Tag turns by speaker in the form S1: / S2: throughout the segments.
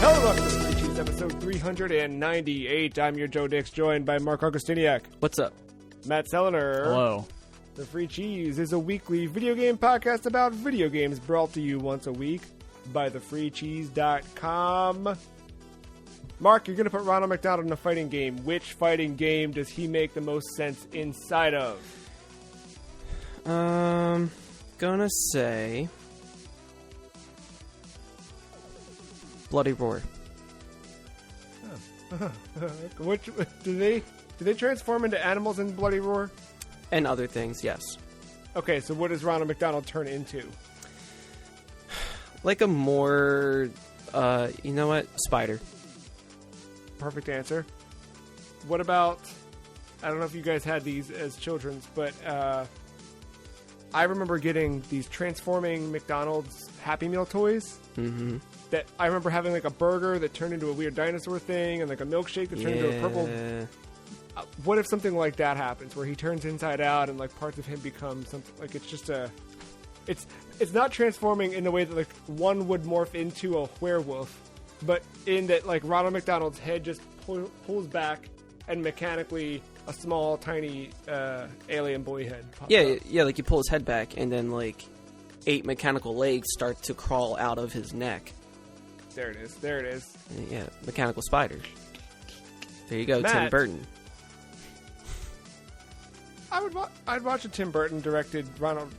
S1: Hello, welcome to Free Cheese episode 398. I'm your Joe Dix, joined by Mark Augustiniak.
S2: What's up?
S1: Matt Selener.
S3: Hello.
S1: The Free Cheese is a weekly video game podcast about video games brought to you once a week by thefreecheese.com. Mark, you're going to put Ronald McDonald in a fighting game. Which fighting game does he make the most sense inside of?
S2: Gonna say Bloody Roar.
S1: Which do they transform into animals in Bloody Roar?
S2: And other things, yes.
S1: Okay, so what does Ronald McDonald turn into?
S2: Like a more, spider.
S1: Perfect answer. What about, I don't know if you guys had these as children's, but I remember getting these transforming McDonald's Happy Meal toys.
S2: Mm-hmm.
S1: That I remember having like a burger that turned into a weird dinosaur thing and like a milkshake that turned into a purple. What if something like that happens where he turns inside out and like parts of him become something like it's just it's not transforming in the way that like one would morph into a werewolf, but in that like Ronald McDonald's head just pulls back and mechanically a small tiny alien boy head pops up.
S2: Yeah, like you pull his head back and then like 8 mechanical legs start to crawl out of his neck.
S1: There it is.
S2: Yeah, mechanical spider. There you go,
S1: Matt,
S2: Tim Burton.
S1: I'd watch a Tim Burton directed Ronald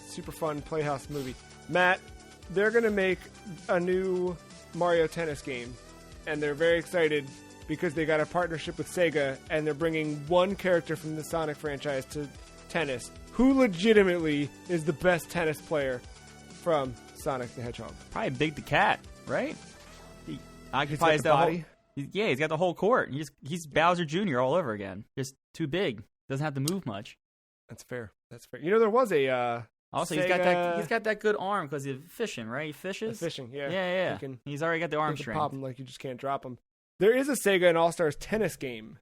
S1: super fun Playhouse movie. Matt, they're gonna make a new Mario Tennis game, and they're very excited because they got a partnership with Sega, and they're bringing one character from the Sonic franchise to tennis. Who legitimately is the best tennis player from Sonic the Hedgehog?
S3: Probably Big the Cat, right? He
S1: got
S3: occupies
S1: the
S3: that
S1: body?
S3: He's got the whole court. He's Bowser Jr. all over again. Just too big. Doesn't have to move much.
S1: That's fair. You know, there was a
S3: Also,
S1: Sega...
S3: he's got that good arm because he's fishing, right? He fishes.
S1: Fishing, yeah.
S3: Yeah. He's already got the arm strength.
S1: Problem, like you just can't drop him. There is a Sega and All-Stars tennis game.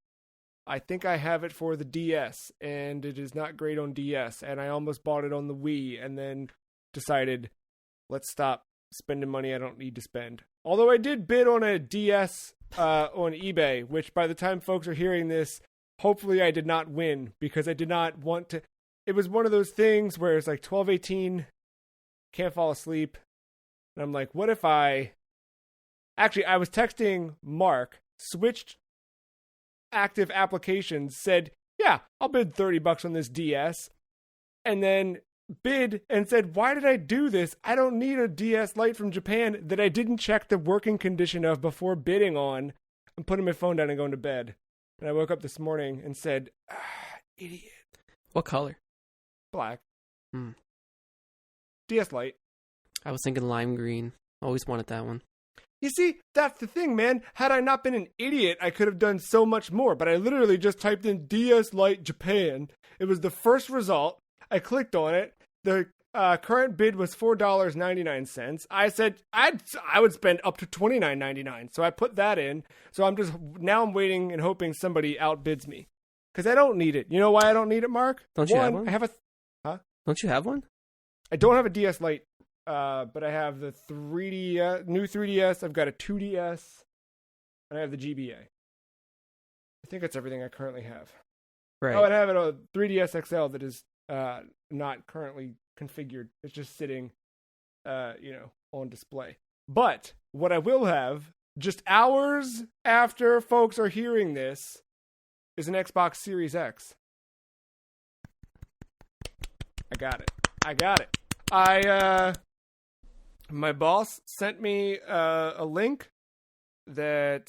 S1: I think I have it for the DS, and it is not great on DS. And I almost bought it on the Wii, and then decided, let's stop spending money I don't need to spend. Although I did bid on a DS on eBay, which by the time folks are hearing this, hopefully I did not win, because I did not want to. It was one of those things where it's like 12:18, can't fall asleep. And I'm like, what if I was texting Mark, switched active applications, said, yeah, I'll bid $30 on this DS. And then bid and said, why did I do this? I don't need a DS Lite from Japan that I didn't check the working condition of before bidding on. I'm putting my phone down and going to bed. And I woke up this morning and said, idiot.
S2: What color?
S1: Black. DS Lite.
S2: I was thinking lime green. Always wanted that one.
S1: You see, that's the thing, man. Had I not been an idiot, I could have done so much more. But I literally just typed in DS Lite Japan. It was the first result. I clicked on it. The current bid was $4.99. I said I would spend up to $29.99. So I put that in. So I'm waiting and hoping somebody outbids me. Because I don't need it. You know why I don't need it, Mark?
S2: Don't you have one?
S1: I have
S2: Don't you have one?
S1: I don't have a DS Lite. But I have the 3D, new 3DS. I've got a 2DS, and I have the GBA. I think that's everything I currently have.
S2: Right.
S1: Oh, and I have a 3DS XL that is not currently configured. It's just sitting, on display. But what I will have, just hours after folks are hearing this, is an Xbox Series X. I got it. My boss sent me a link that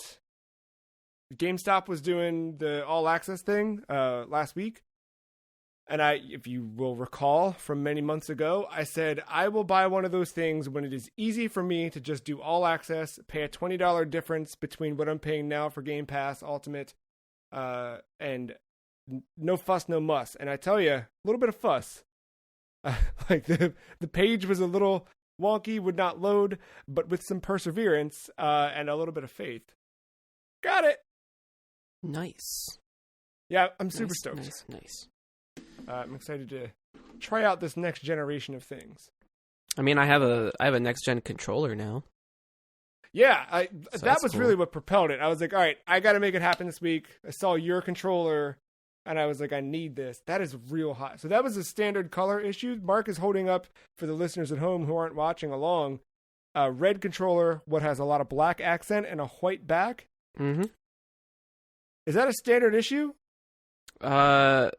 S1: GameStop was doing the all access thing last week. And if you will recall from many months ago, I said I will buy one of those things when it is easy for me to just do all access, pay a $20 difference between what I'm paying now for Game Pass Ultimate, and no fuss, no muss. And I tell you, a little bit of fuss. Like the page was a little wonky, would not load, but with some perseverance and a little bit of faith, got it.
S2: Nice.
S1: Yeah, I'm super stoked.
S2: Nice.
S1: I'm excited to try out this next generation of things.
S2: I mean, I have a next gen controller now.
S1: Yeah,
S2: So
S1: that
S2: that's
S1: was
S2: cool.
S1: really what propelled it. I was like, all right, I got to make it happen this week. I saw your controller, and I was like, I need this. That is real hot. So that was a standard color issue. Mark is holding up for the listeners at home who aren't watching along. A red controller, what has a lot of black accent and a white back.
S2: Mm-hmm.
S1: Is that a standard issue?
S2: I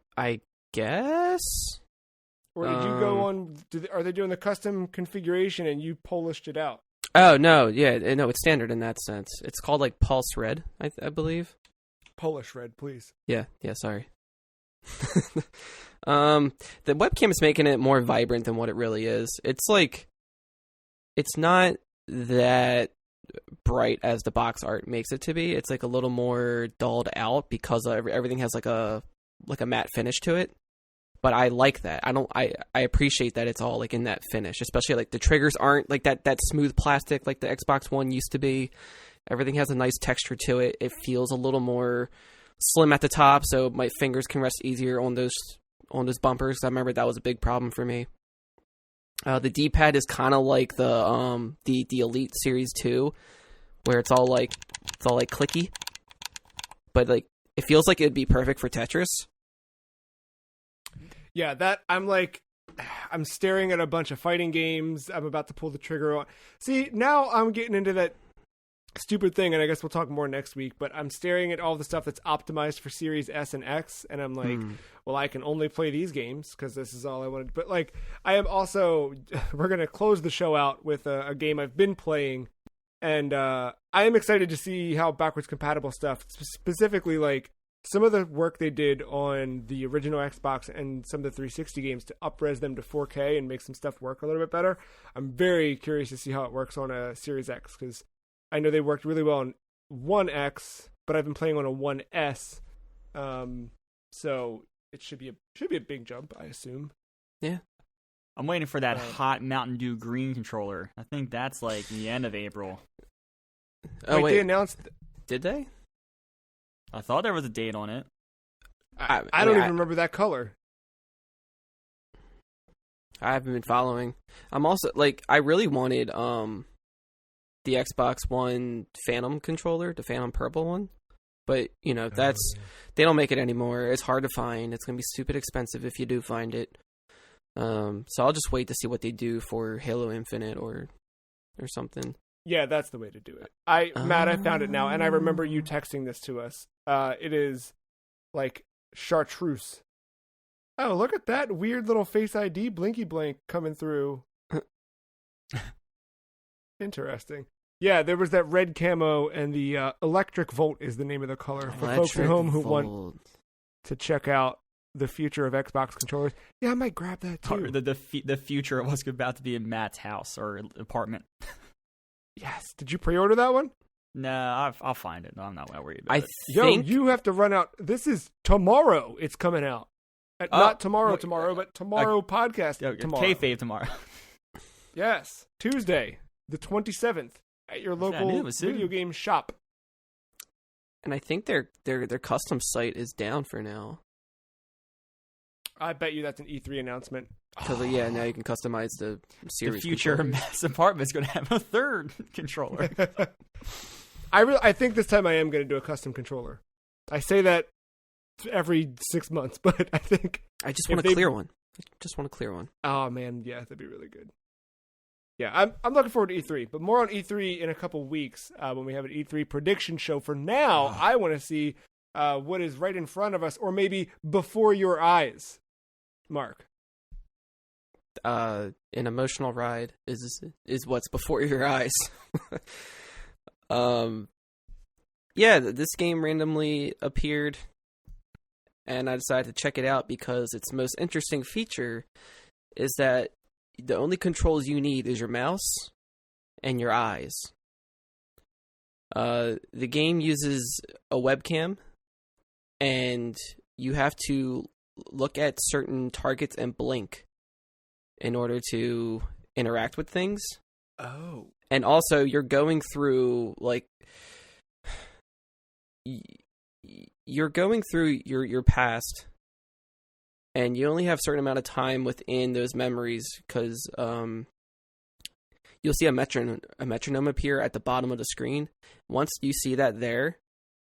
S2: guess.
S1: Or did you go on? Are they doing the custom configuration and you polished it out?
S2: Oh no, yeah, no, it's standard in that sense. It's called like Pulse Red, I believe.
S1: Polish red, please.
S2: Yeah, sorry. The webcam is making it more vibrant than what it really is. It's like, it's not that bright as the box art makes it to be. It's like a little more dulled out because everything has like a matte finish to it. But I like that. I appreciate that it's all like in that finish, especially like the triggers aren't like that smooth plastic like the Xbox One used to be. Everything has a nice texture to it. It feels a little more slim at the top, so my fingers can rest easier on those bumpers. I remember that was a big problem for me. The D-pad is kind of like the Elite Series 2, where it's all like clicky, but like it feels like it'd be perfect for Tetris.
S1: Yeah, I'm staring at a bunch of fighting games. I'm about to pull the trigger on. See, now I'm getting into that stupid thing, and I guess we'll talk more next week, but I'm staring at all the stuff that's optimized for Series S and X, and I'm like, well, I can only play these games because this is all I wanted. But like, I am also, we're going to close the show out with a game I've been playing, and I am excited to see how backwards compatible stuff, specifically like some of the work they did on the original Xbox and some of the 360 games to up-res them to 4K and make some stuff work a little bit better. I'm very curious to see how it works on a Series X, because I know they worked really well on One X, but I've been playing on a One S, so it should be a big jump, I assume.
S2: Yeah,
S3: I'm waiting for that hot Mountain Dew green controller. I think that's like the end of April.
S2: Oh wait,
S1: they announced.
S2: Did they?
S3: I thought there was a date on it.
S1: I don't even remember that color.
S2: I haven't been following. I'm also like, I really wanted the Xbox One Phantom controller, the Phantom purple one, but you know they don't make it anymore. It's hard to find. It's gonna be stupid expensive if you do find it. So I'll just wait to see what they do for Halo Infinite or something.
S1: Yeah, that's the way to do it. Matt, I found it now, and I remember you texting this to us. It is like chartreuse. Oh, look at that weird little Face ID blinky blank coming through. Interesting. Yeah, there was that red camo, and the Electric Volt is the name of the color for folks at home who want to check out the future of Xbox controllers. Yeah, I might grab that too.
S3: The future of what's about to be in Matt's house or apartment.
S1: Yes. Did you pre-order that one?
S3: No, I'll find it. No, I'm not worried about it.
S1: Yo, you have to run out. This is tomorrow. It's coming out. Not tomorrow, but tomorrow podcast. Tomorrow.
S3: Kayfabe tomorrow.
S1: Yes, Tuesday, the 27th, at your local video game shop.
S2: And I think their custom site is down for now.
S1: I bet you that's an E3 announcement.
S2: Because now you can customize the series.
S3: The future Matt's apartment's going to have a third controller.
S1: I think this time I am going to do a custom controller. I say that every 6 months, but I think
S2: I just want a clear one.
S1: Oh man, yeah, that'd be really good. Yeah, I'm looking forward to E3, but more on E3 in a couple weeks when we have an E3 prediction show. For now, I want to see what is right in front of us, or maybe before your eyes, Mark.
S2: An emotional ride is what's before your eyes. This game randomly appeared, and I decided to check it out because its most interesting feature is that the only controls you need is your mouse and your eyes. The game uses a webcam, and you have to look at certain targets and blink in order to interact with things.
S1: Oh.
S2: And also, you're going through, like, you're going through your past, and you only have a certain amount of time within those memories, because you'll see a metronome appear at the bottom of the screen. Once you see that there,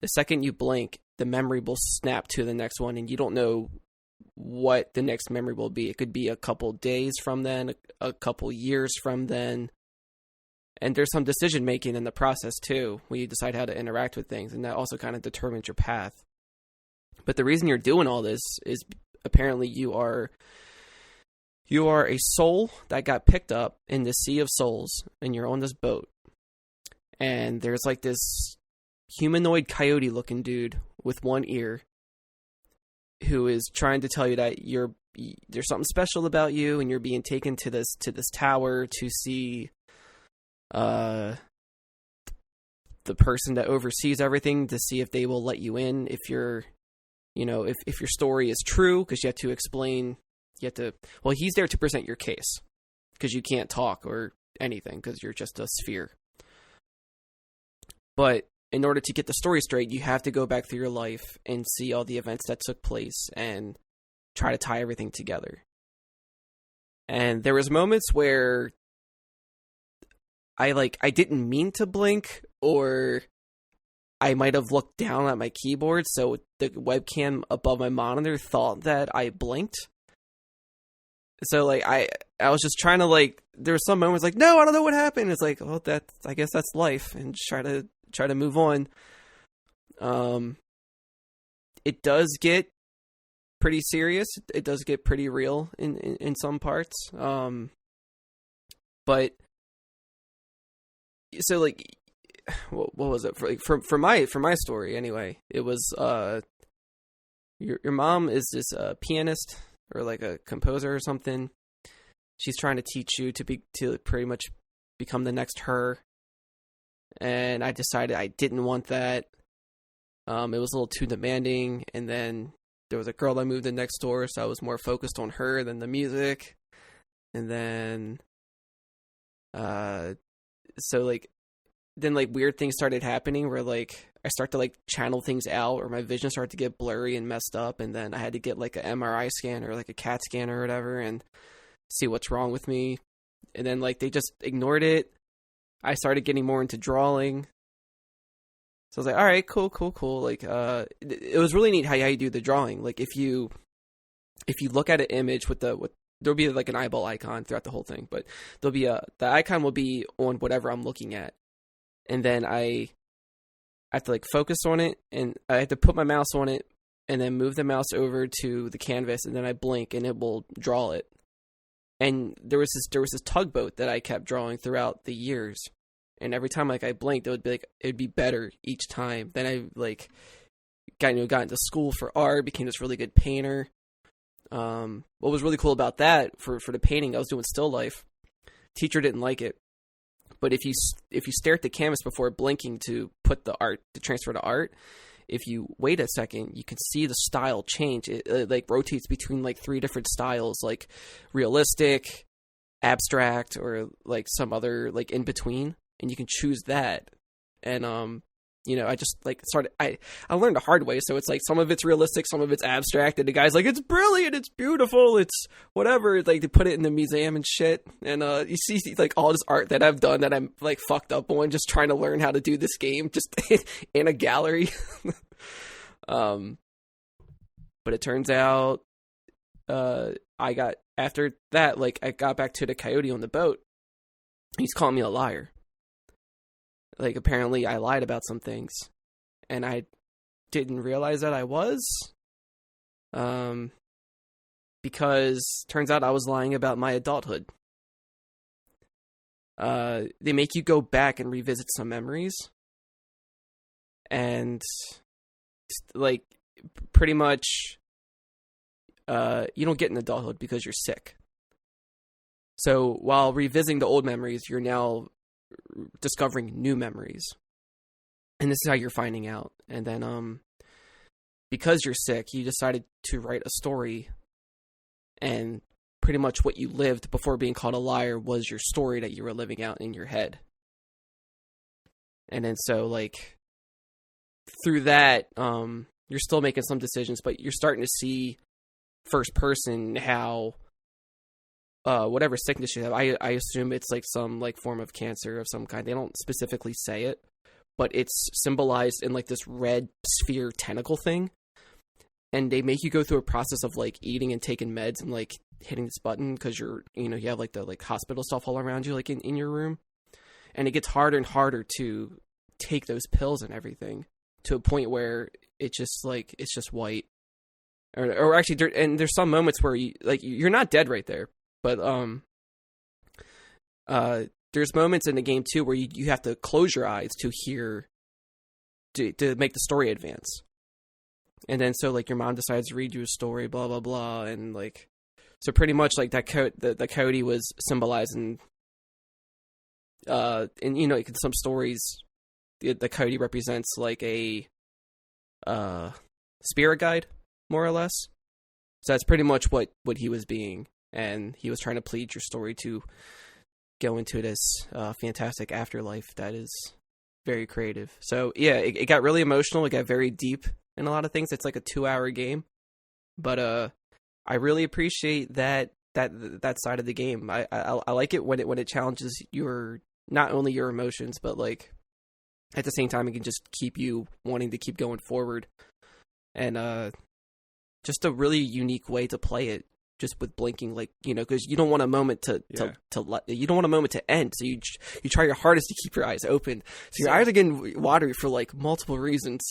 S2: the second you blink, the memory will snap to the next one, and you don't know what the next memory will be. It could be a couple days from then, a couple years from then. And there's some decision making in the process too, when you decide how to interact with things, and that also kind of determines your path. But the reason you're doing all this is apparently you are a soul that got picked up in the sea of souls, and you're on this boat. And there's like this humanoid coyote looking dude with one ear who is trying to tell you that there's something special about you, and you're being taken to this tower to see the person that oversees everything, to see if they will let you in if you're, if your story is true, because you have to explain, he's there to present your case, because you can't talk or anything, because you're just a sphere. But in order to get the story straight, you have to go back through your life and see all the events that took place and try to tie everything together. And there was moments where I didn't mean to blink, or I might have looked down at my keyboard, so the webcam above my monitor thought that I blinked. So I was just trying to there were some moments no, I don't know what happened. It's I guess that's life, and just try to move on. It does get pretty serious. It does get pretty real in some parts. But so what was it for my story anyway? It was your mom is this pianist or a composer or something. She's trying to teach you to pretty much become the next her. And I decided I didn't want that. It was a little too demanding. And then there was a girl that moved in next door, so I was more focused on her than the music. And then, then weird things started happening where I start to channel things out, or my vision started to get blurry and messed up. And then I had to get an MRI scan or a CAT scan or whatever and see what's wrong with me. And then they just ignored it. I started getting more into drawing. So I was all right, cool. It was really neat how you do the drawing. If you look at an image there'll be an eyeball icon throughout the whole thing, but there'll be the icon will be on whatever I'm looking at. And then I have to focus on it, and I have to put my mouse on it and then move the mouse over to the canvas, and then I blink and it will draw it. And there was this tugboat that I kept drawing throughout the years, and every time I blinked, it would be it'd be better each time. Then I got into school for art, became this really good painter. What was really cool about that for the painting, I was doing still life. Teacher didn't like it, but if you stare at the canvas before blinking to put the art to transfer to art, if you wait a second, you can see the style change. It rotates between 3 different styles, realistic, abstract, or some other in between, and you can choose that. And I just started. I learned the hard way, so it's some of it's realistic, some of it's abstract, and the guy's it's brilliant, it's beautiful, it's whatever. They put it in the museum and shit, and you see all this art that I've done that I'm fucked up on, just trying to learn how to do this game, just in a gallery. But it turns out, I got after that, I got back to the coyote on the boat. He's calling me a liar. Apparently I lied about some things, and I didn't realize that I was, because turns out I was lying about my adulthood. They make you go back and revisit some memories, and pretty much, you don't get an adulthood because you're sick. So while revisiting the old memories, you're now discovering new memories, and this is how you're finding out. And then because you're sick, you decided to write a story, and pretty much what you lived before being called a liar was your story that you were living out in your head. And then so through that, you're still making some decisions, but you're starting to see first person how whatever sickness you have. I assume it's like some like form of cancer of some kind. They don't specifically say it, but it's symbolized in like this red sphere tentacle thing. And they make you go through a process of like eating and taking meds and like hitting this button because you have like the like hospital stuff all around you, like in your room. And it gets harder and harder to take those pills and everything to a point where it's just white. Or actually, there's some moments where you're not dead right there, but there's moments in the game too where you have to close your eyes to hear to make the story advance. And then so like your mom decides to read you a story, blah blah blah, and like so pretty much like that the coyote was symbolizing and in some stories the coyote represents like a spirit guide, more or less. So that's pretty much what he was being, and he was trying to plead your story to go into this fantastic afterlife that is very creative. So yeah, it got really emotional. It got very deep in a lot of things. It's like a 2-hour game, but I really appreciate that side of the game. I like it when it challenges your not only your emotions, but like at the same time it can just keep you wanting to keep going forward. And just a really unique way to play it, just with blinking, like because you don't want a moment to you don't want a moment to end, so you try your hardest to keep your eyes open. So your eyes are getting watery for like multiple reasons.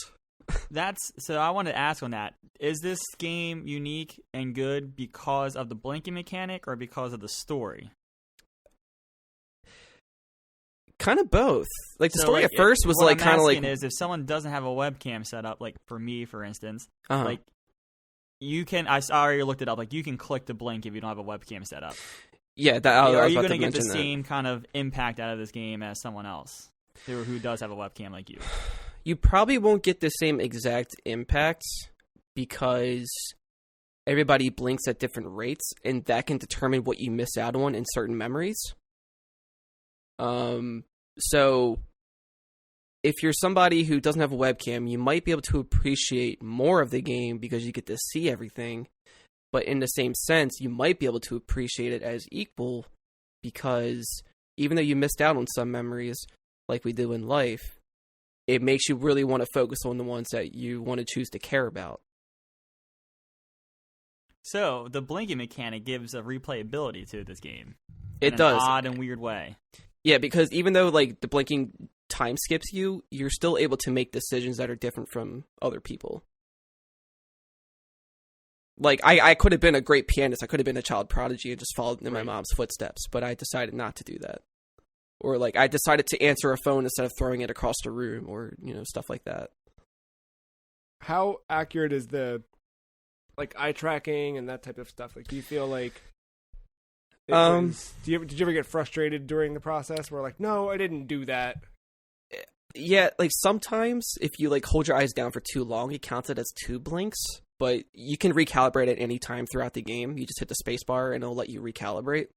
S3: So I wanted to ask on that. Is this game unique and good because of the blinking mechanic or because of the story?
S2: Kind of both. Like the story
S3: like,
S2: at first was like kind of like
S3: is if someone doesn't have a webcam set up, like for me, for instance, like you can. I already looked it up. Like you can click to blink if you don't have a webcam set up.
S2: Yeah,
S3: are you going to get the same kind of impact out of this game as someone else who does have a webcam like you?
S2: You probably won't get the same exact impact because everybody blinks at different rates, and that can determine what you miss out on in certain memories. So if you're somebody who doesn't have a webcam, you might be able to appreciate more of the game because you get to see everything. But in the same sense, you might be able to appreciate it as equal because even though you missed out on some memories like we do in life, it makes you really want to focus on the ones that you want to choose to care about.
S3: So the blinking mechanic gives a replayability to this game.
S2: It does.
S3: In an odd and weird way.
S2: Yeah, because even though like the blinking time skips you, you're still able to make decisions that are different from other people. Like, I could have been a great pianist. I could have been a child prodigy and just followed in my mom's footsteps, but I decided not to do that. Or, like, I decided to answer a phone instead of throwing it across the room or, stuff like that.
S1: How accurate is the, like, eye tracking and that type of stuff? Like, do you feel like... did you ever get frustrated during the process where, like, no, I didn't do that?
S2: Yeah, like, sometimes if you, like, hold your eyes down for too long, it counts it as 2 blinks. But you can recalibrate at any time throughout the game. You just hit the space bar and it'll let you recalibrate.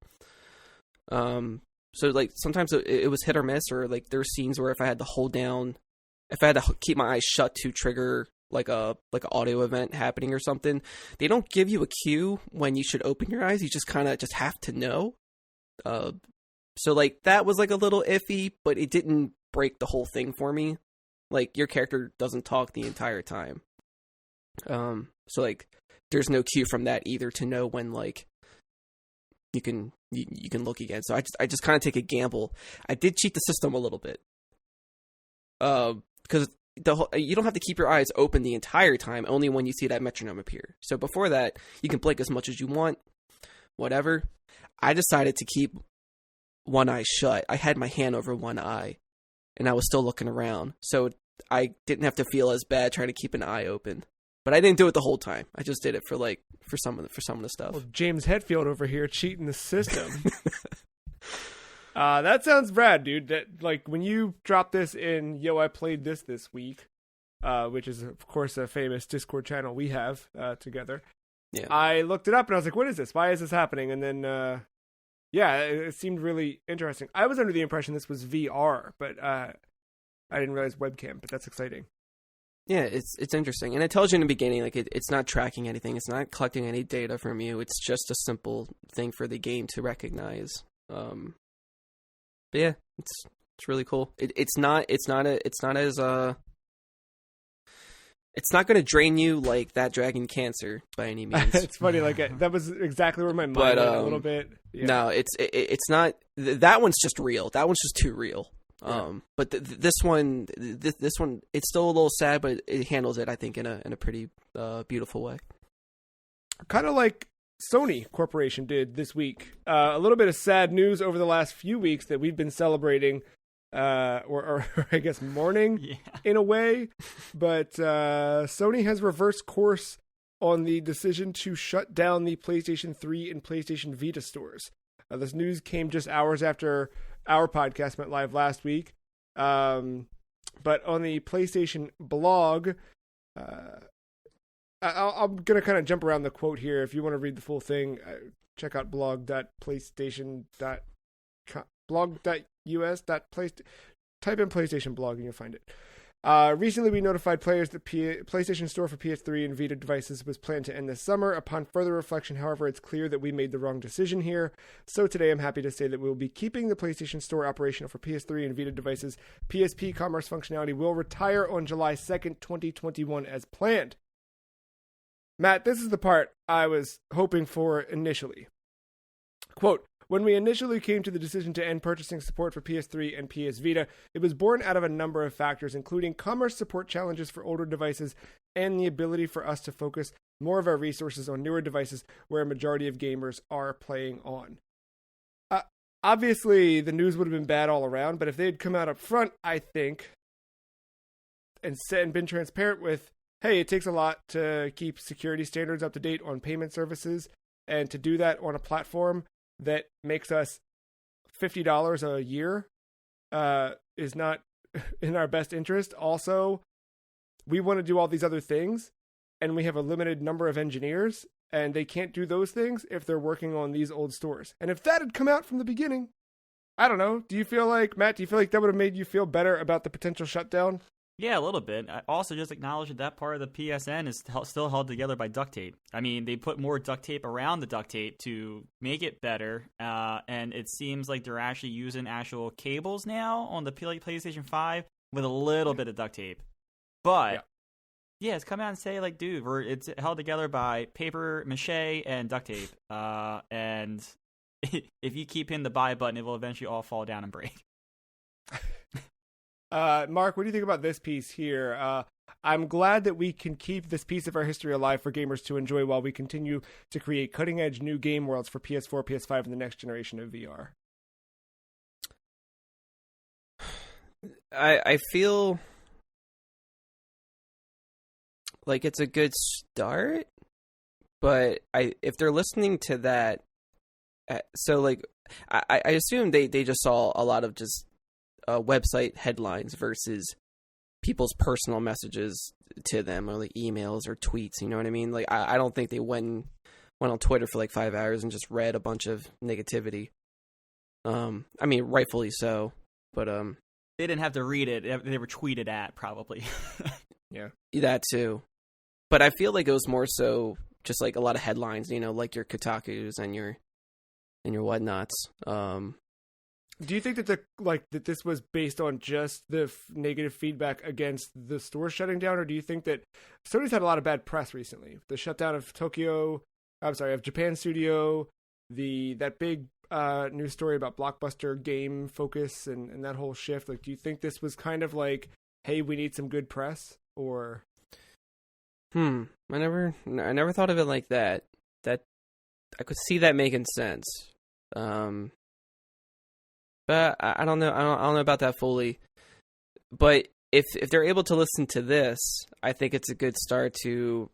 S2: So like sometimes it was hit or miss, or like there were scenes where if I had to keep my eyes shut to trigger like an audio event happening or something, they don't give you a cue when you should open your eyes. You just kind of just have to know. So like that was like a little iffy, but it didn't break the whole thing for me. Like your character doesn't talk the entire time. So like there's no cue from that either to know when like you can look again. So I just kind of take a gamble. I did cheat the system a little bit. Because you don't have to keep your eyes open the entire time, only when you see that metronome appear. So before that, you can blink as much as you want, whatever. I decided to keep one eye shut. I had my hand over one eye and I was still looking around. So I didn't have to feel as bad trying to keep an eye open. But I didn't do it the whole time. I just did it for some of the stuff.
S1: Well, James Hetfield over here cheating the system. That sounds rad, dude. That like when you drop this in, I played this week, which is of course a famous Discord channel we have together.
S2: Yeah.
S1: I looked it up and I was like, "What is this? Why is this happening?" And then, it seemed really interesting. I was under the impression this was VR, but I didn't realize webcam. But that's exciting.
S2: Yeah, it's interesting, and it tells you in the beginning, like it's not tracking anything, it's not collecting any data from you. It's just a simple thing for the game to recognize. But yeah, it's really cool. It's not going to drain you like that Dragon Cancer by any means.
S1: It's funny, like that was exactly where my mind went a little bit. Yeah.
S2: No, it's not. That one's just real. That one's just too real.
S1: Yeah.
S2: But this one, it's still a little sad, but it handles it, I think, in a pretty beautiful way.
S1: Kind of like Sony Corporation did this week. A little bit of sad news over the last few weeks that we've been celebrating, or I guess mourning in a way. But Sony has reversed course on the decision to shut down the PlayStation 3 and PlayStation Vita stores. This news came just hours after our podcast went live last week. But on the PlayStation blog, I'm going to kind of jump around the quote here. If you want to read the full thing, check out blog.us. Type in PlayStation blog and you'll find it. Recently, we notified players that PlayStation Store for PS3 and Vita devices was planned to end this summer. Upon further reflection, however, it's clear that we made the wrong decision here. So today, I'm happy to say that we will be keeping the PlayStation Store operational for PS3 and Vita devices. PSP commerce functionality will retire on July 2nd, 2021 as planned. Matt, this is the part I was hoping for initially. Quote, when we initially came to the decision to end purchasing support for PS3 and PS Vita, it was born out of a number of factors, including commerce support challenges for older devices and the ability for us to focus more of our resources on newer devices where a majority of gamers are playing on. Obviously, the news would have been bad all around, but if they had come out up front, I think, and been transparent with, hey, it takes a lot to keep security standards up to date on payment services, and to do that on a platform that makes us $50 a year is not in our best interest. Also, we want to do all these other things, and we have a limited number of engineers, and they can't do those things if they're working on these old stores. And if that had come out from the beginning, I don't know. Matt, do you feel like that would have made you feel better about the potential shutdown?
S3: Yeah, a little bit. I also just acknowledge that part of the PSN is still held together by duct tape. I mean, they put more duct tape around the duct tape to make it better, and it seems like they're actually using actual cables now on the PlayStation 5 with a little bit of duct tape. But, yeah, it's come out and say, like, dude, it's held together by paper, mache, and duct tape. And if you keep hitting the buy button, it will eventually all fall down and break.
S1: Mark, what do you think about this piece here? I'm glad that we can keep this piece of our history alive for gamers to enjoy while we continue to create cutting-edge new game worlds for PS4, PS5, and the next generation of VR.
S2: I feel like it's a good start, but if they're listening to that, so like I assume they just saw a lot of just website headlines versus people's personal messages to them, or like emails or tweets, you know what I mean? Like I don't think they went on Twitter for like 5 hours and just read a bunch of negativity. I mean, rightfully so, but
S3: they didn't have to read it. They were tweeted at, probably.
S1: Yeah,
S2: that too. But I feel like it was more so just like a lot of headlines, you know, like your Kotakus and your whatnots.
S1: Do you think that that this was based on just the negative feedback against the store shutting down, or do you think that Sony's had a lot of bad press recently? The shutdown of Japan Studio, that big news story about Blockbuster game focus and that whole shift. Like, do you think this was kind of like, hey, we need some good press, or?
S2: I never thought of it like that. That I could see that making sense. But I don't know. I don't know about that fully. But if they're able to listen to this, I think it's a good start to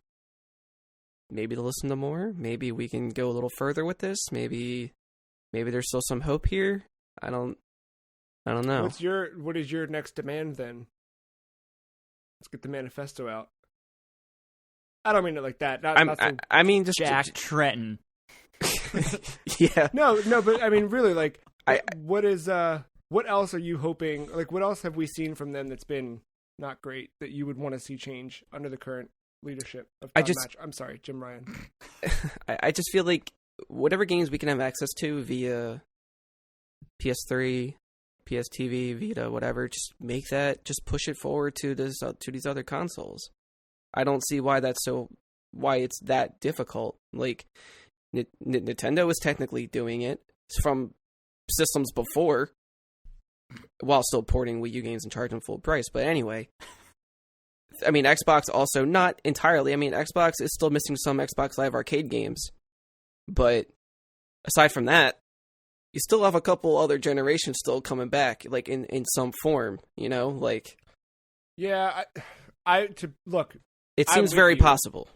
S2: maybe to listen to more. Maybe we can go a little further with this. Maybe there's still some hope here. I don't know.
S1: What is your next demand then? Let's get the manifesto out. I don't mean it like that.
S2: I mean just
S3: Jack Trenton.
S2: Yeah.
S1: No, but I mean really, like, what else are you hoping? Like, what else have we seen from them that's been not great that you would want to see change under the current leadership of I'm sorry, Jim Ryan.
S2: I just feel like whatever games we can have access to via PS3, PS TV, Vita, whatever, just just push it forward to these other consoles. I don't see why it's that difficult. Like, Nintendo is technically doing it from systems before, while still porting Wii U games and charging full price. But anyway, I mean, Xbox also not entirely. I mean, Xbox is still missing some Xbox Live Arcade games, but aside from that, you still have a couple other generations still coming back, like in some form. You know, like
S1: yeah,
S2: it seems very possible.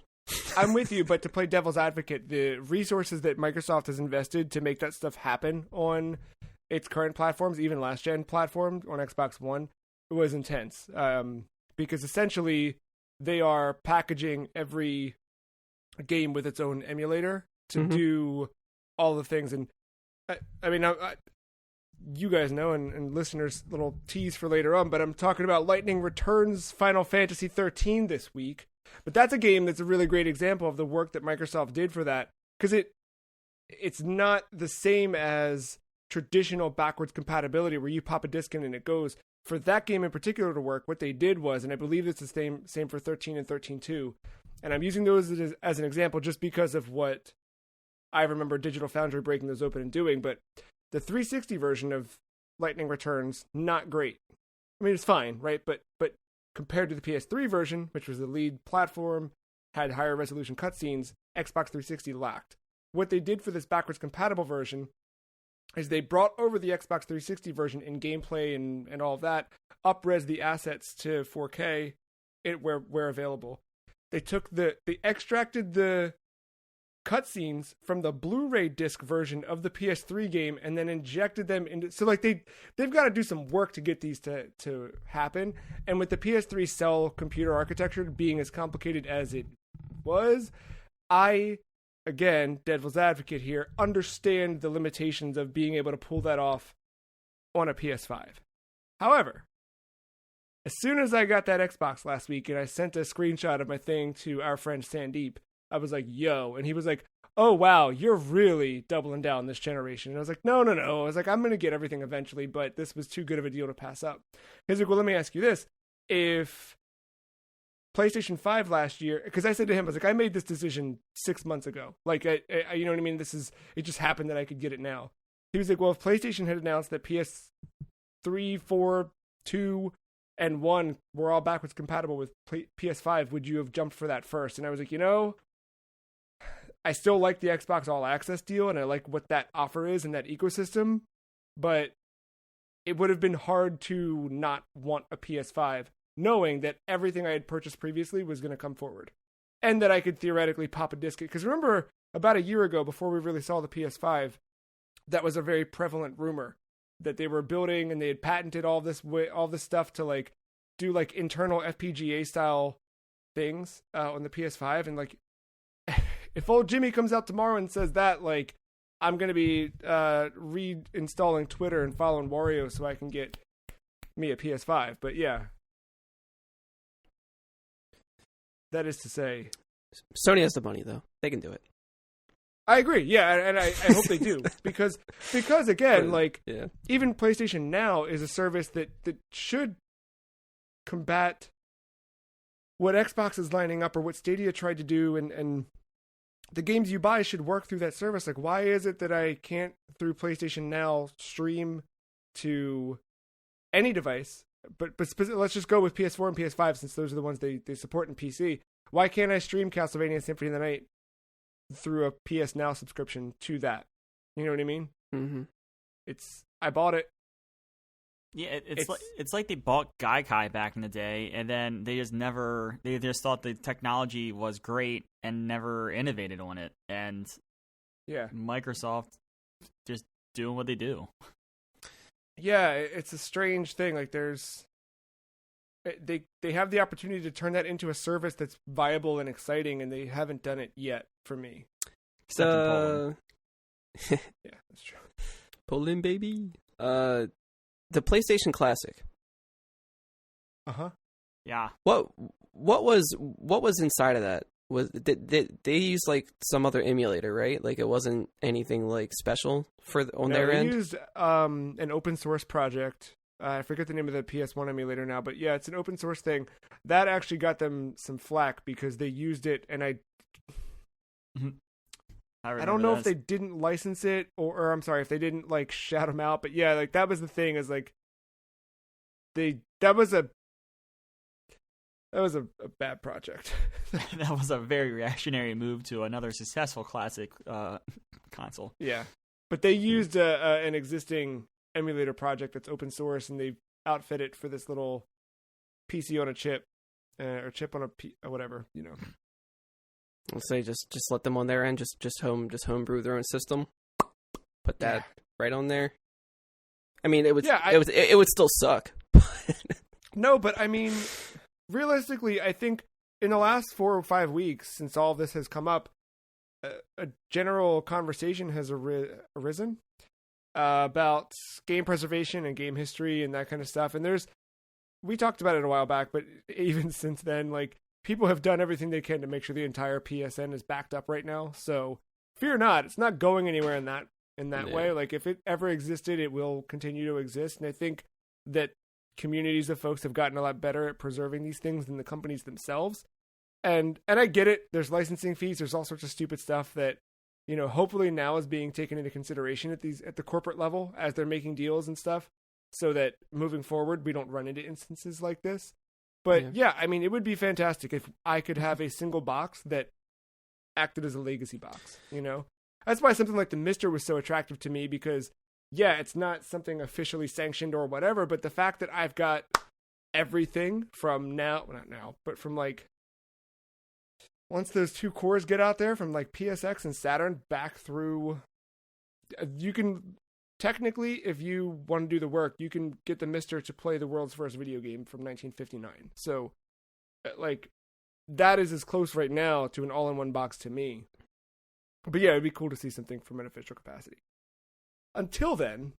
S1: I'm with you, but to play devil's advocate, the resources that Microsoft has invested to make that stuff happen on its current platforms, even last gen platform on Xbox One, was intense. Because essentially they are packaging every game with its own emulator to do all the things. And I mean, you guys know, and listeners, little tease for later on, but I'm talking about Lightning Returns Final Fantasy 13 this week. But that's a game that's a really great example of the work that Microsoft did for that, because it's not the same as traditional backwards compatibility where you pop a disc in and it goes. For that game in particular to work, what they did was, and I believe it's the same for 13 and 13.2, and I'm using those as an example just because of what I remember Digital Foundry breaking those open and doing, but the 360 version of Lightning Returns, not great. I mean, it's fine, right? But compared to the PS3 version, which was the lead platform, had higher resolution cutscenes, Xbox 360 lacked. What they did for this backwards compatible version is they brought over the Xbox 360 version in gameplay and all of that, up-res the assets to 4K where available. They extracted the cutscenes from the Blu-ray disc version of the PS3 game and then injected them into, so like they've got to do some work to get these to happen. And with the PS3 cell computer architecture being as complicated as it was, again, devil's advocate here, understand the limitations of being able to pull that off on a PS5. However, as soon as I got that Xbox last week and I sent a screenshot of my thing to our friend Sandeep, I was like, yo. And he was like, oh, wow, you're really doubling down this generation. And I was like, no. I was like, I'm going to get everything eventually, but this was too good of a deal to pass up. He's like, well, let me ask you this. If PlayStation 5 last year, because I said to him, I was like, I made this decision 6 months ago. Like, I you know what I mean? It just happened that I could get it now. He was like, well, if PlayStation had announced that PS3, 4, 2, and 1 were all backwards compatible with PS5, would you have jumped for that first? And I was like, I still like the Xbox All Access deal, and I like what that offer is in that ecosystem, but it would have been hard to not want a PS5, knowing that everything I had purchased previously was going to come forward, and that I could theoretically pop a disc. Because remember, about a year ago, before we really saw the PS5, that was a very prevalent rumor that they were building, and they had patented all this stuff to like do like internal FPGA style things on the PS5, and like. If old Jimmy comes out tomorrow and says that, like, I'm going to be reinstalling Twitter and following Wario so I can get me a PS5. But yeah. That is to say.
S2: Sony has the money, though. They can do it.
S1: I agree. Yeah, and I hope they do. Because again, like,
S2: yeah.
S1: Even PlayStation Now is a service that should combat what Xbox is lining up or what Stadia tried to do, and the games you buy should work through that service. Like, why is it that I can't, through PlayStation Now, stream to any device? But let's just go with PS4 and PS5 since those are the ones they support in PC. Why can't I stream Castlevania Symphony of the Night through a PS Now subscription to that? You know what I mean?
S2: Mm-hmm.
S1: I bought it.
S3: Yeah, it's like they bought Gaikai back in the day, and then they just thought the technology was great and never innovated on it. And
S1: yeah,
S3: Microsoft just doing what they do.
S1: Yeah, it's a strange thing. Like they have the opportunity to turn that into a service that's viable and exciting, and they haven't done it yet for me.
S2: So
S1: yeah, that's true.
S2: Poland, baby. The PlayStation Classic.
S1: Uh-huh.
S3: Yeah.
S2: What was inside of that? Was did they use like some other emulator, right? Like it wasn't anything like special on their
S1: they
S2: end.
S1: They used an open source project. I forget the name of the PS1 emulator now, but yeah, it's an open source thing that actually got them some flack because they used it, and I don't know if they didn't license it or I'm sorry if they didn't like shout them out, but yeah, like that was the thing is like that was a bad project.
S3: That was a very reactionary move to another successful classic console.
S1: Yeah, but they used an existing emulator project that's open source, and they outfit it for this little PC on a chip or chip on a whatever, you know.
S2: Let's say just let them on their end, just homebrew their own system. Put that right on there. I mean, it would still suck.
S1: No, but I mean, realistically, I think in the last 4 or 5 weeks since all of this has come up, a general conversation has arisen about game preservation and game history and that kind of stuff. And we talked about it a while back, but even since then, like, people have done everything they can to make sure the entire PSN is backed up right now. So fear not, it's not going anywhere in that way. Like, if it ever existed, it will continue to exist. And I think that communities of folks have gotten a lot better at preserving these things than the companies themselves. And I get it. There's licensing fees. There's all sorts of stupid stuff that, you know, hopefully now is being taken into consideration at the corporate level as they're making deals and stuff, so that moving forward we don't run into instances like this. But yeah, I mean, it would be fantastic if I could have a single box that acted as a legacy box, you know? That's why something like the Mister was so attractive to me, because yeah, it's not something officially sanctioned or whatever, but the fact that I've got everything from from like once those 2 cores get out there, from like PSX and Saturn back through, you can technically, if you want to do the work, you can get the Mister to play the world's first video game from 1959. So, like, that is as close right now to an all-in-one box to me. But yeah, it'd be cool to see something from an official capacity. Until then,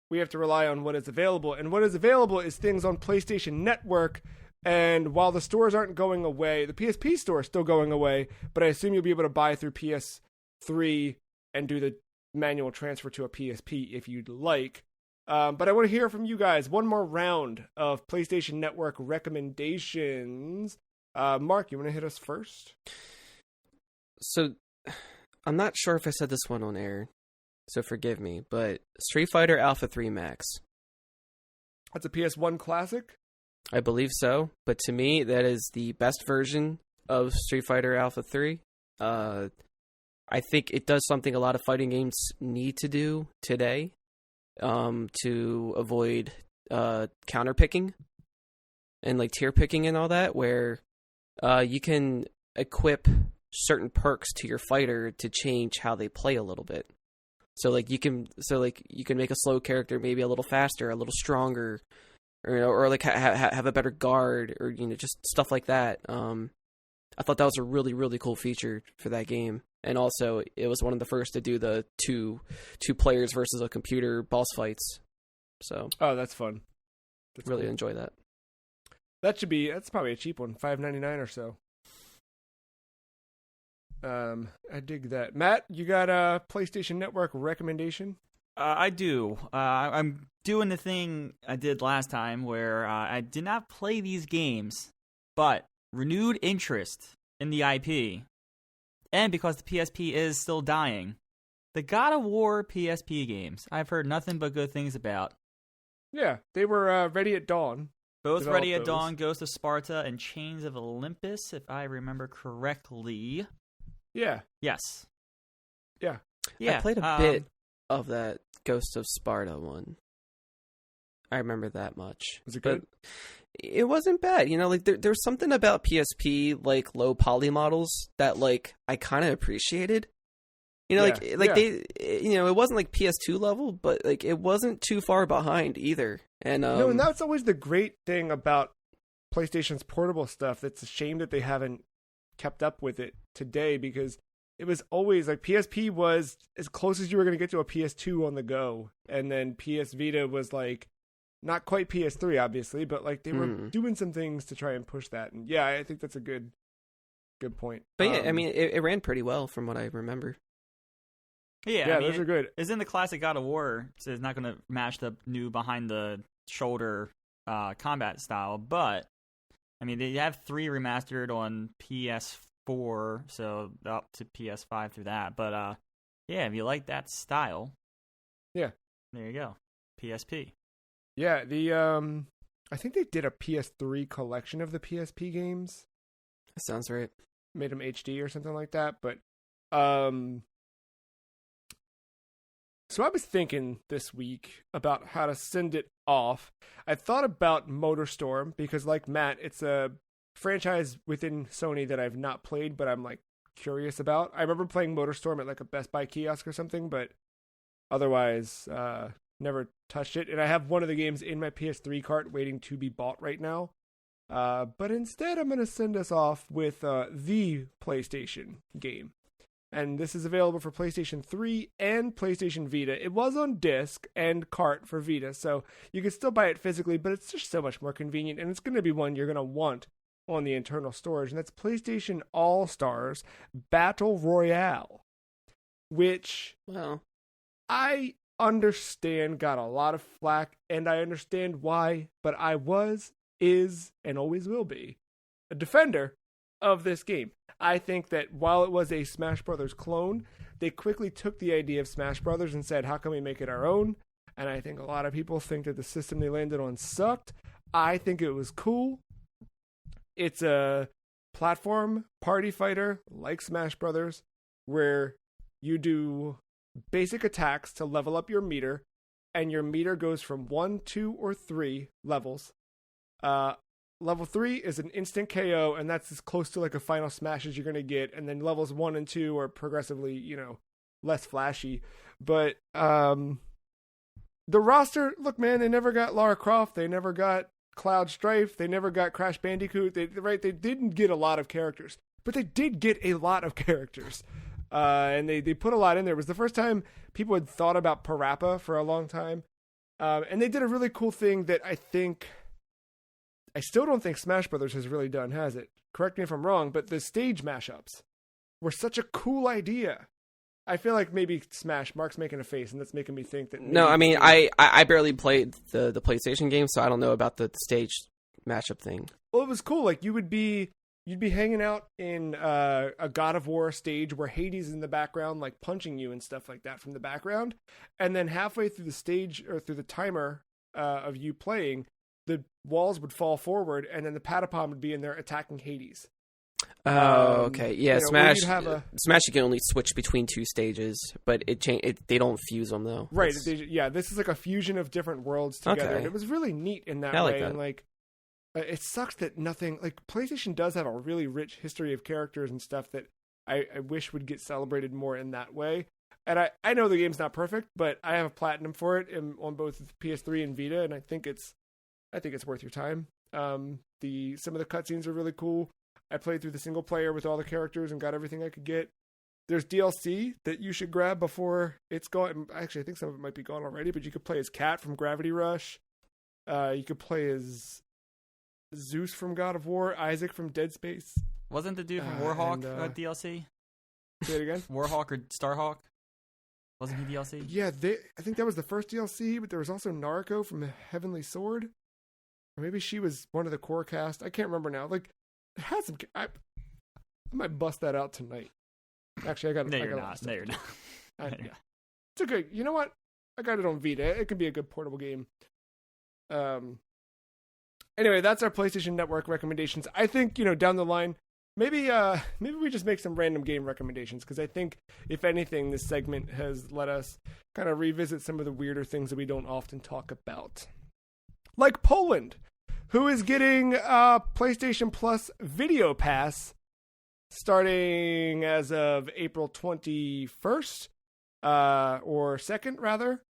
S1: we have to rely on what is available, and what is available is things on PlayStation Network. And while the stores aren't going away, the PSP store is still going away, but I assume you'll be able to buy through PS3 and do the manual transfer to a PSP if you'd like. But I want to hear from you guys. One more round of PlayStation Network recommendations. Mark, you want to hit us first?
S2: So, I'm not sure if I said this one on air, so forgive me, but Street Fighter Alpha 3 Max.
S1: That's a PS1 classic?
S2: I believe so, but to me, that is the best version of Street Fighter Alpha 3. I think it does something a lot of fighting games need to do today, to avoid counter picking and like tier picking and all that, where you can equip certain perks to your fighter to change how they play a little bit. So you can make a slow character maybe a little faster, a little stronger, or like have a better guard, or just stuff like that. I thought that was a really, really cool feature for that game. And also, it was one of the first to do the two players versus a computer boss fights. So,
S1: oh, that's fun.
S2: That's really cool. Enjoy that.
S1: That's probably a cheap one, $5.99 or so. I dig that. Matt, you got a PlayStation Network recommendation?
S3: I do. I'm doing the thing I did last time where I did not play these games, but renewed interest in the IP. And because the PSP is still dying, the God of War PSP games, I've heard nothing but good things about.
S1: Yeah, they were Ready at Dawn.
S3: Both Ready at Dawn, Ghost of Sparta, and Chains of Olympus, if I remember correctly.
S1: Yeah.
S3: Yes.
S1: Yeah.
S2: I played a bit of that Ghost of Sparta one. I remember that much.
S1: Was it good?
S2: But it wasn't bad. Like there's something about PSP, like low poly models, that like I kind of appreciated. They, it wasn't like PS2 level, but like it wasn't too far behind either. And
S1: and that's always the great thing about PlayStation's portable stuff. It's a shame that they haven't kept up with it today, because it was always like PSP was as close as you were going to get to a PS2 on the go, and then PS Vita was like Not quite PS3, obviously, but like they were doing some things to try and push that. And yeah, I think that's a good point.
S2: But yeah, I mean, it ran pretty well from what I remember.
S3: Yeah, I mean,
S1: those are good.
S3: It's in the classic God of War, so it's not going to match the new behind the shoulder combat style. But I mean, they have 3 remastered on PS4, so up to PS5 through that. But yeah, if you like that style,
S1: yeah,
S3: there you go, PSP.
S1: Yeah, I think they did a PS3 collection of the PSP games.
S2: That sounds right.
S1: Made them HD or something like that. But so I was thinking this week about how to send it off. I thought about MotorStorm because, like Matt, it's a franchise within Sony that I've not played, but I'm like curious about. I remember playing MotorStorm at like a Best Buy kiosk or something, but otherwise, never touched it. And I have one of the games in my PS3 cart waiting to be bought right now. But instead, I'm going to send us off with the PlayStation game. And this is available for PlayStation 3 and PlayStation Vita. It was on disc and cart for Vita, so you can still buy it physically, but it's just so much more convenient, and it's going to be one you're going to want on the internal storage, and that's PlayStation All-Stars Battle Royale, which I understand got a lot of flack, and I understand why, but I is, and always will be a defender of this game. I think that while it was a Smash Brothers clone, they quickly took the idea of Smash Brothers and said, how can we make it our own? And I think a lot of people think that the system they landed on sucked. I think it was cool. It's a platform party fighter like Smash Brothers, where you do basic attacks to level up your meter, and your meter goes from 1, 2, or 3 levels. Level 3 is an instant KO, and that's as close to like a final smash as you're going to get. And then levels 1 and 2 are progressively, less flashy. But the roster, look, man, they never got Lara Croft. They never got Cloud Strife. They never got Crash Bandicoot. They didn't get a lot of characters, but they did get a lot of characters. And they put a lot in there. It was the first time people had thought about Parappa for a long time. And they did a really cool thing that I still don't think Smash Brothers has really done, has it? Correct me if I'm wrong, but the stage mashups were such a cool idea. I feel like maybe Mark's making a face, and that's making me think that...
S2: No, I mean, I barely played the PlayStation game, so I don't know about the stage mashup thing.
S1: Well, it was cool. Like, you'd be hanging out in a God of War stage where Hades is in the background, like, punching you and stuff like that from the background. And then halfway through the stage, or through the timer of you playing, the walls would fall forward, and then the Patapon would be in there attacking Hades.
S2: Oh, okay. Yeah, Smash.
S1: Smash,
S2: you can only switch between 2 stages, but they don't fuse them though.
S1: Right. This is like a fusion of different worlds together.
S2: Okay.
S1: and it was really neat in that
S2: way.
S1: Like that. And like, it sucks that nothing like PlayStation does have a really rich history of characters and stuff that I wish would get celebrated more in that way. And I know the game's not perfect, but I have a platinum for it on both PS3 and Vita, and I think it's worth your time. Some of the cutscenes are really cool. I played through the single player with all the characters and got everything I could get. There's DLC that you should grab before it's gone. Actually, I think some of it might be gone already, but you could play as Cat from Gravity Rush. You could play as Zeus from God of War, Isaac from Dead Space.
S3: Wasn't the dude from Warhawk DLC?
S1: Say it again?
S3: Warhawk or Starhawk? Wasn't he DLC?
S1: Yeah, I think that was the first DLC, but there was also Naruko from Heavenly Sword. Or maybe she was one of the core cast. I can't remember now. Like, it had some... I might bust that out tonight. Actually, I got it.
S3: No, you're not.
S1: Yeah. It's okay. You know what? I got it on Vita. It can be a good portable game. Anyway, that's our PlayStation Network recommendations. I think, down the line, maybe we just make some random game recommendations, because I think, if anything, this segment has let us kind of revisit some of the weirder things that we don't often talk about. Like Poland, who is getting PlayStation Plus Video Pass starting as of April 21st, or 2nd, rather.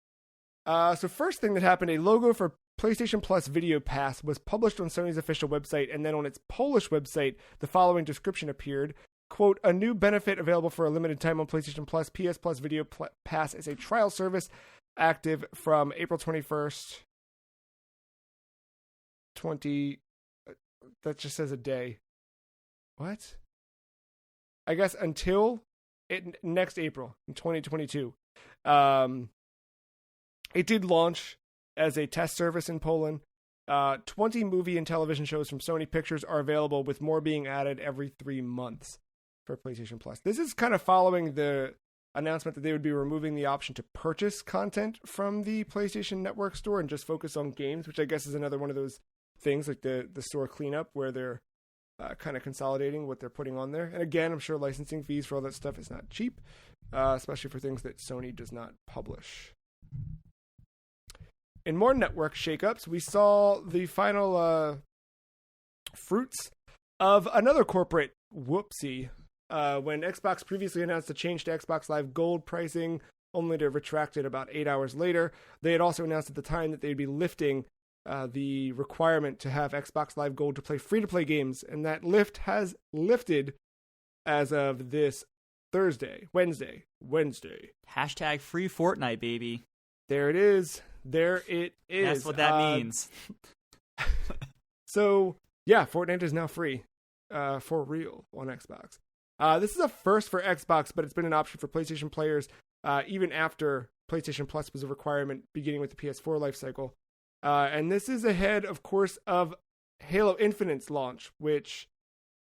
S1: So first thing that happened, a logo for PlayStation Plus Video Pass was published on Sony's official website, and then on its Polish website, the following description appeared. Quote, a new benefit available for a limited time on PlayStation Plus. PS Plus Video Pass is a trial service active from April 21st. 20. That just says a day. What? I guess until next April in 2022. It did launch as a test service in Poland. 20 movie and television shows from Sony Pictures are available, with more being added every 3 months for PlayStation Plus. This is kind of following the announcement that they would be removing the option to purchase content from the PlayStation Network store and just focus on games, which I guess is another one of those things like the store cleanup where they're kind of consolidating what they're putting on there. And again, I'm sure licensing fees for all that stuff is not cheap, especially for things that Sony does not publish. In more network shakeups, we saw the final fruits of another corporate whoopsie. When Xbox previously announced a change to Xbox Live Gold pricing, only to retract it about 8 hours later. They had also announced at the time that they'd be lifting the requirement to have Xbox Live Gold to play free-to-play games, and that lift has lifted as of this Wednesday.
S3: Hashtag free Fortnite, baby.
S1: There it is.
S3: That's what that means.
S1: So, yeah, Fortnite is now free for real on Xbox. This is a first for Xbox, but it's been an option for PlayStation players even after PlayStation Plus was a requirement beginning with the PS4 lifecycle. And this is ahead, of course, of Halo Infinite's launch, which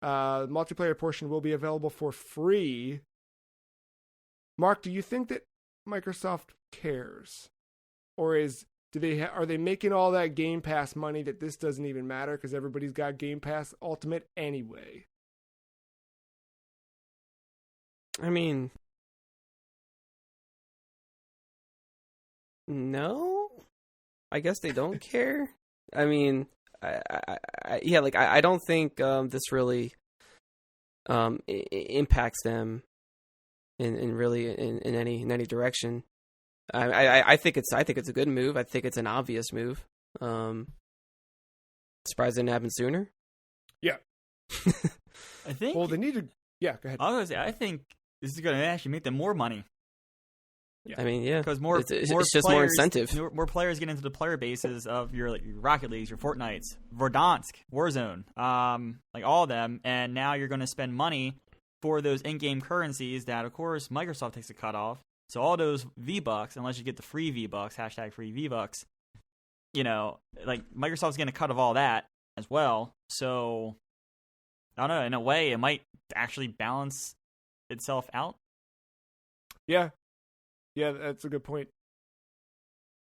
S1: the multiplayer portion will be available for free. Mark, do you think that Microsoft cares? Or are they making all that Game Pass money that this doesn't even matter because everybody's got Game Pass Ultimate anyway?
S2: I mean, no, I guess they don't care. I mean, I don't think this really impacts them in any direction. I think it's a good move. I think it's an obvious move. Surprised it didn't happen sooner.
S1: Yeah,
S3: I think.
S1: Well, they need to. Yeah, go ahead.
S3: I was gonna say, I think this is going to actually make them more money.
S2: Yeah. I mean, yeah,
S3: because
S2: it's
S3: more
S2: just
S3: players,
S2: more incentive.
S3: More players get into the player bases of your Rocket Leagues, your Fortnites, Verdansk, Warzone, like all of them, and now you're going to spend money for those in-game currencies that, of course, Microsoft takes a cut off. So all those V-Bucks, unless you get the free V-Bucks, hashtag free V-Bucks, like Microsoft's getting a cut of all that as well. So I don't know. In a way, it might actually balance itself out.
S1: Yeah, that's a good point.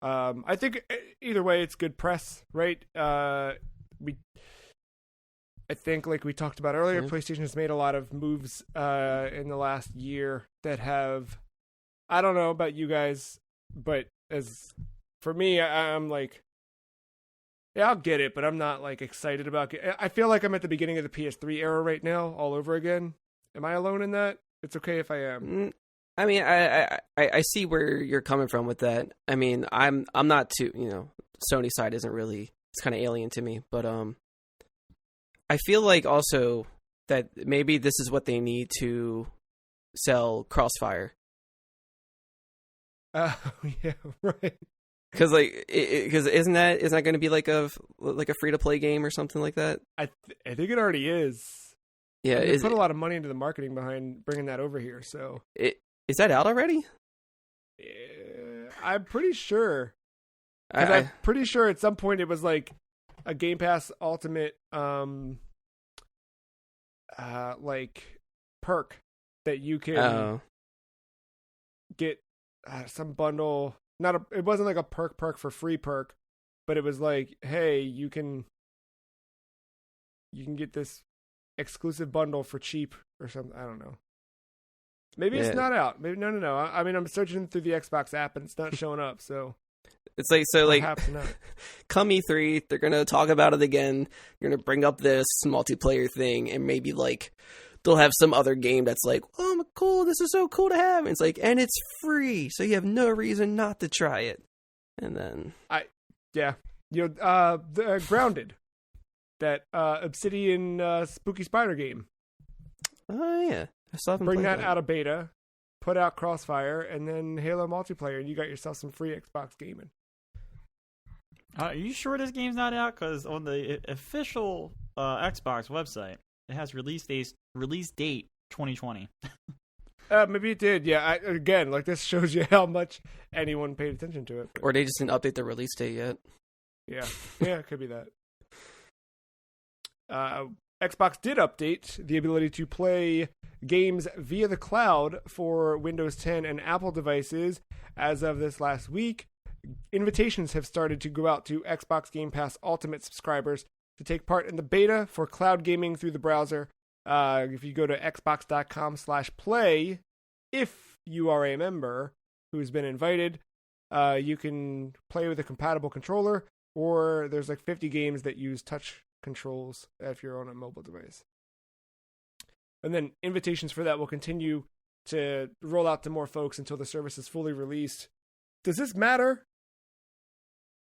S1: I think either way, it's good press, right? I think, like we talked about earlier, PlayStation has made a lot of moves in the last year that have, I don't know about you guys, but as for me, I'm like, yeah, I'll get it, but I'm not like excited about it. I feel like I'm at the beginning of the PS3 era right now, all over again. Am I alone in that? It's okay if I am.
S2: I mean, I see where you're coming from with that. I mean, I'm not too, Sony side isn't really, it's kind of alien to me, but I feel like also that maybe this is what they need to sell Crossfire.
S1: Yeah, right.
S2: Because isn't that going to be like a free to play game or something like that?
S1: I think it already is.
S2: Yeah,
S1: they put a lot of money into the marketing behind bringing that over here. So
S2: is that out already?
S1: I'm pretty sure. I'm pretty sure at some point it was like a Game Pass Ultimate, like perk that you can get some bundle. It wasn't like a perk for free perk, but it was like, hey, you can get this exclusive bundle for cheap or something. I don't know. Maybe it's not out. Maybe no. I mean, I'm searching through the Xbox app and it's not showing up. So
S2: it's like come E3, they're gonna talk about it again. You're gonna bring up this multiplayer thing, and maybe like they'll have some other game that's like, oh, cool, this is so cool to have. And it's like, and it's free, so you have no reason not to try it. And then the Grounded, that Obsidian Spooky Spider game. Oh yeah, I still haven't
S1: bring
S2: played
S1: that out of beta, put out Crossfire, and then Halo multiplayer, and you got yourself some free Xbox gaming.
S3: Are you sure this game's not out? Because on the official Xbox website, it has release date 2020.
S1: Maybe it did. Yeah. Again, like this shows you how much anyone paid attention to it.
S2: Or they just didn't update the release date yet.
S1: Yeah. Yeah, it could be that. Xbox did update the ability to play games via the cloud for Windows 10 and Apple devices as of this last week. Invitations have started to go out to Xbox Game Pass Ultimate subscribers to take part in the beta for cloud gaming through the browser. If you go to xbox.com/play, if you are a member who's been invited, you can play with a compatible controller, or there's like 50 games that use touch controls if you're on a mobile device. And then invitations for that will continue to roll out to more folks until the service is fully released. Does this matter?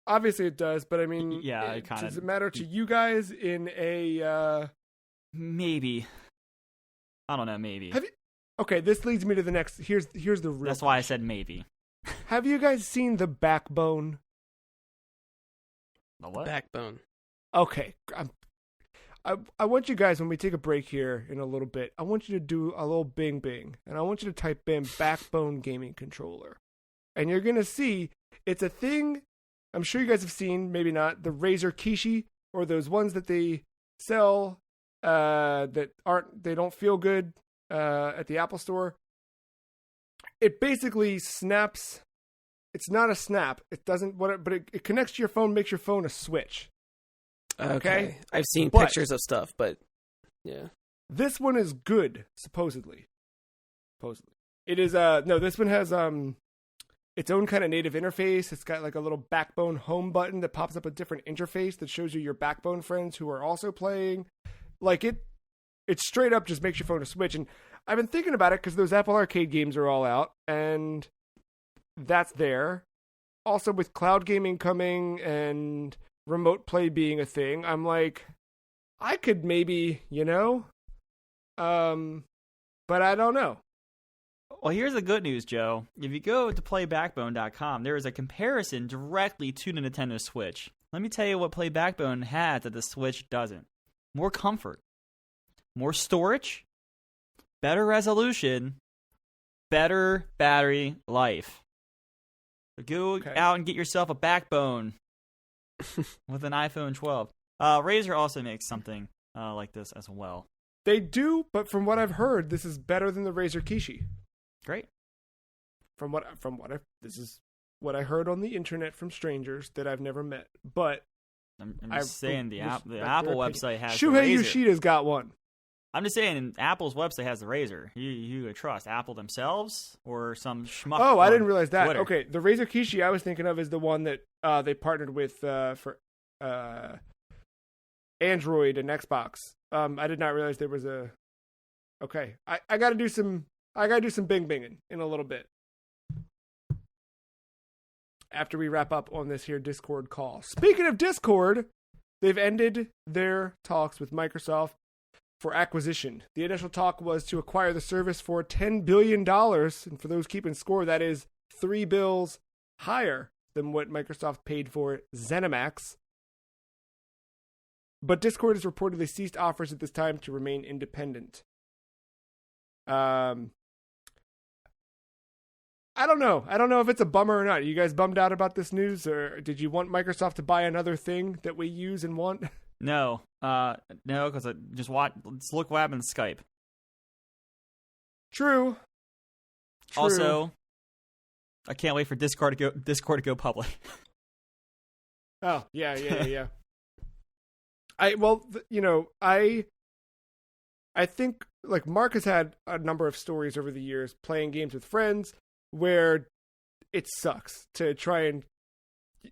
S1: Obviously it does, but I mean,
S3: yeah, it kind of
S1: does it matter to you guys in a
S3: maybe? I don't know. Maybe.
S1: Okay, this leads me to the next. Here's the real.
S3: That's why I said maybe.
S1: Have you guys seen The Backbone?
S3: The what?
S2: Backbone.
S1: Okay, I want you guys, when we take a break here in a little bit, I want you to do a little bing bing, and I want you to type in Backbone gaming controller, and you're gonna see it's a thing. I'm sure you guys have seen, maybe not, the Razer Kishi, or those ones that they sell that they don't feel good at the Apple Store. It basically snaps. It's not a snap. It doesn't. But it connects to your phone, makes your phone a switch. Okay?
S2: I've seen pictures of stuff, but yeah.
S1: This one is good, supposedly. It is no, this one has its own kind of native interface. It's got like a little Backbone home button that pops up a different interface that shows you your Backbone friends who are also playing. Like it straight up just makes your phone a switch. And I've been thinking about it because those Apple Arcade games are all out, and that's there. Also, with cloud gaming coming and remote play being a thing, I'm like, I could maybe, but I don't know.
S3: Well, here's the good news, Joe. If you go to playbackbone.com, there is a comparison directly to the Nintendo Switch. Let me tell you what Play Backbone has that the Switch doesn't. More comfort, more storage, better resolution, better battery life. So go out and get yourself a Backbone with an iPhone 12. Razer also makes something like this as well.
S1: They do, but from what I've heard, this is better than the Razer Kishi.
S3: Great.
S1: This is what I heard on the internet from strangers that I've never met. But
S3: I'm just saying the Apple website has
S1: Shuhei
S3: the Razer.
S1: Yoshida's got one.
S3: I'm just saying Apple's website has the Razer. You would trust Apple themselves or some schmuck?
S1: Oh, I didn't realize that.
S3: Twitter.
S1: Okay, the Razer Kishi I was thinking of is the one that they partnered with for Android and Xbox. I did not realize there was a. Okay, I got to do some. I got to do some bing binging in a little bit after we wrap up on this here Discord call. Speaking of Discord, they've ended their talks with Microsoft for acquisition. The initial talk was to acquire the service for $10 billion. And for those keeping score, that is 3 bills higher than what Microsoft paid for ZeniMax. But Discord has reportedly ceased offers at this time to remain independent. I don't know. I don't know if it's a bummer or not. Are you guys bummed out about this news, or did you want Microsoft to buy another thing that we use and want?
S3: No, because let's look what happened to Skype.
S1: True.
S3: Also, I can't wait for Discord to go public.
S1: Oh yeah. I think like Mark has had a number of stories over the years playing games with friends where it sucks to try and,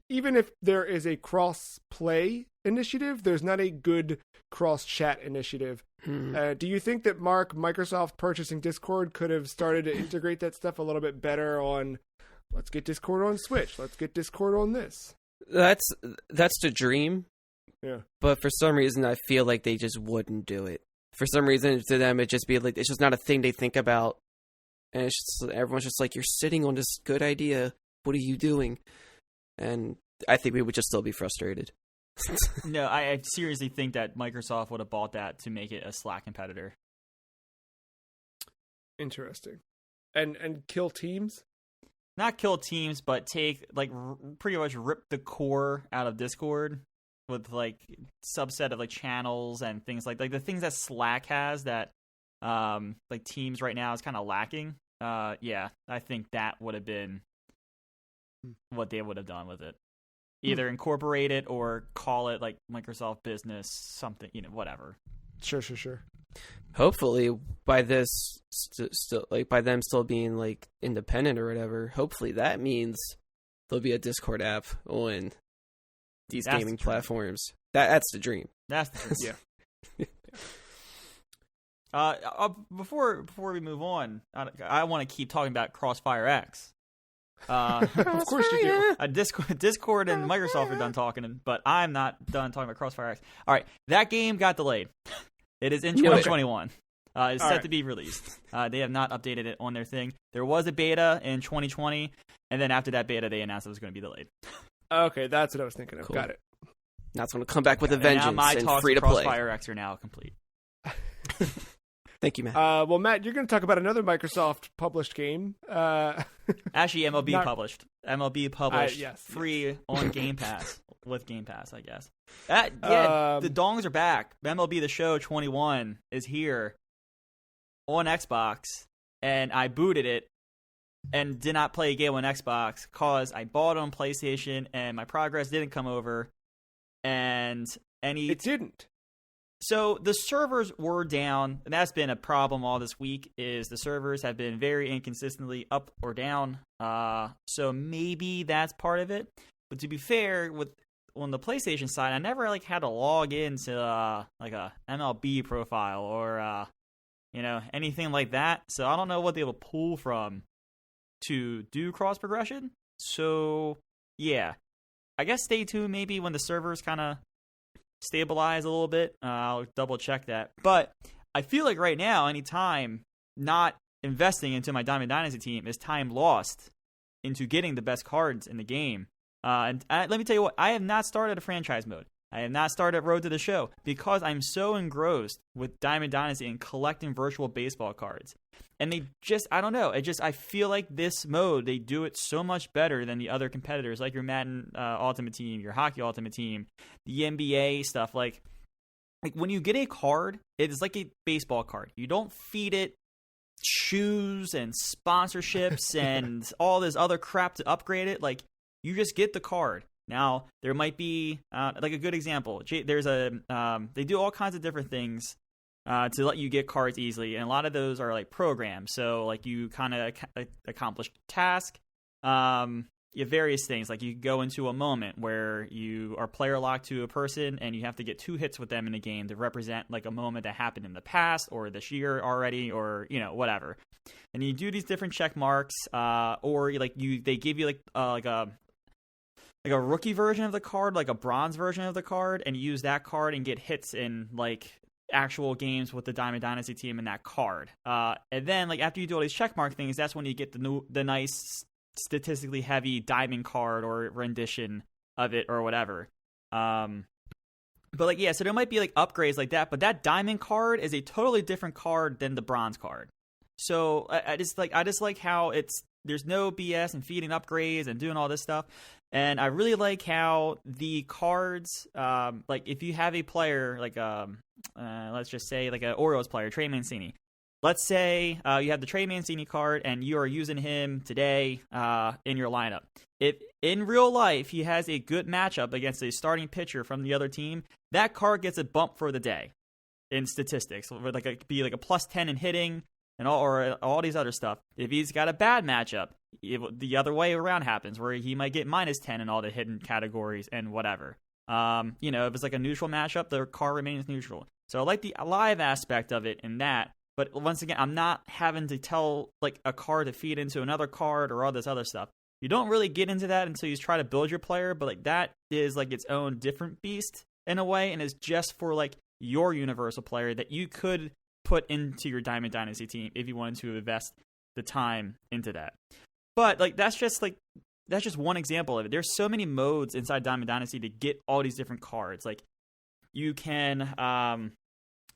S1: even if there is a cross-play initiative, there's not a good cross-chat initiative. Do you think that, Mark, Microsoft purchasing Discord could have started to integrate that stuff a little bit better on, let's get Discord on Switch, let's get Discord on this?
S2: That's the dream.
S1: Yeah.
S2: But for some reason, I feel like they just wouldn't do it. For some reason, to them, it's just not a thing they think about. And it's just, everyone's just like, you're sitting on this good idea. What are you doing? And I think we would just still be frustrated.
S3: No, I seriously think that Microsoft would have bought that to make it a Slack competitor.
S1: Interesting. And kill teams?
S3: Not kill teams, but take pretty much rip the core out of Discord with subset of channels and things like the things that Slack has that Teams right now is kind of lacking. Yeah, I think that would have been what they would have done with it. Either incorporate it or call it Microsoft Business something, whatever.
S1: Sure.
S2: Hopefully, by this still by them still being independent or whatever. Hopefully, that means there'll be a Discord app on these gaming platforms. That's the dream.
S3: That's the dream. Yeah. Before we move on, I want to keep talking about Crossfire X.
S1: Of course you do.
S3: Discord and Microsoft are done talking, but I'm not done talking about Crossfire X. All right, that game got delayed. It is in 2021. It's set to be released. They have not updated it on their thing. There was a beta in 2020, and then after that beta, they announced it was going to be delayed.
S1: Okay, that's what I was thinking of.
S2: Cool.
S1: Got it.
S2: Now it's going to come back with a vengeance
S3: and my
S2: and
S3: talks
S2: free to
S3: with
S2: play.
S3: Crossfire X are now complete.
S2: Thank you, Matt.
S1: Well, Matt, you're going to talk about another Microsoft published game.
S3: Actually, MLB published. MLB published
S1: yes,
S3: free on Game Pass with Game Pass, I guess. The dongs are back. MLB The Show 21 is here on Xbox, and I booted it and did not play a game on Xbox because I bought it on PlayStation and my progress didn't come over. It
S1: didn't.
S3: So the servers were down, and that's been a problem all this week, is the servers have been very inconsistently up or down. So maybe that's part of it. But to be fair, on the PlayStation side, I never had to log into a MLB profile or anything like that. So I don't know what they will pull from to do cross progression. So yeah, I guess stay tuned maybe when the servers kind of stabilize a little bit. I'll double check that. But I feel like right now, any time not investing into my Diamond Dynasty team is time lost into getting the best cards in the game. Let me tell you what, I have not started a franchise mode. I have not started Road to the Show because I'm so engrossed with Diamond Dynasty and collecting virtual baseball cards. And they just, I don't know, I feel like this mode, they do it so much better than the other competitors, like your Madden Ultimate Team, your Hockey Ultimate Team, the NBA stuff. Like when you get a card, it is like a baseball card. You don't feed it shoes and sponsorships and all this other crap to upgrade it. Like, you just get the card. Now, there might be, a good example. There's they do all kinds of different things to let you get cards easily, and a lot of those are programs. So you kind of accomplish a task. You have various things, you go into a moment where you are player locked to a person and you have to get 2 hits with them in the game to represent a moment that happened in the past or this year already, or whatever. And you do these different check marks, or they give you a rookie version of the card, a bronze version of the card, and you use that card and get hits in actual games with the Diamond Dynasty team in that card. And then after you do all these checkmark things, that's when you get the nice statistically heavy diamond card or rendition of it or whatever. But so there might be upgrades like that, but that diamond card is a totally different card than the bronze card. So I just like how there's no BS and feeding upgrades and doing all this stuff. And I really like how the cards, if you have a player, let's just say an Orioles player, Trey Mancini. Let's say you have the Trey Mancini card and you are using him today in your lineup. If in real life he has a good matchup against a starting pitcher from the other team, that card gets a bump for the day in statistics. It would be a plus 10 in hitting and all these other stuff. If he's got a bad matchup, the other way around happens, where he might get minus 10 in all the hidden categories and whatever. If it's a neutral matchup, the card remains neutral. So I like the live aspect of it in that. But once again, I'm not having to tell a card to feed into another card or all this other stuff. You don't really get into that until you try to build your player, but that is its own different beast in a way, and is just for your universal player that you could put into your Diamond Dynasty team if you wanted to invest the time into that. But that's just that's just one example of it. There's so many modes inside Diamond Dynasty to get all these different cards. Like you can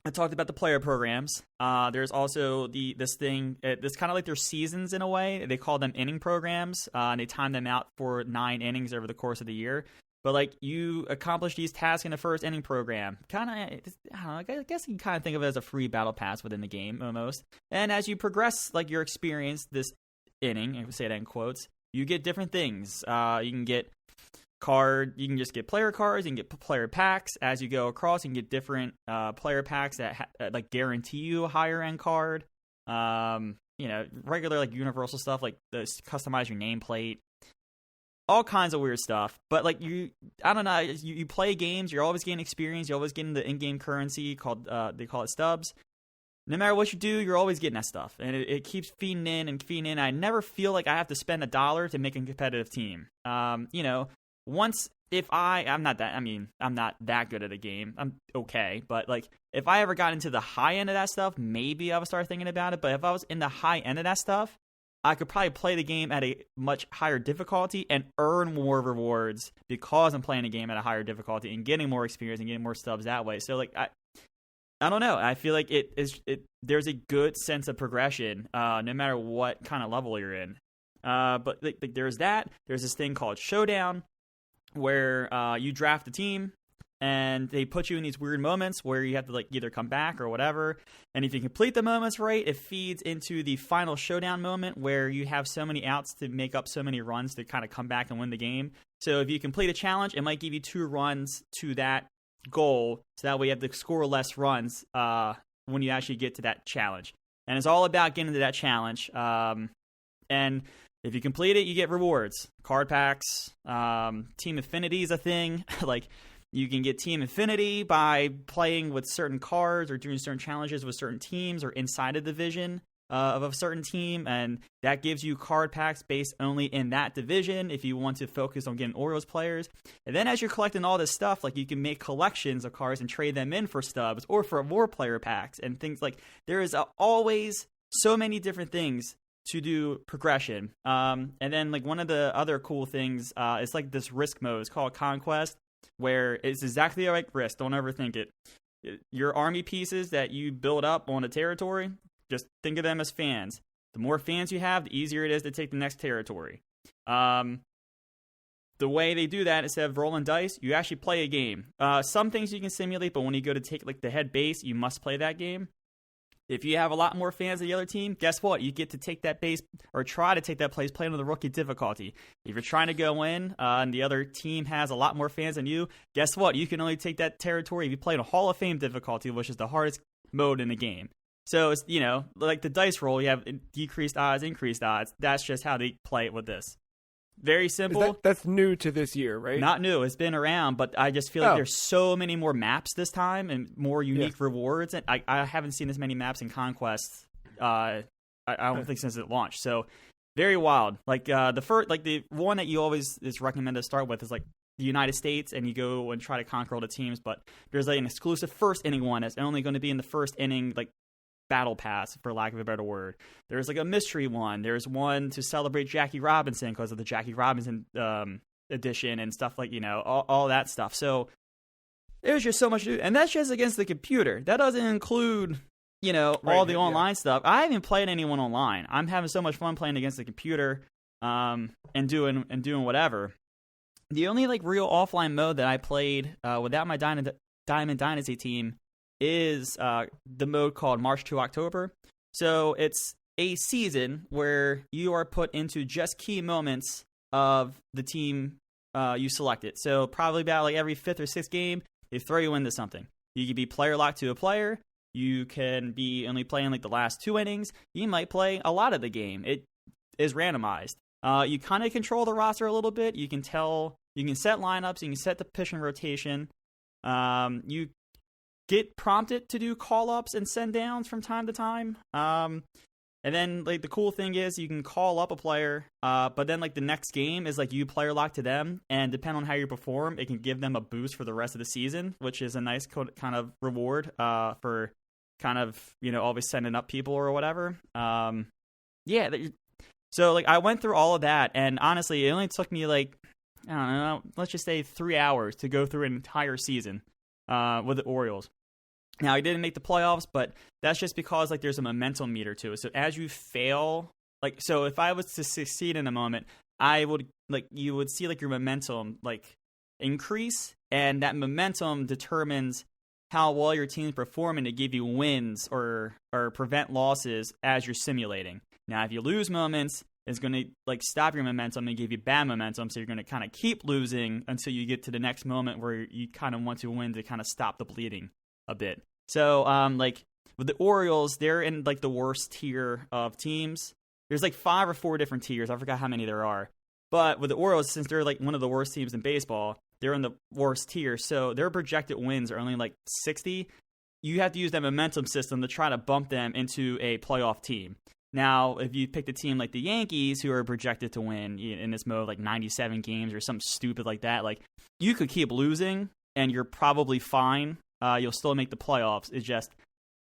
S3: I talked about the player programs. There's also this thing. It's kind of like their seasons in a way. They call them inning programs, and they time them out for 9 innings over the course of the year. But like you accomplish these tasks in the first inning program, kind of. I don't know. I guess you can kind of think of it as a free battle pass within the game almost. And as you progress, like your experience this inning, I would say that in quotes, you get different things. You can get you can just get player cards, you can get player packs. As you go across, you can get different player packs that like guarantee you a higher end card. Regular like universal stuff like customize your nameplate, all kinds of weird stuff. But like I don't know, you play games, you're always getting experience, you're always getting the in-game currency called they call it stubs. No matter what you do, you're always getting that stuff, and it keeps feeding in and feeding in. I never feel like I have to spend $1 to make a competitive team. Once if I'm not that good at a game. I'm okay, but like if I ever got into the high end of that stuff, maybe I would start thinking about it. But if I was in the high end of that stuff, I could probably play the game at a much higher difficulty and earn more rewards because I'm playing a game at a higher difficulty and getting more experience and getting more stubs that way. So like I don't know. I feel like there's a good sense of progression, no matter what kind of level you're in. But like there's that. There's this thing called Showdown, where you draft a team, and they put you in these weird moments where you have to like either come back or whatever. And if you complete the moments right, it feeds into the final showdown moment where you have so many outs to make up so many runs to kind of come back and win the game. So if you complete a challenge, it might give you 2 runs to that goal, so that way you have to score less runs when you actually get to that challenge. And it's all about getting to that challenge. And if you complete it, you get rewards, card packs. Team Affinity is a thing. Like you can get Team Affinity by playing with certain cards or doing certain challenges with certain teams or inside a division of a certain team, and that gives you card packs based only in that division if you want to focus on getting Orioles players. And then as you're collecting all this stuff, like you can make collections of cards and trade them in for stubs or for more player packs and things. Like there is always so many different things to do progression. And then like one of the other cool things is like this risk mode. It's called Conquest, where it's exactly like Risk. Don't overthink it. Your army pieces that you build up on a territory, just think of them as fans. The more fans you have, the easier it is to take the next territory. The way they do that, instead of rolling dice, you actually play a game. Some things you can simulate, but when you go to take like the head base, you must play that game. If you have a lot more fans than the other team, guess what? You get to take that base or try to take that place playing on the rookie difficulty. If you're trying to go in and the other team has a lot more fans than you, guess what? You can only take that territory if you play on a Hall of Fame difficulty, which is the hardest mode in the game. So it's, like the dice roll, you have decreased odds, increased odds. That's just how they play it with this. Very simple.
S1: That's new to this year, right?
S3: Not new. It's been around, but I just feel like there's so many more maps this time and more unique rewards. And I haven't seen this many maps in Conquest. I don't think since it launched. So very wild. Like the one that you always is recommended to start with is like the United States, and you go and try to conquer all the teams. But there's like an exclusive first inning one that's only going to be in the first inning, like battle pass, for lack of a better word. There's like a mystery one. There's one to celebrate Jackie Robinson because of the Jackie Robinson edition and stuff, like all that stuff. So there's just so much to do, and that's just against the computer. That doesn't include all the online stuff. I haven't played anyone online. I'm having so much fun playing against the computer and doing whatever. The only like real offline mode that I played without my Diamond Dynasty team is the mode called March to October. So it's a season where you are put into just key moments of the team you selected. So probably about like every 5th or 6th game, they throw you into something. You can be player locked to a player. You can be only playing like the last 2 innings. You might play a lot of the game. It is randomized. You kind of control the roster a little bit. You can set lineups. You can set the pitching rotation. You get prompted to do call-ups and send-downs from time to time. And then like the cool thing is you can call up a player, but then like the next game is like you player lock to them, and depending on how you perform, it can give them a boost for the rest of the season, which is a nice kind of reward for kind of always sending up people or whatever. So like I went through all of that, and honestly, it only took me like, I don't know, let's just say 3 hours to go through an entire season with the Orioles. Now, I didn't make the playoffs, but that's just because like there's a momentum meter to it. So as you fail, like, so if I was to succeed in a moment, you would see like your momentum like increase, and that momentum determines how well your team's performing to give you wins or prevent losses as you're simulating. Now, if you lose moments, it's going to like stop your momentum and give you bad momentum, so you're going to kind of keep losing until you get to the next moment where you kind of want to win to kind of stop the bleeding a bit. So, like with the Orioles, they're in like the worst tier of teams. There's like 5 or 4 different tiers. I forgot how many there are. But with the Orioles, since they're like one of the worst teams in baseball, they're in the worst tier. So their projected wins are only like 60. You have to use that momentum system to try to bump them into a playoff team. Now, if you pick a team like the Yankees, who are projected to win in this mode like 97 games or something stupid like that, like you could keep losing and you're probably fine. You'll still make the playoffs. It's just,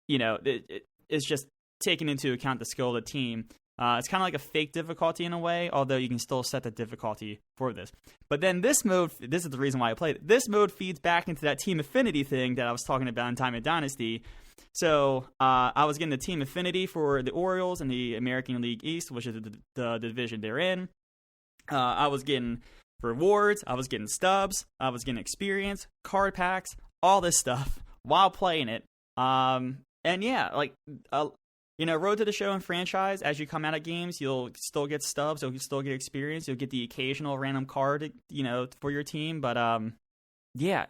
S3: it's just taking into account the skill of the team. It's kind of like a fake difficulty in a way, although you can still set the difficulty for this. But then this mode, this is the reason why I played it. This mode feeds back into that team affinity thing that I was talking about in Time of Dynasty. So I was getting the team affinity for the Orioles in the American League East, which is the division they're in. I was getting rewards. I was getting stubs. I was getting experience, card packs, all this stuff while playing it. And yeah, like, Road to the Show and franchise, as you come out of games, you'll still get stubs, you'll still get experience, you'll get the occasional random card, for your team. But yeah,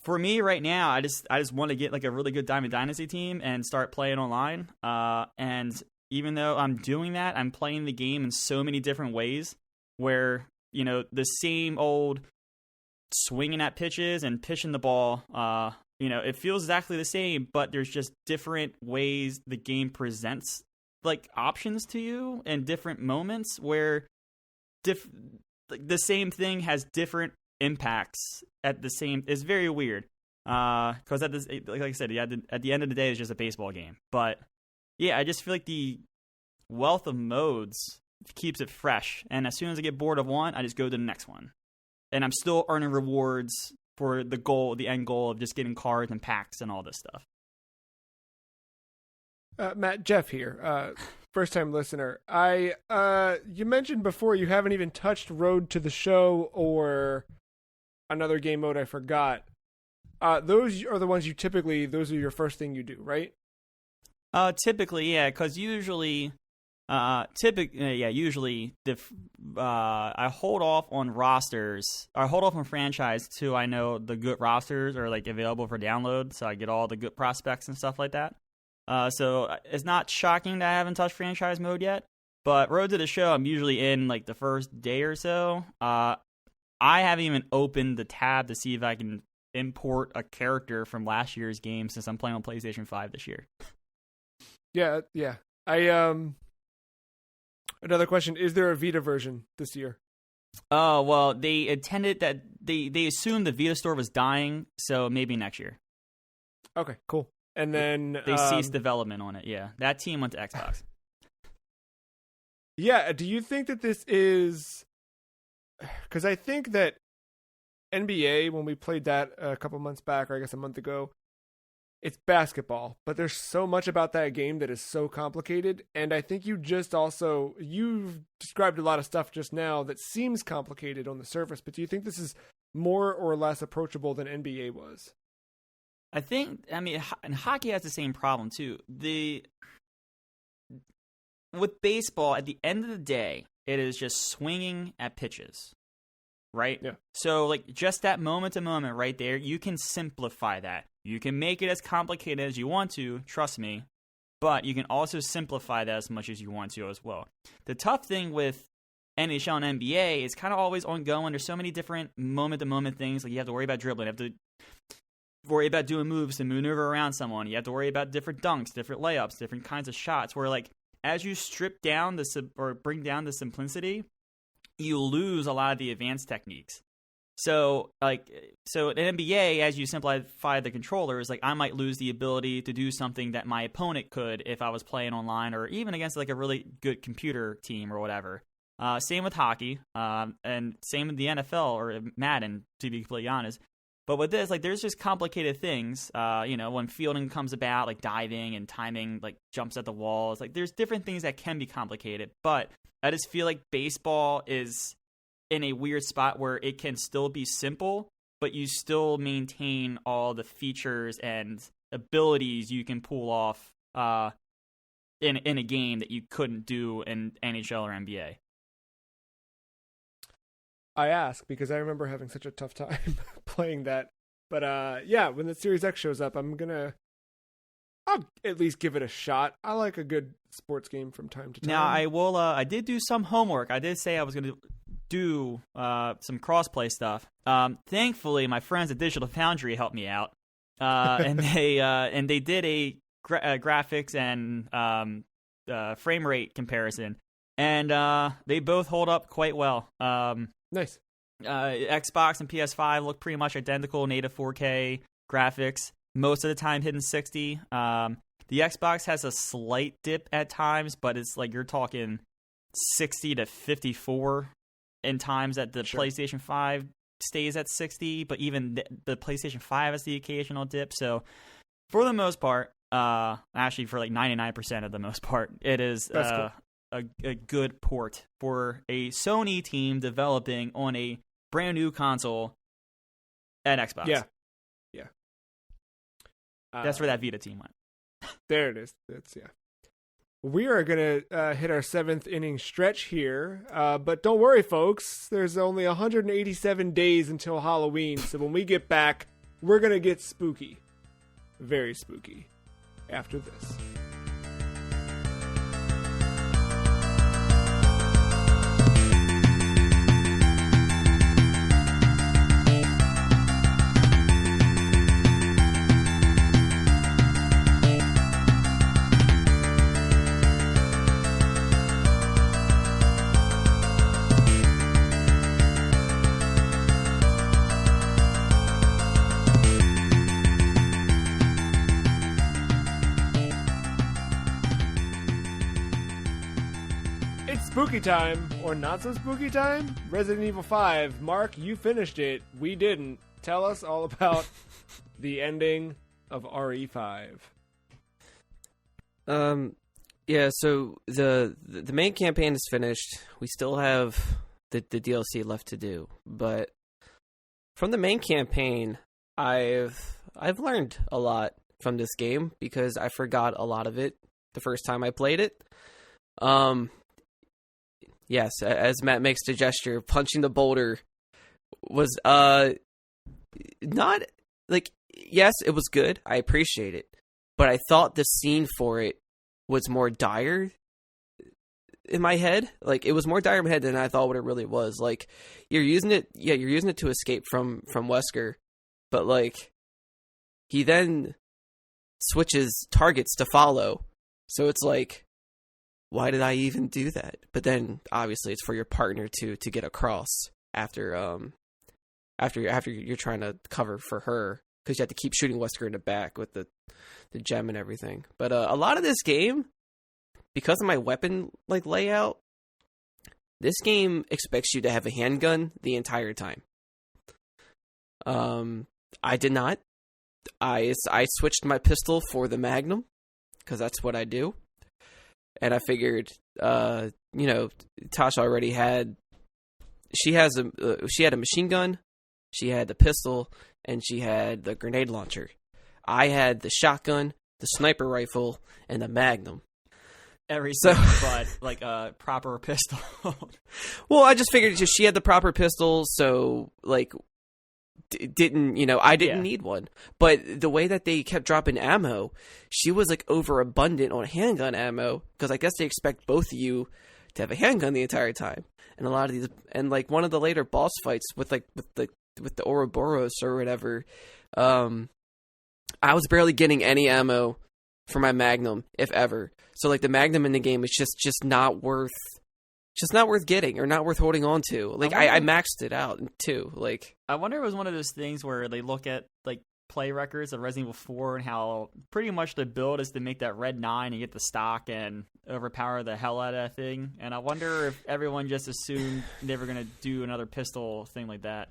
S3: for me right now, I just want to get like a really good Diamond Dynasty team and start playing online. And even though I'm doing that, I'm playing the game in so many different ways where, the same old swinging at pitches and pitching the ball, it feels exactly the same, but there's just different ways the game presents like options to you and different moments where the same thing has different impacts at the same. It's very weird because like I said, at the end of the day, it's just a baseball game. But yeah, I just feel like the wealth of modes keeps it fresh, and as soon as I get bored of one, I just go to the next one, and I'm still earning rewards for the end goal of just getting cards and packs and all this stuff.
S1: Matt, Jeff here, first time listener. You mentioned before you haven't even touched Road to the Show or another game mode I forgot. Those are the ones those are your first thing you do, right?
S3: Typically, yeah, because usually I hold off on rosters. I hold off on franchise till I know the good rosters are like available for download, so I get all the good prospects and stuff like that. So it's not shocking that I haven't touched franchise mode yet. But Road to the Show, I'm usually in like the first day or so. I haven't even opened the tab to see if I can import a character from last year's game since I'm playing on PlayStation 5 this year.
S1: Yeah. Another question, is there a Vita version this year?
S3: Oh, well, they intended that they assumed the Vita store was dying, so maybe next year.
S1: Okay, cool. And then
S3: they ceased development on it, yeah. That team went to Xbox.
S1: Yeah, do you think that this is... Because I think that NBA, when we played that a couple months back, or I guess a month ago, it's basketball, but there's so much about that game that is so complicated, and I think you've described a lot of stuff just now that seems complicated on the surface, but do you think this is more or less approachable than NBA was?
S3: And hockey has the same problem too. With baseball, at the end of the day, it is just swinging at pitches, right?
S1: Yeah.
S3: So, like, just that moment to moment right there, you can simplify that. You can make it as complicated as you want to, trust me, but you can also simplify that as much as you want to as well. The tough thing with NHL and NBA is kind of always ongoing. There's so many different moment-to-moment things. Like, you have to worry about dribbling. You have to worry about doing moves to maneuver around someone. You have to worry about different dunks, different layups, different kinds of shots, where, like, as you strip down or bring down the simplicity, you lose a lot of the advanced techniques. So in NBA, as you simplify the controllers, like I might lose the ability to do something that my opponent could if I was playing online or even against like a really good computer team or whatever. Same with hockey, and same with the NFL or Madden, to be completely honest. But with this, like, there's just complicated things. When fielding comes about, like diving and timing, like jumps at the walls, like there's different things that can be complicated. But I just feel like baseball is in a weird spot where it can still be simple, but you still maintain all the features and abilities you can pull off in a game that you couldn't do in NHL or NBA.
S1: I ask because I remember having such a tough time playing that. But when the Series X shows up, I'll at least give it a shot. I like a good sports game from time to time.
S3: Now, I did do some homework. I did say I was going to do some crossplay stuff. Thankfully, my friends at Digital Foundry helped me out, and they did a graphics and frame rate comparison, and they both hold up quite well.
S1: Nice.
S3: Xbox and PS5 look pretty much identical, native 4K graphics. Most of the time hitting 60. The Xbox has a slight dip at times, but it's like you're talking 60 to 54 in times that the PlayStation 5 stays at 60, but even the PlayStation 5 has the occasional dip. So for the most part, actually for like 99% of the most part, it is a good port for a Sony team developing on a brand new console and Xbox.
S1: Yeah.
S3: That's where that Vita team went.
S1: There it is. We are going to hit our 7th inning stretch here, but don't worry, folks. There's only 187 days until Halloween, so when we get back, we're going to get spooky. Very spooky. After this. Spooky time, or not so spooky time? Resident Evil 5. Mark, you finished it. We didn't. Tell us all about the ending of RE5.
S2: Yeah, so the main campaign is finished. We still have the DLC left to do, but from the main campaign, I've learned a lot from this game because I forgot a lot of it the first time I played it. Yes, as Matt makes the gesture, punching the boulder was not like, yes, it was good. I appreciate it. But I thought the scene for it was more dire in my head. Like, it was more dire in my head than I thought what it really was. Like, you're using it to escape from Wesker, but like he then switches targets to follow. So it's like, why did I even do that? But then obviously it's for your partner to get across after you're trying to cover for her, because you have to keep shooting Wesker in the back with the gem and everything. But a lot of this game, because of my weapon like layout, this game expects you to have a handgun the entire time. I did not. I switched my pistol for the Magnum because that's what I do. And I figured, Tasha already had. She had a machine gun, she had the pistol, and she had the grenade launcher. I had the shotgun, the sniper rifle, and the Magnum.
S3: Everything but like a proper pistol.
S2: Well, I just figured she had the proper pistol, so like I didn't need one. But the way that they kept dropping ammo, she was like overabundant on handgun ammo, because I guess they expect both of you to have a handgun the entire time. And a lot of these, and like one of the later boss fights with the Ouroboros or whatever, I was barely getting any ammo for my Magnum, if ever. So like the Magnum in the game is just not worth just not worth getting or not worth holding on to. Like I maxed it out too. Like
S3: I wonder if it was one of those things where they look at like play records of Resident Evil 4 and how pretty much the build is to make that red 9 and get the stock and overpower the hell out of that thing. And I wonder if everyone just assumed they were going to do another pistol thing like that.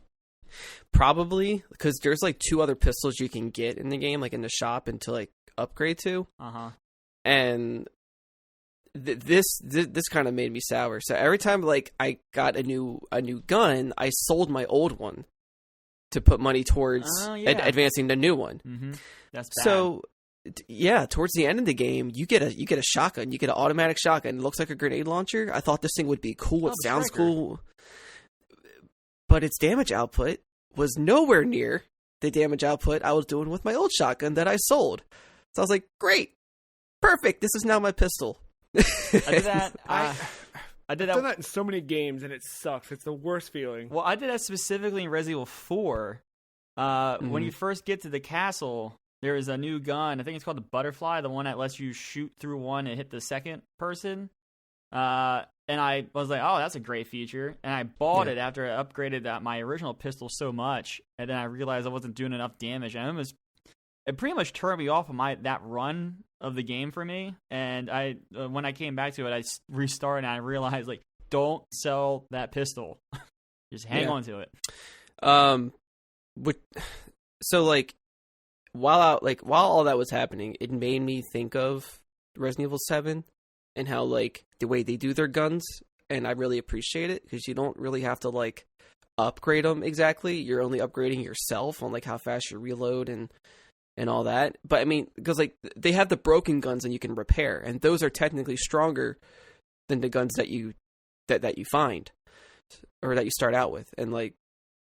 S2: probably because there's like 2 other pistols you can get in the game, like in the shop, and to like upgrade to. And this kind of made me sour. So every time like I got a new gun, I sold my old one to put money towards advancing the new one.
S3: That's bad.
S2: So yeah, towards the end of the game, you get a shotgun. You get an automatic shotgun. It looks like a grenade launcher. I thought this thing would be cool. It sounds cool, but its damage output was nowhere near the damage output I was doing with my old shotgun that I sold. So I was like, great, perfect. This is now my pistol.
S3: I did that.
S1: I've done that in so many games, and it sucks. It's the worst feeling.
S3: Well, I did that specifically in Resident Evil 4. When you first get to the castle, there is a new gun. I think it's called the Butterfly, the one that lets you shoot through one and hit the second person. And I was like, oh, that's a great feature. And I bought it after I upgraded my original pistol so much. And then I realized I wasn't doing enough damage. And it pretty much turned me off of that run of the game for me. And when I came back to it, I restarted and I realized, like, don't sell that pistol. Just hang on to it.
S2: So like while all that was happening, it made me think of Resident Evil 7 and how like the way they do their guns, and I really appreciate it because you don't really have to like upgrade them exactly. You're only upgrading yourself on like how fast you reload and all that. But I mean, because like they have the broken guns and you can repair, and those are technically stronger than the guns that you find or that you start out with, and like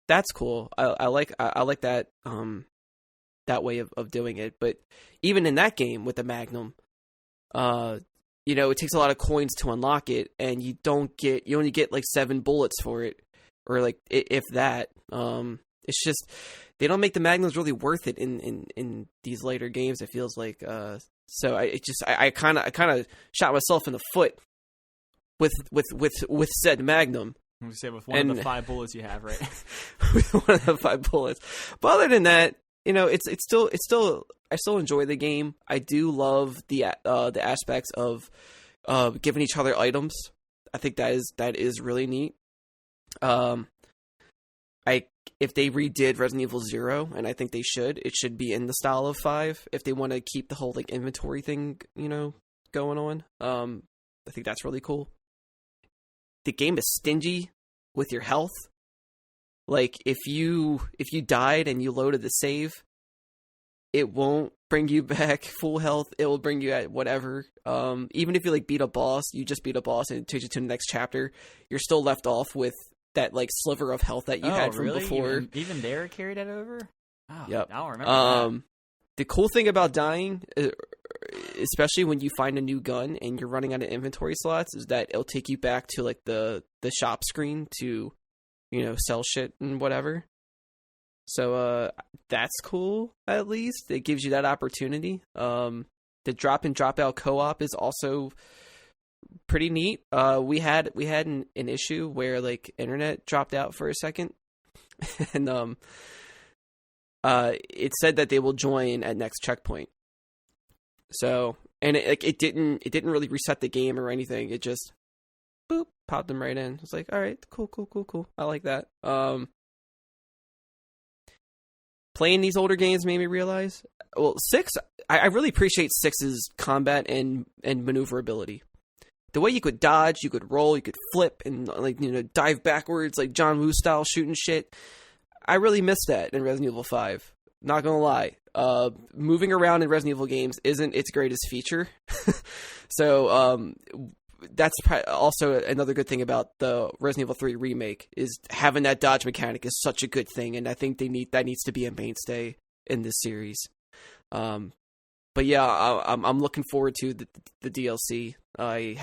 S2: that's cool. I like that that way of doing it. But even in that game with the Magnum, it takes a lot of coins to unlock it, and you only get like 7 bullets for it, or like if that. It's just they don't make the Magnums really worth it in these later games. It feels like so I kind of shot myself in the foot with said Magnum.
S3: I'm gonna say with one of the 5 bullets you have, right?
S2: With one of the 5 bullets. But other than that, it's still I still enjoy the game. I do love the aspects of giving each other items. I think that is really neat. If they redid Resident Evil 0, and I think they should, it should be in the style of 5 if they want to keep the whole like inventory thing, going on. I think that's really cool. The game is stingy with your health. Like if you died and you loaded the save, it won't bring you back full health. It will bring you at whatever. Even if you like beat a boss, you just beat a boss and it takes you to the next chapter, you're still left off with that like sliver of health that you had from before.
S3: Even there carried that over? Oh,
S2: yep.
S3: I don't remember that.
S2: The cool thing about dying, especially when you find a new gun and you're running out of inventory slots, is that it'll take you back to like the shop screen to, sell shit and whatever. So that's cool. At least it gives you that opportunity. The drop in drop out co-op is also pretty neat. We had an issue where like internet dropped out for a second, and it said that they will join at next checkpoint. So, and it didn't really reset the game or anything. It just boop popped them right in. It's like, all right, cool. I like that. Playing these older games made me realize, 6. I really appreciate 6's combat and maneuverability. The way you could dodge, you could roll, you could flip, and like dive backwards like John Woo style shooting shit. I really miss that in Resident Evil 5. Not gonna lie. Moving around in Resident Evil games isn't its greatest feature. So that's also another good thing about the Resident Evil 3 remake, is having that dodge mechanic is such a good thing, and I think that needs to be a mainstay in this series. But yeah, I'm looking forward to the DLC. I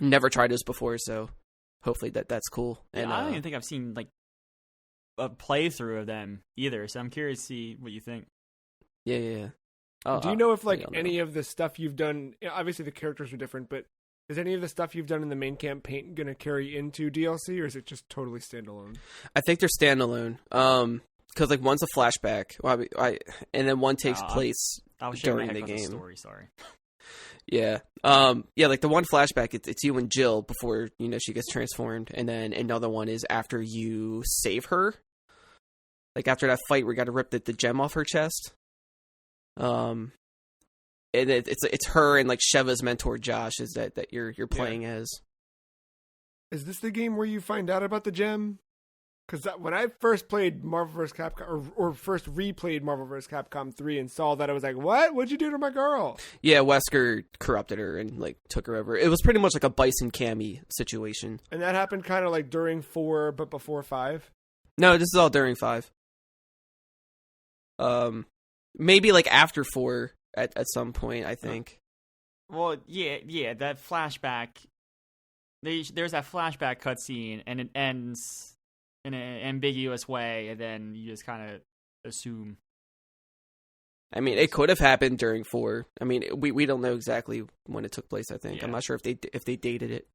S2: never tried this before, so hopefully that's cool. And
S3: I don't even think I've seen like a playthrough of them either, so I'm curious to see what you think.
S2: Yeah.
S1: Do you know if like any of the stuff you've done? Obviously, the characters are different, but Is any of the stuff you've done in the main campaign going to carry into DLC, or is it just totally standalone?
S2: I think they're standalone. Because like one's a flashback, and then one takes place during the game.
S3: Story, sorry.
S2: Yeah. Like the one flashback, it's you and Jill before, she gets transformed. And then another one is after you save her. Like after that fight where you got to rip the gem off her chest. And it's her and like Sheva's mentor, Josh, is that you're playing as.
S1: Is this the game where you find out about the gem? Because when I first played Marvel vs. Capcom, or first replayed Marvel vs. Capcom 3 and saw that, I was like, what? What'd you do to my girl?
S2: Yeah, Wesker corrupted her and like took her over. It was pretty much like a Bison Cammy situation.
S1: And that happened kind of like during 4, but before 5?
S2: No, this is all during 5. Maybe like after 4 at some point, I think.
S3: Well, yeah, that flashback. There's that flashback cutscene, and it ends in an ambiguous way, and then you just kind of assume.
S2: I mean, it could have happened during 4. I mean, we don't know exactly when it took place. I think I'm not sure if they dated it.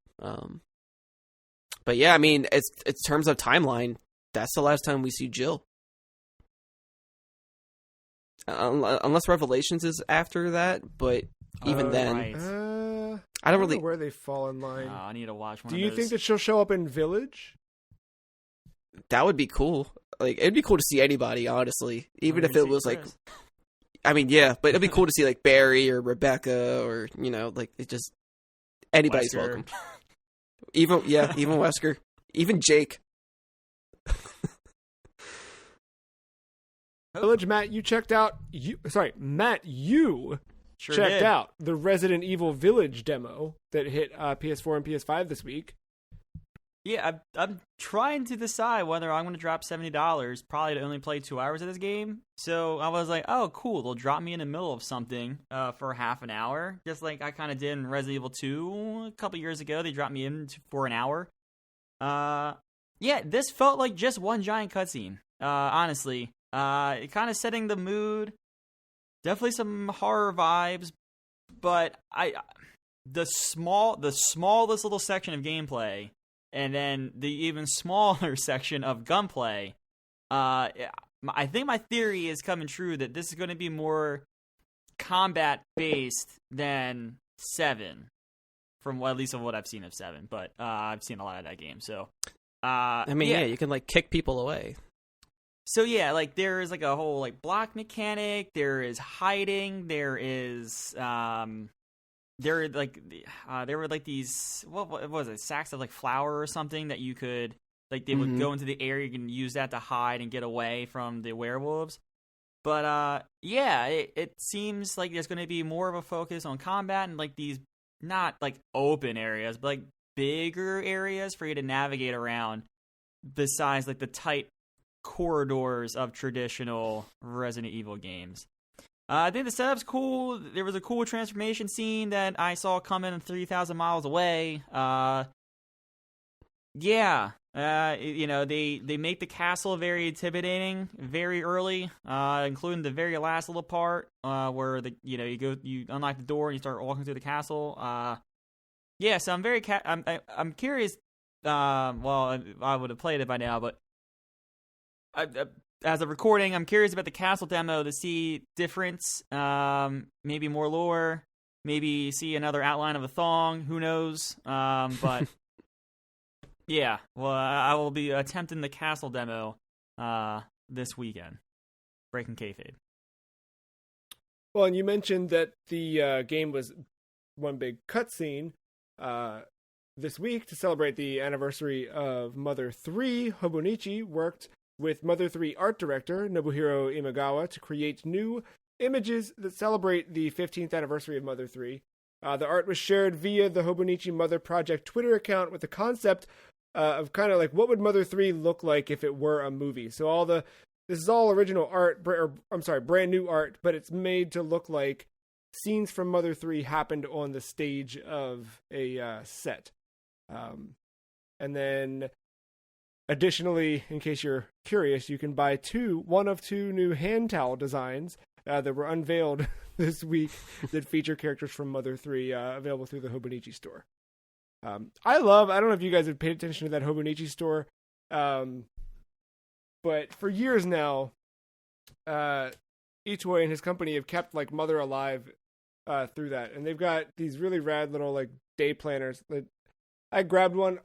S2: But yeah, I mean, it's terms of timeline. That's the last time we see Jill. Unless Revelations is after that, but even then,
S3: right.
S1: I don't know where they fall in line.
S3: I need to watch one.
S1: Do you think that she'll show up in Village?
S2: That would be cool. Like, it'd be cool to see anybody, honestly. Even if it was like, I mean, yeah, but it'd be cool to see like Barry or Rebecca or like it just anybody's
S3: Wesker.
S2: welcome. Even Wesker, even Jake.
S1: Village, Matt, you checked out. Matt, you checked out the Resident Evil Village demo that hit PS4 and PS5 this week.
S3: Yeah, I'm trying to decide whether I'm going to drop $70, probably to only play 2 hours of this game. So I was like, oh, cool, they'll drop me in the middle of something for half an hour, just like I kind of did in Resident Evil 2 a couple years ago. They dropped me in for an hour. Yeah, this felt like just one giant cutscene, honestly. It kind of setting the mood. Definitely some horror vibes, but the smallest little section of gameplay, and then the even smaller section of gunplay. I think my theory is coming true that this is going to be more combat based than 7, from at least of what I've seen of 7. But I've seen a lot of that game, so.
S2: I mean, yeah, you can like kick people away.
S3: So yeah, like there is like a whole like block mechanic. There is hiding. There is there were like these what was it, sacks of like flour or something that you could like they would go into the area. You can use that to hide and get away from the werewolves. But yeah, it seems like there's going to be more of a focus on combat and like these not like open areas, but like bigger areas for you to navigate around. Besides like the tight corridors of traditional Resident Evil games. I think the setup's cool. There was a cool transformation scene that I saw coming 3,000 miles away. Yeah. They make the castle very intimidating very early, including the very last little part where you unlock the door and you start walking through the castle. Yeah, so I'm curious. Well, I would have played it by now, but as a recording, I'm curious about the castle demo to see difference, maybe more lore, maybe see another outline of a thong, who knows, but yeah, well, I will be attempting the castle demo this weekend, breaking kayfabe.
S1: Well, and you mentioned that the game was one big cutscene this week to celebrate the anniversary of Mother 3. Hobonichi worked with Mother 3 art director Nobuhiro Imagawa to create new images that celebrate the 15th anniversary of Mother 3. The art was shared via the Hobonichi Mother Project Twitter account with the concept of kind of like what would Mother 3 look like if it were a movie. So this is all original art, brand new art, but it's made to look like scenes from Mother 3 happened on the stage of a set. And then additionally, in case you're curious, you can buy one of two new hand towel designs that were unveiled this week that feature characters from Mother 3 available through the Hobonichi store. I don't know if you guys have paid attention to that Hobonichi store, but for years now, Ichoi and his company have kept like Mother alive through that, and they've got these really rad little like day planners. I grabbed one.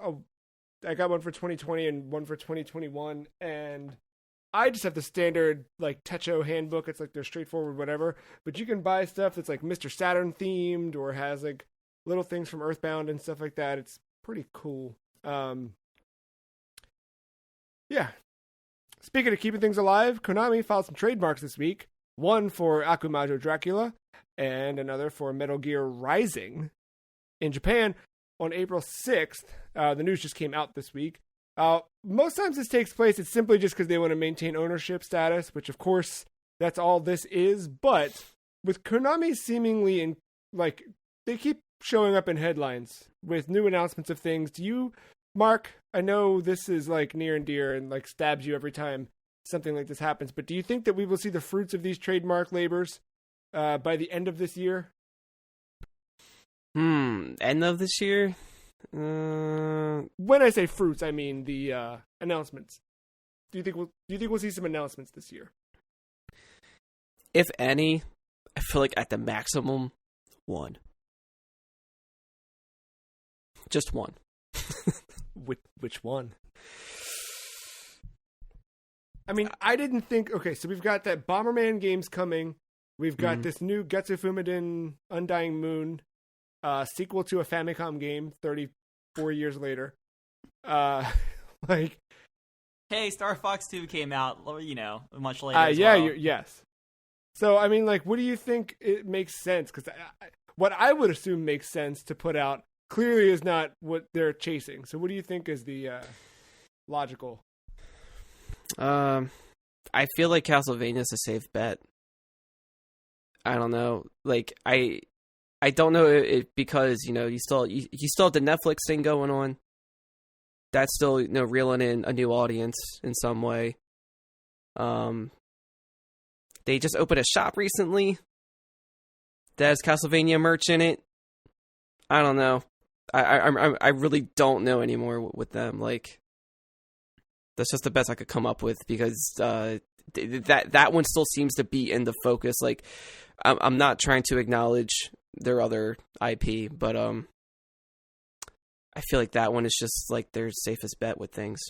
S1: I got one for 2020 and one for 2021, and I just have the standard like Techo handbook. It's like their straightforward whatever, but you can buy stuff that's like Mr. Saturn themed or has like little things from Earthbound and stuff like that. It's pretty cool. Yeah. Speaking of keeping things alive, Konami filed some trademarks this week. One for Akumajo Dracula and another for Metal Gear Rising. In Japan, on April 6th, the news just came out this week. Most times this takes place, it's simply just because they want to maintain ownership status, which of course, that's all this is. But with Konami seemingly they keep showing up in headlines with new announcements of things. Do you, Mark, I know this is like near and dear and like stabs you every time something like this happens, but do you think that we will see the fruits of these trademark labors by the end of this year?
S2: End of this year?
S1: When I say fruits, I mean the announcements. Do you think we'll see some announcements this year?
S2: If any, I feel like at the maximum, one. Just one.
S1: Which one? I mean, I didn't think... Okay, so we've got that Bomberman game's coming. We've got this new Getsu Fumadin Undying Moon sequel to a Famicom game 34 years later.
S3: Hey, Star Fox 2 came out, much later as
S1: yeah,
S3: well.
S1: yes. So, I mean, what do you think it makes sense? Because what I would assume makes sense to put out clearly is not what they're chasing. So what do you think is the logical?
S2: I feel like Castlevania's a safe bet. I don't know. I don't know it because, you still have the Netflix thing going on. That's still, reeling in a new audience in some way. They just opened a shop recently that has Castlevania merch in it. I don't know. I really don't know anymore with them. That's just the best I could come up with because that one still seems to be in the focus. I'm not trying to acknowledge their other IP, but I feel like that one is just their safest bet with things.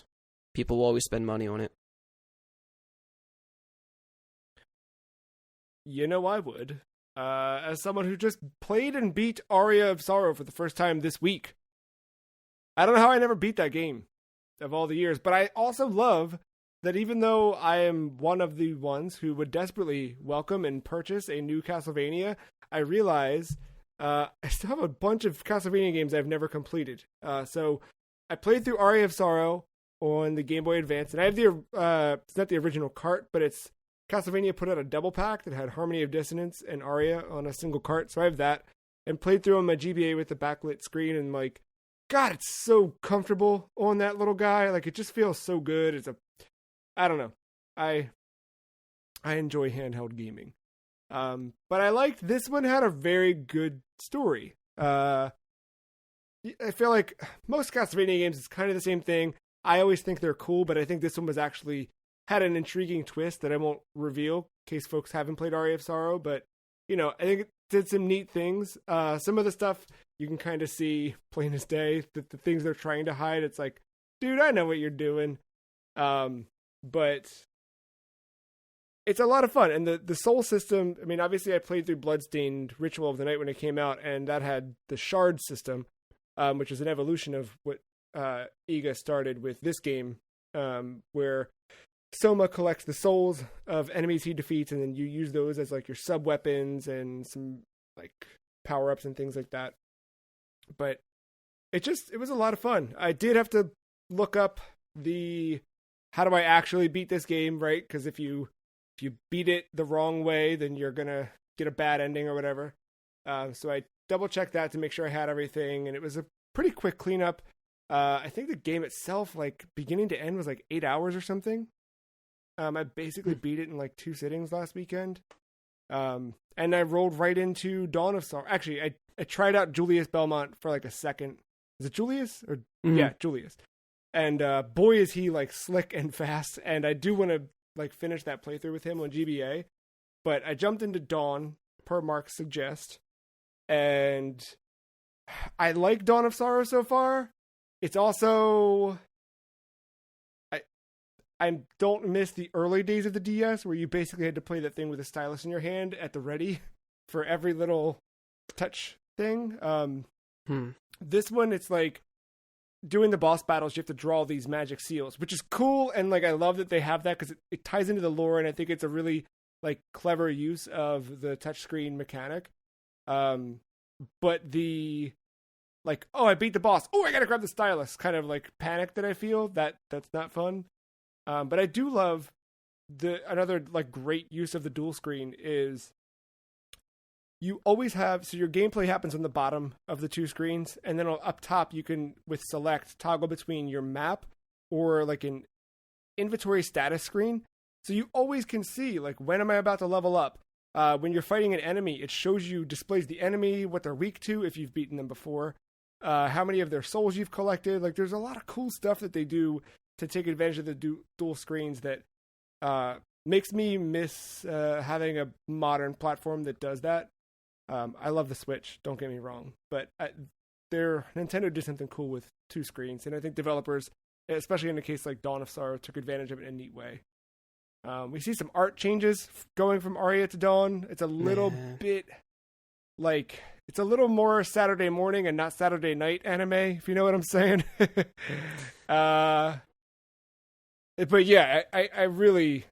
S2: People will always spend money on it.
S1: I would. As someone who just played and beat Aria of Sorrow for the first time this week. I don't know how I never beat that game of all the years, but I also love that even though I am one of the ones who would desperately welcome and purchase a new Castlevania, I realize I still have a bunch of Castlevania games I've never completed. So I played through Aria of Sorrow on the Game Boy Advance, and I have it's not the original cart, but it's Castlevania put out a double pack that had Harmony of Dissonance and Aria on a single cart, so I have that, and played through on my GBA with the backlit screen, and God, it's so comfortable on that little guy. It just feels so good. I don't know. I enjoy handheld gaming. But I liked this one had a very good story. I feel like most Castlevania games is kind of the same thing. I always think they're cool, but I think this one was actually had an intriguing twist that I won't reveal in case folks haven't played Aria of Sorrow, but I think it did some neat things. Some of the stuff you can kind of see plain as day, that the things they're trying to hide, it's dude, I know what you're doing. But it's a lot of fun. And the soul system, I mean, obviously I played through Bloodstained Ritual of the Night when it came out, and that had the shard system, which is an evolution of what Iga started with this game, where Soma collects the souls of enemies he defeats, and then you use those as your sub weapons and some power ups and things like that. But it was a lot of fun. I did have to look up how do I actually beat this game, right? Because if you beat it the wrong way, then you're gonna get a bad ending or whatever. So I double checked that to make sure I had everything, and it was a pretty quick cleanup. I think the game itself, beginning to end, was 8 hours or something. I basically beat it in 2 sittings last weekend. And I rolled right into Dawn of Sorrow. Actually, I tried out Julius Belmont for a second. Is it Julius? Or
S2: Mhm.
S1: yeah, Julius. And boy, is he like slick and fast. And I do want to like finish that playthrough with him on GBA. But I jumped into Dawn, per Mark's suggest. And I like Dawn of Sorrow so far. It's also... I don't miss the early days of the DS where you basically had to play that thing with a stylus in your hand at the ready for every little touch thing. This one, it's like doing the boss battles, you have to draw these magic seals, which is cool. And like, I love that they have that because it ties into the lore. And I think it's a really like clever use of the touchscreen mechanic. But the like, oh, I beat the boss. Oh, I got to grab the stylus kind of like panic that I feel that's not fun. But I do love another like great use of the dual screen is you always have, so your gameplay happens on the bottom of the two screens, and then up top you can, with select, toggle between your map or like an inventory status screen. So you always can see like, when am I about to level up? When you're fighting an enemy, it displays the enemy, what they're weak to if you've beaten them before, how many of their souls you've collected. Like there's a lot of cool stuff that they do to take advantage of the dual screens that makes me miss having a modern platform that does that. I love the Switch, don't get me wrong, but Nintendo did something cool with two screens, and I think developers, especially in a case like Dawn of Sorrow, took advantage of it in a neat way. We see some art changes going from Aria to Dawn. It's a little bit like, it's a little more Saturday morning and not Saturday night anime, if you know what I'm saying. But yeah, I really,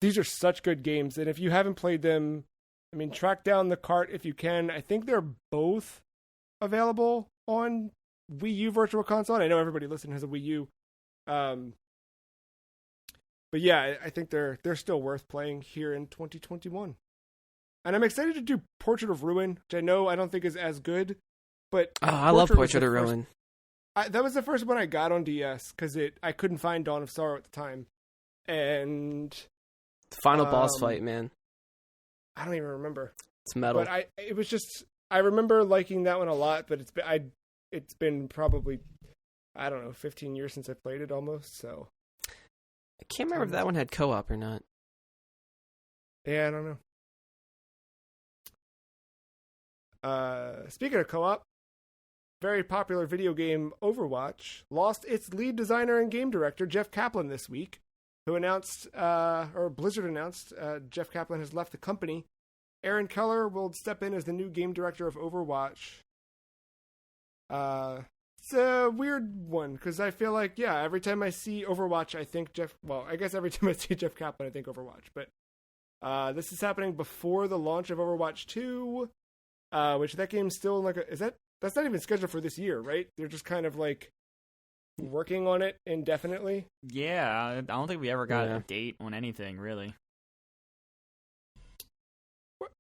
S1: these are such good games. And if you haven't played them, I mean, track down the cart if you can. I think they're both available on Wii U Virtual Console. I know everybody listening has a Wii U. But yeah, I think they're still worth playing here in 2021. And I'm excited to do Portrait of Ruin, which I don't think is as good. But
S2: I love Portrait of Ruin.
S1: That was the first one I got on DS because I couldn't find Dawn of Sorrow at the time, and
S2: the final boss fight, man.
S1: I don't even remember.
S2: It's metal.
S1: But I remember liking that one a lot. But it's been probably, I don't know, 15 years since I played it almost. So
S2: I can't remember if that one had co-op or not.
S1: Yeah, I don't know. Speaking of co-op. Very popular video game Overwatch lost its lead designer and game director, Jeff Kaplan, this week, who announced, or Blizzard announced, Jeff Kaplan has left the company. Aaron Keller will step in as the new game director of Overwatch. It's a weird one, because I feel like, yeah, every time I see Overwatch, I think I guess every time I see Jeff Kaplan, I think Overwatch. But this is happening before the launch of Overwatch 2, which that game's still like that's not even scheduled for this year, right? They're just kind of like working on it indefinitely.
S3: Yeah, I don't think we ever got a date on anything, really.
S1: What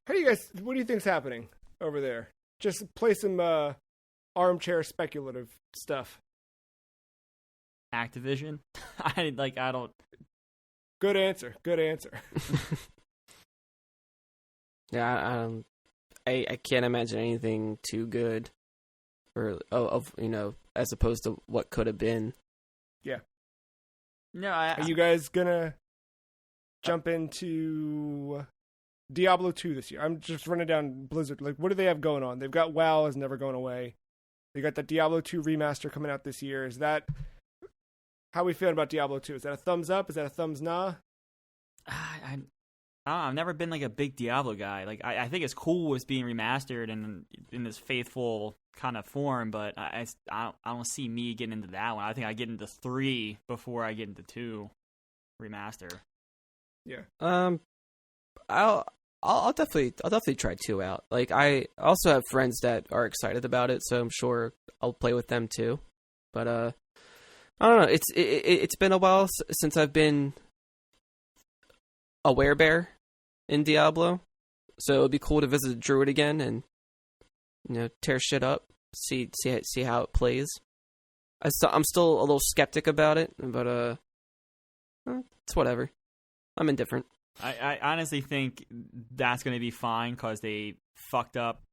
S1: do you think's happening over there? Just play some armchair speculative stuff.
S3: Activision? I don't.
S1: Good answer.
S2: Yeah, I can't imagine anything too good, as opposed to what could have been.
S1: Yeah.
S3: No,
S1: are you guys gonna jump into Diablo 2 this year? I'm just running down Blizzard. Like, what do they have going on? They've got WoW is never going away. They got the Diablo 2 remaster coming out this year. Is that how we feeling about Diablo 2? Is that a thumbs up? Is that a thumbs nah?
S3: I've never been like a big Diablo guy. Like I think it's cool it's being remastered and in this faithful kind of form, but I don't see me getting into that one. I think I get into 3 before I get into 2 remaster.
S1: Yeah.
S2: I'll definitely try 2 out. Like I also have friends that are excited about it, so I'm sure I'll play with them too. But I don't know. It's been a while since I've been a werebear in Diablo, so it'd be cool to visit the druid again and tear shit up, see how it plays. I'm still a little skeptic about it, but it's whatever. I'm indifferent.
S3: I honestly think that's going to be fine because they fucked up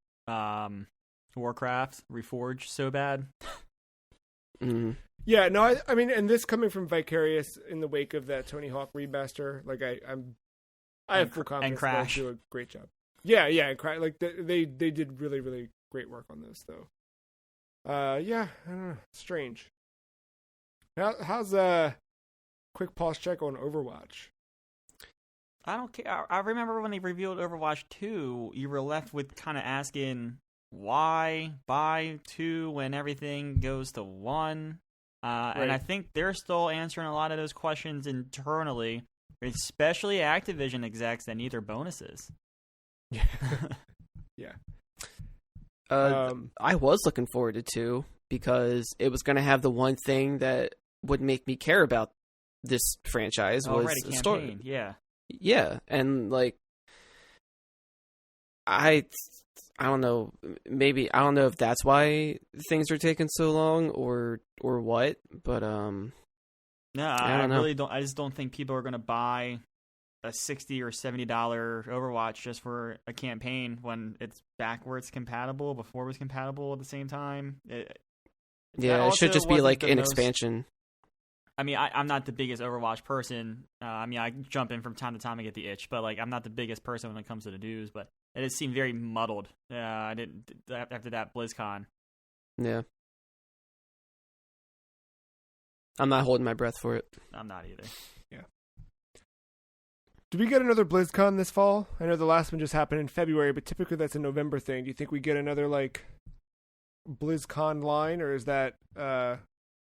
S3: Warcraft Reforged so bad.
S2: Mm.
S1: Yeah, no, I mean, and this coming from Vicarious in the wake of that Tony Hawk remaster, like I have full confidence that they'll do a great job. Yeah, and like they did really, really great work on this though. Yeah, I don't know, strange. How's quick pause check on Overwatch?
S3: I don't care. I remember when they revealed Overwatch 2, you were left with kind of asking why buy 2 when everything goes to 1. Right. And I think they're still answering a lot of those questions internally, especially Activision execs that need their bonuses.
S1: Yeah. Yeah.
S2: I was looking forward to 2 because it was going to have the one thing that would make me care about this franchise was
S3: the campaign. Yeah.
S2: Yeah, and like I don't know, maybe I don't know if that's why things are taking so long or what, but
S3: no,
S2: I don't know.
S3: Really don't. I just don't think people are going to buy a $60 or $70 Overwatch just for a campaign when it's backwards compatible before it was compatible at the same time. It
S2: should just be like an expansion.
S3: I mean, I'm not the biggest Overwatch person. I mean, I jump in from time to time and get the itch, but like, I'm not the biggest person when it comes to the news. But it just seemed very muddled. I didn't after that BlizzCon.
S2: Yeah, I'm not holding my breath for it.
S3: I'm not either.
S1: Yeah. Do we get another BlizzCon this fall? I know the last one just happened in February, but typically that's a November thing. Do you think we get another like BlizzCon line, or is that not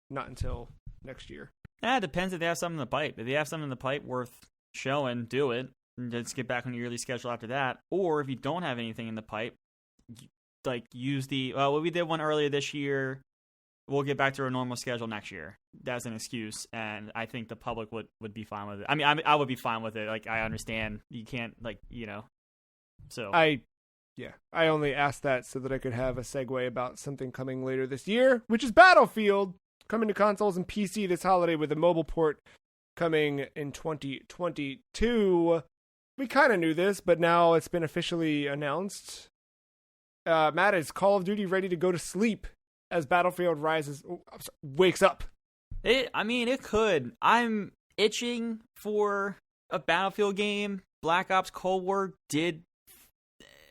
S1: until next year?
S3: It depends if they have something in the pipe. If they have something in the pipe worth showing, do it. And just get back on your yearly schedule after that. Or if you don't have anything in the pipe, like use we did one earlier this year. We'll get back to our normal schedule next year. That's an excuse, and I think the public would be fine with it. I mean, I would be fine with it. Like, I understand you can't, like, so.
S1: I only asked that so that I could have a segue about something coming later this year, which is Battlefield. Coming to consoles and PC this holiday with a mobile port coming in 2022. We kind of knew this, but now it's been officially announced. Matt, is Call of Duty ready to go to sleep as Battlefield wakes up?
S3: It could. I'm itching for a Battlefield game. Black Ops Cold War did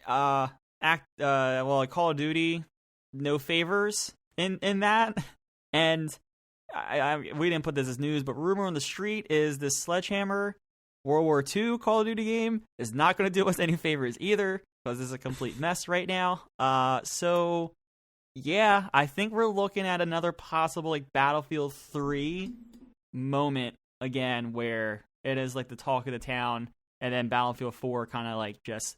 S3: Call of Duty no favors in that. And we didn't put this as news, but rumor on the street is this Sledgehammer World War II Call of Duty game is not going to do us any favors either, because it's a complete mess right now. So, yeah, I think we're looking at another possible like Battlefield 3 moment again, where it is like the talk of the town, and then Battlefield 4 kind of like just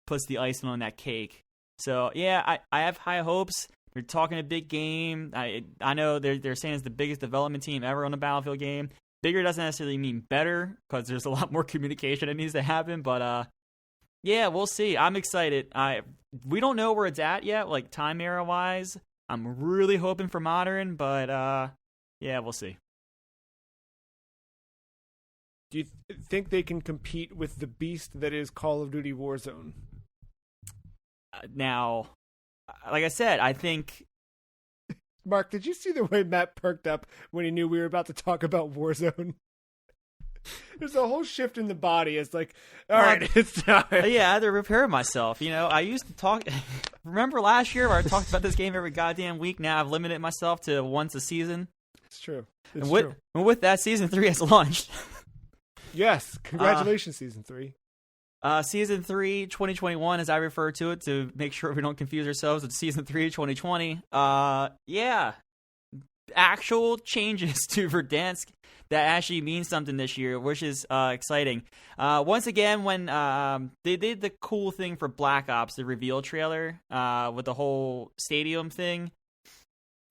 S3: puts the icing on that cake. So, yeah, I have high hopes. We're talking a big game. I know they're saying it's the biggest development team ever on a Battlefield game. Bigger doesn't necessarily mean better, because there's a lot more communication that needs to happen. But yeah, we'll see. I'm excited. We don't know where it's at yet, like time era wise. I'm really hoping for modern, but yeah, we'll see.
S1: Do you think they can compete with the beast that is Call of Duty Warzone?
S3: Now, like I said, I think...
S1: Mark, did you see the way Matt perked up when he knew we were about to talk about Warzone? There's a whole shift in the body. It's like, all right, it's time.
S3: Yeah, I had to repair myself. I used to talk... Remember last year where I talked about this game every goddamn week? Now I've limited myself to once a season.
S1: It's true.
S3: And with that, Season 3 has launched.
S1: Yes, congratulations, Season 3.
S3: Season 3 2021, as I refer to it, to make sure we don't confuse ourselves with Season 3 2020. Yeah, actual changes to Verdansk that actually mean something this year, which is exciting. Once again, when they did the cool thing for Black Ops, the reveal trailer with the whole stadium thing,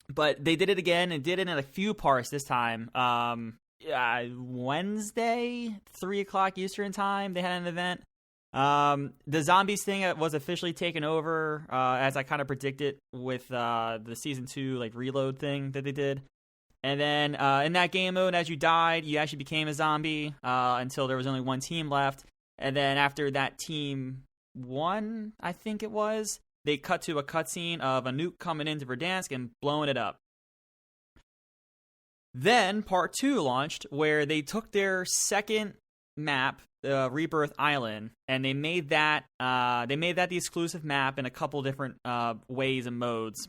S3: but they did it again and did it in a few parts this time. Wednesday, 3:00 Eastern time, they had an event. The zombies thing was officially taken over, as I kind of predicted with the Season 2 like reload thing that they did. And then in that game mode, as you died, you actually became a zombie until there was only one team left. And then after that team won, I think it was, they cut to a cutscene of a nuke coming into Verdansk and blowing it up. Then Part 2 launched, where they took their second map, Rebirth Island, and they made that the exclusive map in a couple different ways and modes.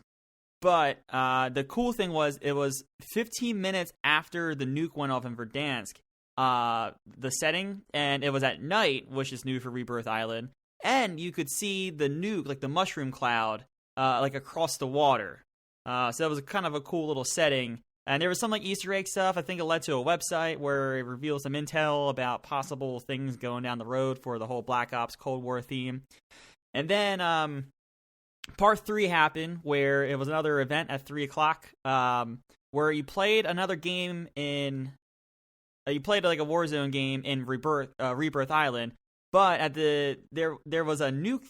S3: But the cool thing was, it was 15 minutes after the nuke went off in Verdansk, the setting, and it was at night, which is new for Rebirth Island, and you could see the nuke, like the mushroom cloud, like across the water. So that was kind of a cool little setting. And there was some like Easter egg stuff. I think it led to a website where it revealed some intel about possible things going down the road for the whole Black Ops Cold War theme. And then Part 3 happened, where it was another event at 3 o'clock, where you played another game in... you played like a Warzone game in Rebirth Island, but at there was a nuke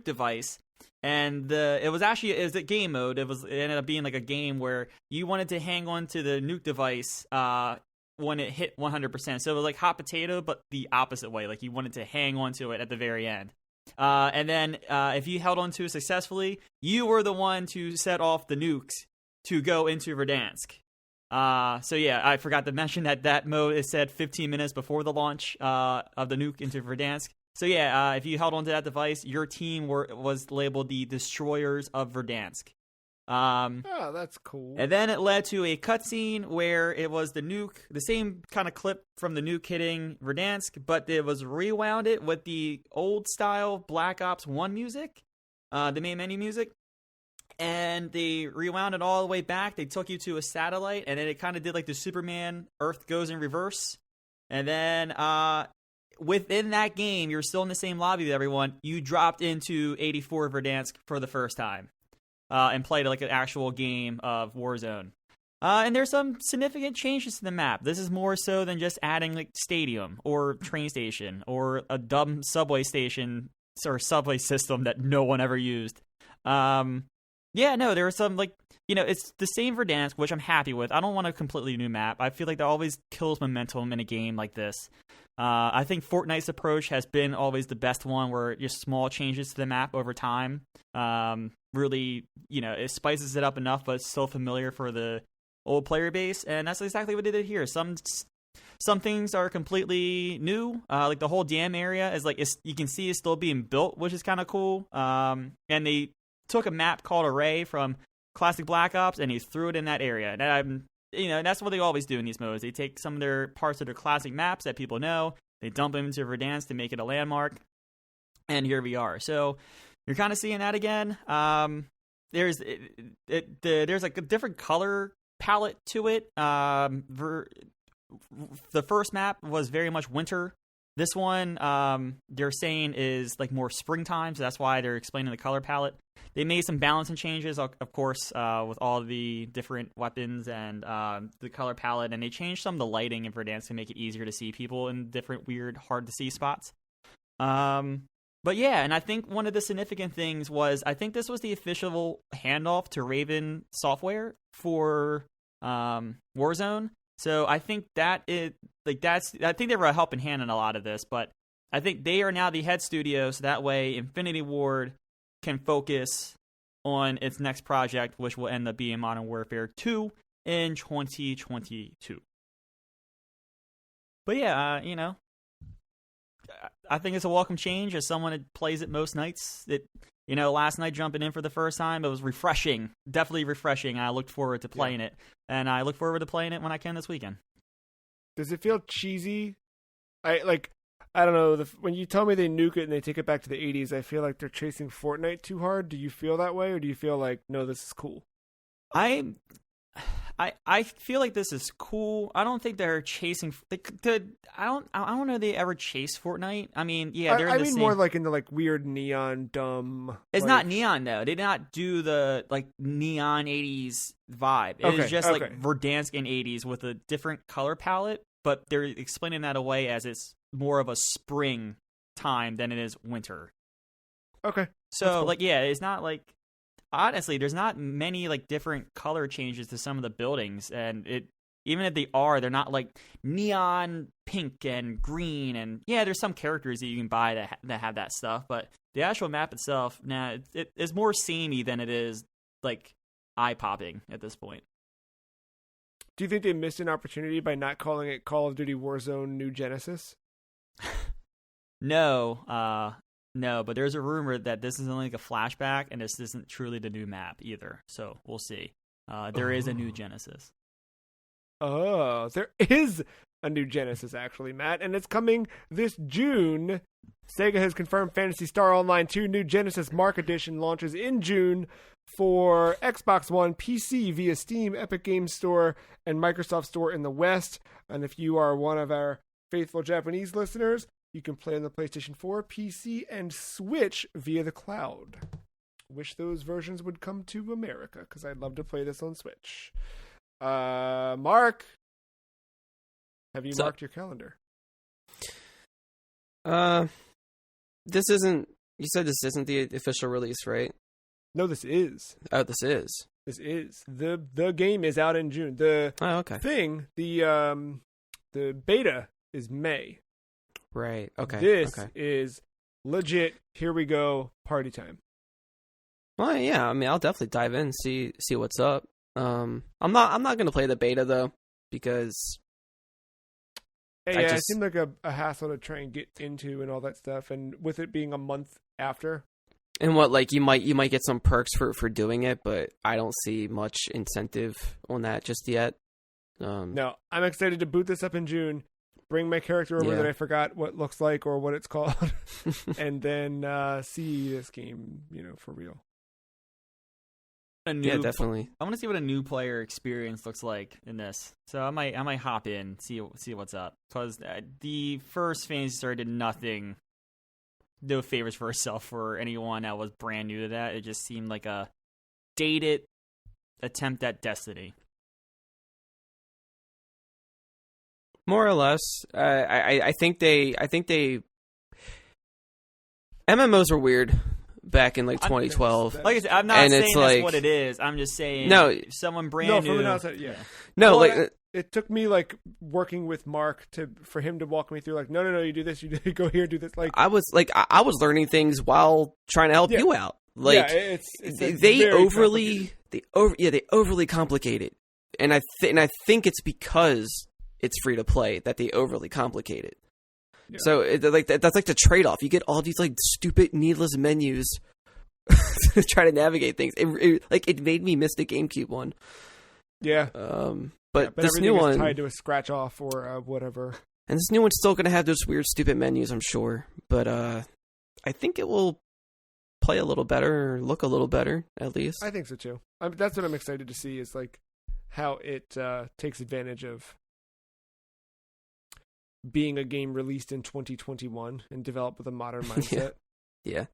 S3: device. And it was a game mode. It ended up being like a game where you wanted to hang on to the nuke device when it hit 100%. So it was like hot potato, but the opposite way. Like you wanted to hang on to it at the very end. And then if you held on to it successfully, you were the one to set off the nukes to go into Verdansk. So yeah, I forgot to mention that mode is set 15 minutes before the launch of the nuke into Verdansk. So yeah, if you held onto that device, your team was labeled the Destroyers of Verdansk.
S1: Oh, that's cool.
S3: And then it led to a cutscene where it was the nuke, the same kind of clip from the nuke hitting Verdansk, but it was rewound it with the old style Black Ops 1 music, the main menu music. And they rewound it all the way back. They took you to a satellite, and then it kind of did like the Superman Earth goes in reverse. And then within that game, you're still in the same lobby with everyone. You dropped into 84 Verdansk for the first time and played like an actual game of Warzone. And there's some significant changes to the map. This is more so than just adding like stadium or train station or a dumb subway station or subway system that no one ever used. Yeah, no, there was some like, it's the same Verdansk, which I'm happy with. I don't want a completely new map. I feel like that always kills momentum in a game like this. I think Fortnite's approach has been always the best one, where just small changes to the map over time really, it spices it up enough, but it's still familiar for the old player base, and that's exactly what they did here. Some things are completely new, like the whole dam area is like you can see it's still being built, which is kind of cool. And they took a map called Array from classic Black Ops, and he threw it in that area. And that's what they always do in these modes. They take some of their parts of their classic maps that people know, they dump them into Verdansk to make it a landmark, and here we are. So you're kind of seeing that again. There's like a different color palette to it. The first map was very much winter. This one, they're saying is like more springtime, so that's why they're explaining the color palette. They made some balancing changes, of course, with all the different weapons and the color palette, and they changed some of the lighting in Verdansk to make it easier to see people in different weird, hard-to-see spots. But yeah, and I think one of the significant things was, I think this was the official handoff to Raven Software for Warzone. So I think I think they were a helping hand in a lot of this, but I think they are now the head studio, so that way Infinity Ward can focus on its next project, which will end up being Modern Warfare 2 in 2022. But yeah, I think it's a welcome change as someone that plays it most nights. Last night jumping in for the first time, it was refreshing, definitely refreshing. I looked forward to playing it, and I look forward to playing it when I can this weekend.
S1: Does it feel cheesy? I don't know. When you tell me they nuke it and they take it back to the 80s, I feel like they're chasing Fortnite too hard. Do you feel that way, or do you feel like, no, this is cool?
S3: I feel like this is cool. I don't think they're chasing. I don't know they ever chase Fortnite. I mean, yeah, they're. I mean,
S1: more like in the like weird neon dumb.
S3: It's not neon though. They did not do the like neon 80s vibe. It is just like Verdansk in 80s with a different color palette, but they're explaining that away as it's more of a spring time than it is winter.
S1: Okay.
S3: So cool. It's not like. Honestly, there's not many like different color changes to some of the buildings, and even if they are, they're not like neon pink and green. And yeah, there's some characters that you can buy that have that stuff, but the actual map itself, it's more samey than it is like eye popping at this point.
S1: Do you think they missed an opportunity by not calling it Call of Duty Warzone New Genesis?
S3: No, but there's a rumor that this is only like a flashback, and this isn't truly the new map either. So we'll see. There is a new Genesis.
S1: Oh, there is a new Genesis, actually, Matt, and it's coming this June. Sega has confirmed Phantasy Star Online 2 New Genesis Mark Edition launches in June for Xbox One, PC via Steam, Epic Games Store, and Microsoft Store in the West. And if you are one of our faithful Japanese listeners, you can play on the PlayStation 4, PC, and Switch via the cloud. Wish those versions would come to America, because I'd love to play this on Switch. Mark, have you marked your calendar?
S2: This isn't. You said this isn't the official release, right?
S1: No, this is.
S2: Oh, this is.
S1: This is. The game is out in June. The thing, the beta is May.
S2: Right. Okay.
S1: This is legit. Here we go. Party time.
S2: Well, yeah. I mean, I'll definitely dive in, see what's up. I'm not gonna play the beta though, because
S1: it seemed like a hassle to try and get into and all that stuff, and with it being a month after.
S2: And what, like, you might get some perks for doing it, but I don't see much incentive on that just yet.
S1: No, I'm excited to boot this up in June, bring my character over that I forgot what it looks like or what it's called, and then see this game, for real.
S2: Yeah, definitely.
S3: I want to see what a new player experience looks like in this. So I might hop in, see what's up, because the first Phantasy Star did nothing. No favors for herself for anyone that was brand new to that. It just seemed like a dated attempt at Destiny.
S2: More or less. I think they MMOs were weird back in 2012.
S3: Like I said, I'm not saying that's what it is. I'm just saying someone brand new.
S1: From an outside, yeah.
S2: No,
S1: it took me working with Mark for him to walk me through no, you do this, you go here, do this. I
S2: was learning things while trying to help you out. They overly complicate it, and I think it's because it's free to play that they overly complicate it. Yeah. So that's like the trade off. You get all these stupid needless menus to try to navigate things. It made me miss the GameCube one.
S1: Yeah.
S2: But this
S1: everything
S2: new one
S1: is tied to a scratch off or whatever.
S2: And this new one's still going to have those weird, stupid menus, I'm sure. But I think it will play a little better, or look a little better, at least.
S1: I think so too. That's what I'm excited to see, is how it takes advantage of being a game released in 2021 and developed with a modern mindset.
S2: Yeah.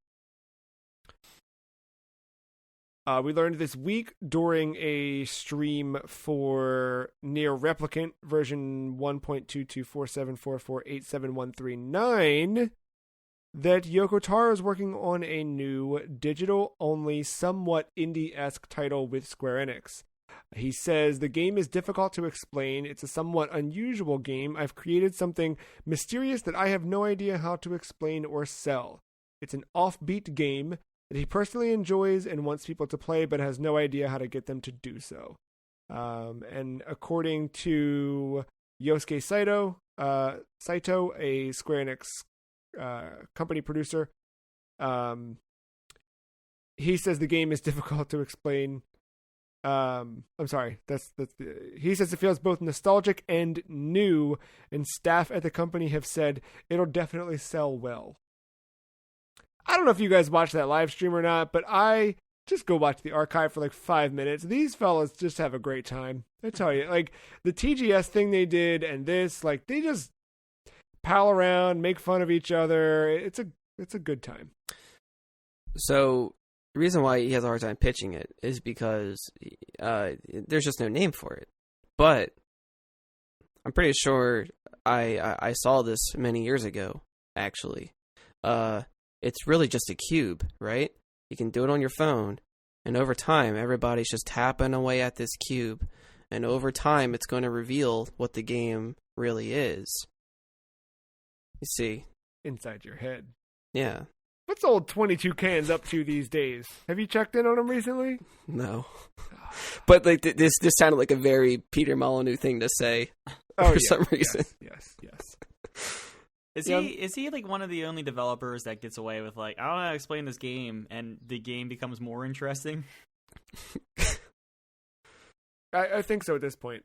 S1: We learned this week during a stream for Nier Replicant version 1.22474487139 that Yoko Taro is working on a new digital-only, somewhat indie-esque title with Square Enix. He says, the game is difficult to explain. It's a somewhat unusual game. I've created something mysterious that I have no idea how to explain or sell. It's an offbeat game that he personally enjoys and wants people to play, but has no idea how to get them to do so. And according to Yosuke Saito, a Square Enix company producer, he says the game is difficult to explain. I'm sorry. He says it feels both nostalgic and new, and staff at the company have said it'll definitely sell well. I don't know if you guys watched that live stream or not, but I just go watch the archive for 5 minutes. These fellas just have a great time. I tell you, the TGS thing they did and this, they just pal around, make fun of each other. It's a good time.
S2: So the reason why he has a hard time pitching it is because there's just no name for it. But I'm pretty sure I saw this many years ago, actually. It's really just a cube, right? You can do it on your phone, and over time, everybody's just tapping away at this cube and over time it's going to reveal what the game really is. You see.
S1: Inside your head.
S2: Yeah.
S1: What's old 22 Cans up to these days? Have you checked in on him recently?
S2: No. But like this sounded like a very Peter Molyneux thing to say for some reason.
S1: Yes.
S3: Is he like one of the only developers that gets away with like, I don't know how to explain this game, and the game becomes more interesting?
S1: I think so at this point.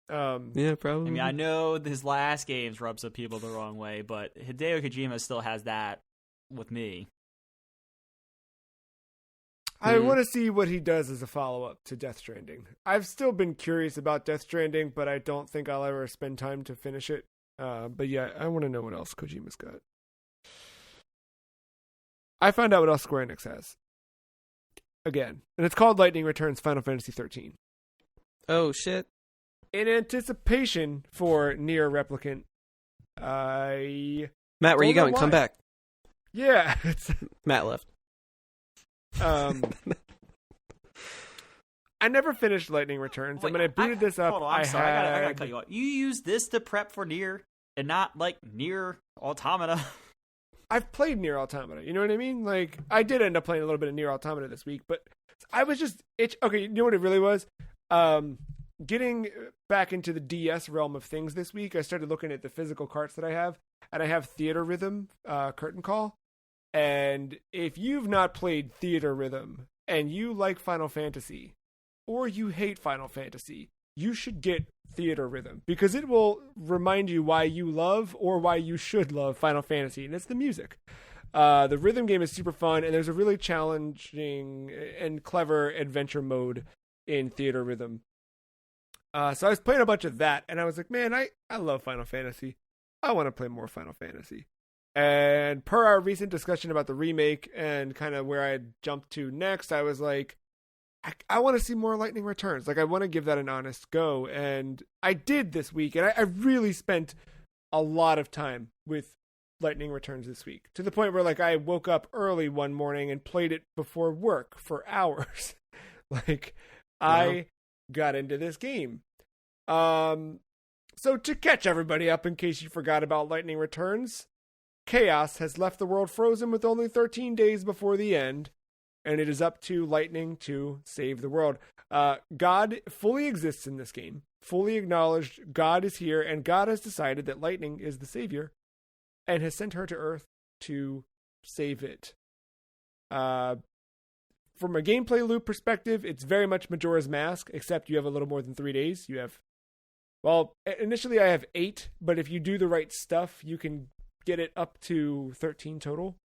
S2: Yeah, probably.
S3: I mean, I know his last games rub some people the wrong way, but Hideo Kojima still has that with me.
S1: I want to see what he does as a follow-up to Death Stranding. I've still been curious about Death Stranding, but I don't think I'll ever spend time to finish it. But yeah, I want to know what else Kojima's got. I found out what else Square Enix has. Again. And it's called Lightning Returns Final Fantasy 13.
S2: Oh, shit.
S1: In anticipation for Nier Replicant,
S2: Matt, where you going? Come back.
S1: Yeah.
S2: Matt left.
S1: I never finished Lightning Returns.
S3: Wait,
S1: and when I booted this up,
S3: hold on, I'm sorry. I gotta cut you off. You use this to prep for Nier and not like Nier Automata.
S1: I've played Nier Automata. You know what I mean? Like, I did end up playing a little bit of Nier Automata this week, but I was just okay. You know what it really was? Getting back into the DS realm of things this week, I started looking at the physical carts that I have, and I have Theater Rhythm, Curtain Call. And if you've not played Theater Rhythm and you like Final Fantasy, or you hate Final Fantasy, you should get Theater Rhythm, because it will remind you why you love or why you should love Final Fantasy, and it's the music. The rhythm game is super fun, and there's a really challenging and clever adventure mode in Theater Rhythm. So I was playing a bunch of that, and I was like, man, I love Final Fantasy. I want to play more Final Fantasy. And per our recent discussion about the remake and kind of where I jumped to next, I was like, I want to see more Lightning Returns. Like, I want to give that an honest go. And I did this week, and I really spent a lot of time with Lightning Returns this week, to the point where, like, I woke up early one morning and played it before work for hours. Like, I got into this game. So to catch everybody up, in case you forgot about Lightning Returns, Chaos has left the world frozen with only 13 days before the end, and it is up to Lightning to save the world. God fully exists in this game, fully acknowledged. God is here, and God has decided that Lightning is the savior and has sent her to Earth to save it. From a gameplay loop perspective, it's very much Majora's Mask, except you have a little more than 3 days. You have, well, initially I have 8, but if you do the right stuff, you can get it up to 13 total.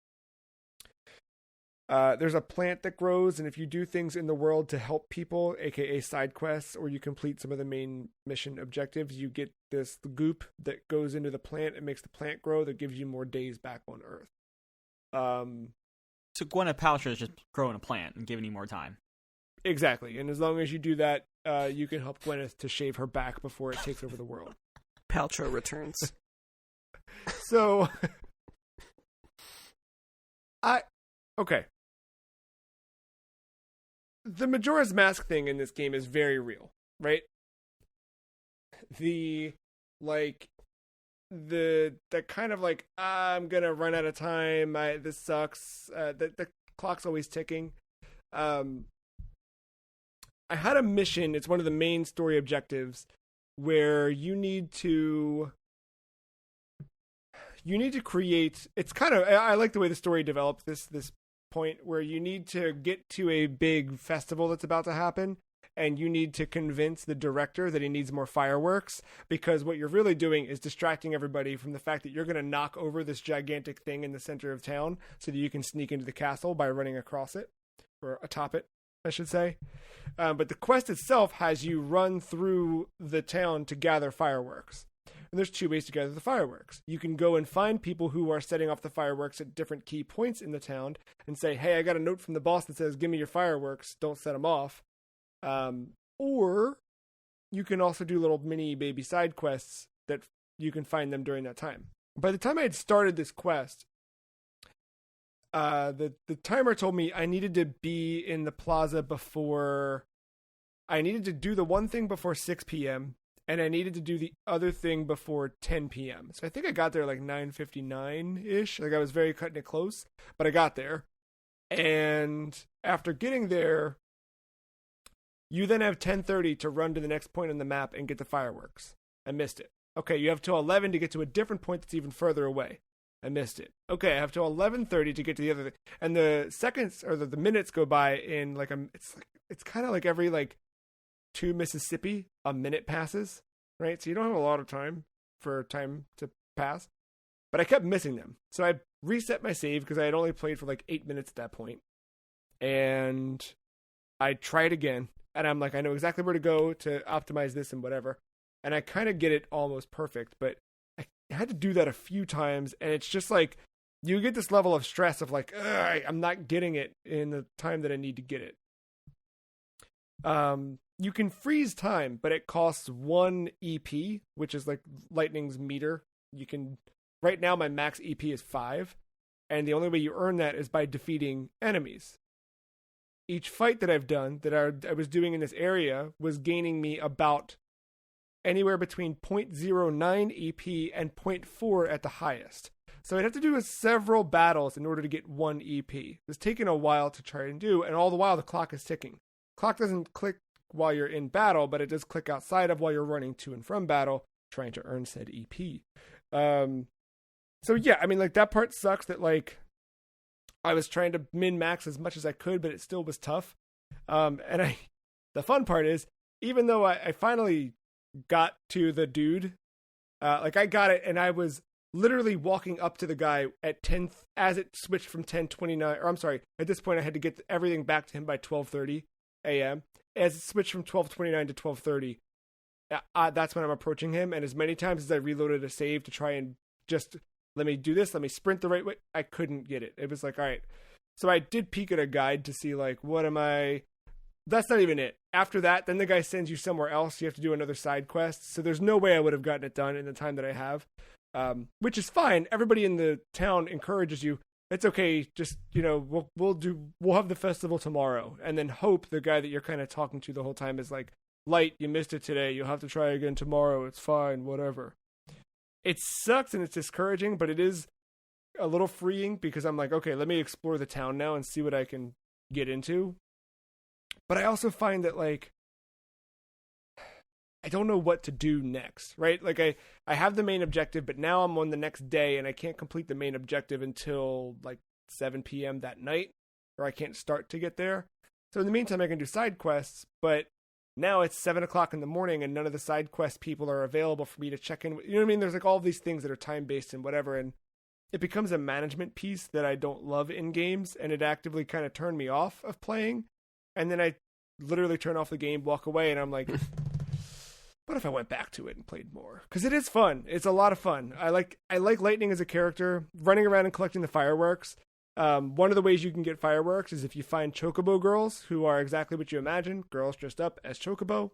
S1: There's a plant that grows, and if you do things in the world to help people, aka side quests, or you complete some of the main mission objectives, you get this goop that goes into the plant and makes the plant grow that gives you more days back on Earth.
S3: So Gwyneth Paltrow is just growing a plant and giving you more time.
S1: Exactly, and as long as you do that, you can help Gwyneth to shave her back before it takes over the world.
S2: Paltrow returns.
S1: So, okay. The Majora's Mask thing in this game is very real, right? The kind of like, I'm gonna run out of time, this sucks, the clock's always ticking. I had a mission, it's one of the main story objectives, where you need to create, it's kind of, I like the way the story develops this point, where you need to get to a big festival that's about to happen, and you need to convince the director that he needs more fireworks, because what you're really doing is distracting everybody from the fact that you're going to knock over this gigantic thing in the center of town so that you can sneak into the castle by running across it, or atop it, I should say. But the quest itself has you run through the town to gather fireworks. And there's 2 ways to gather the fireworks. You can go and find people who are setting off the fireworks at different key points in the town and say, hey, I got a note from the boss that says, give me your fireworks, don't set them off. Or you can also do little mini baby side quests that you can find them during that time. By the time I had started this quest, the timer told me I needed to be in the plaza before I needed to do the one thing before 6 p.m. and I needed to do the other thing before 10 p.m. So I think I got there like 9:59-ish. Like I was very cutting it close, but I got there. And after getting there, you then have 10:30 to run to the next point on the map and get the fireworks. I missed it. Okay, you have till 11 to get to a different point that's even further away. I missed it. Okay, I have till 11:30 to get to the other thing. And the seconds or the minutes go by in like it's kind of like every like 2 Mississippi, a minute passes, right? So you don't have a lot of time for time to pass. But I kept missing them. So I reset my save because I had only played for like 8 minutes at that point. And I tried again. And I'm like, I know exactly where to go to optimize this and whatever. And I kind of get it almost perfect. But I had to do that a few times. And it's just like, you get this level of stress of like, I'm not getting it in the time that I need to get it. You can freeze time, but it costs 1 EP, which is like Lightning's meter. You can, right now my max EP is 5, and the only way you earn that is by defeating enemies. Each fight that I've done, that I was doing in this area, was gaining me about anywhere between 0.09 EP and 0.4 at the highest. So I'd have to do several battles in order to get 1 EP. It's taken a while to try and do, and all the while the clock is ticking. Clock doesn't click while you're in battle, but it does click outside of while you're running to and from battle, trying to earn said EP. So yeah, I mean, like, that part sucks that, like, I was trying to min-max as much as I could, but it still was tough. And the fun part is, even though I finally got to the dude, like, I got it, and I was literally walking up to the guy at 10, as it switched from 10:29, or I'm sorry, at this point I had to get everything back to him by 12:30 a.m. As it switched from 12:29 to 12:30, that's when I'm approaching him. And as many times as I reloaded a save to try and just let me do this, let me sprint the right way, I couldn't get it. It was like, all right. So I did peek at a guide to see, like, what am I? That's not even it. After that, then the guy sends you somewhere else. You have to do another side quest. So there's no way I would have gotten it done in the time that I have, which is fine. Everybody in the town encourages you. It's okay. Just, you know, we'll have the festival tomorrow, and then hope the guy that you're kind of talking to the whole time is like, Light, you missed it today. You'll have to try again tomorrow. It's fine. Whatever. It sucks and it's discouraging, but it is a little freeing because I'm like, okay, let me explore the town now and see what I can get into. But I also find that, like, I don't know what to do next, right? Like, I have the main objective, but now I'm on the next day and I can't complete the main objective until like 7 p.m. that night, or I can't start to get there. So in the meantime, I can do side quests, but now it's 7 o'clock in the morning and none of the side quest people are available for me to check in. You know what I mean? There's like all these things that are time-based and whatever, and it becomes a management piece that I don't love in games, and it actively kind of turned me off of playing. And then I literally turn off the game, walk away, and I'm like, what if I went back to it and played more? Because it is fun. It's a lot of fun. I like Lightning as a character, running around and collecting the fireworks. One of the ways you can get fireworks is if you find Chocobo girls, who are exactly what you imagine, girls dressed up as Chocobo.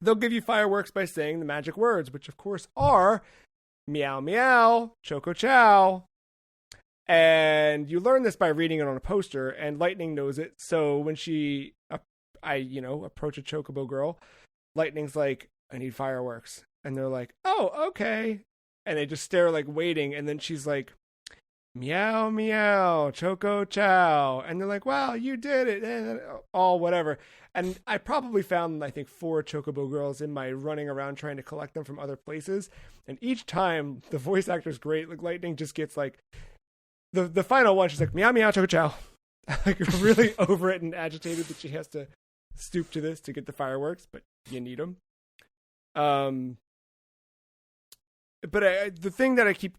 S1: They'll give you fireworks by saying the magic words, which of course are meow meow, choco chow. And you learn this by reading it on a poster, and Lightning knows it. So when approach a Chocobo girl, Lightning's like, I need fireworks. And they're like, oh, okay. And they just stare, like, waiting. And then she's like, meow, meow, choco chow. And they're like, wow, you did it. And all whatever. And I probably found, I think, 4 Chocobo girls in my running around trying to collect them from other places. And each time, the voice actor's great. Like, Lightning just gets, like, the final one, she's like, meow, meow, choco chow. Like, really over it and agitated that she has to stoop to this to get the fireworks, but you need them. But the thing that I keep,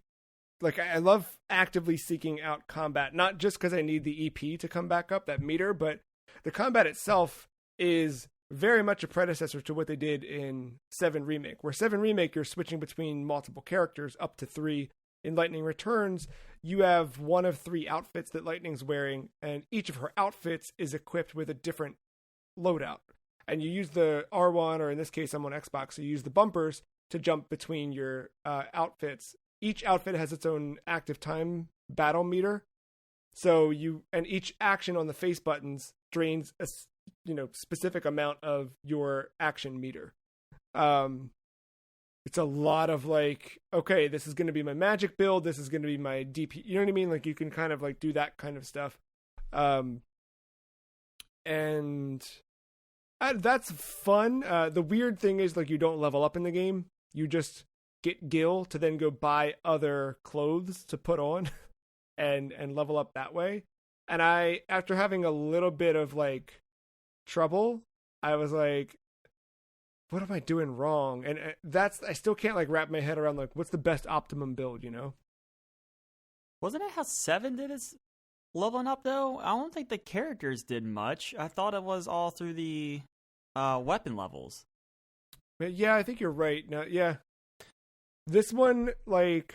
S1: like, I love actively seeking out combat, not just because I need the EP to come back up, that meter, but the combat itself is very much a predecessor to what they did in 7 Remake, where 7 Remake, you're switching between multiple characters, up to 3. In Lightning Returns, you have 1 of 3 outfits that Lightning's wearing, and each of her outfits is equipped with a different loadout. And you use the R1, or in this case, I'm on Xbox, so you use the bumpers to jump between your outfits. Each outfit has its own active time battle meter. So each action on the face buttons drains specific amount of your action meter. It's a lot of like, okay, this is going to be my magic build. This is going to be my DP. You know what I mean? Like you can kind of like do that kind of stuff. That's fun. The weird thing is like you don't level up in the game. You just get gil to then go buy other clothes to put on and level up that way. And after having a little bit of like trouble, I was like, what am I doing wrong? And I still can't like wrap my head around like what's the best optimum build,
S3: Wasn't it how 7 did its leveling up though? I don't think the characters did much. I thought it was all through the weapon levels.
S1: Yeah, I think you're right. No, yeah. This one, like,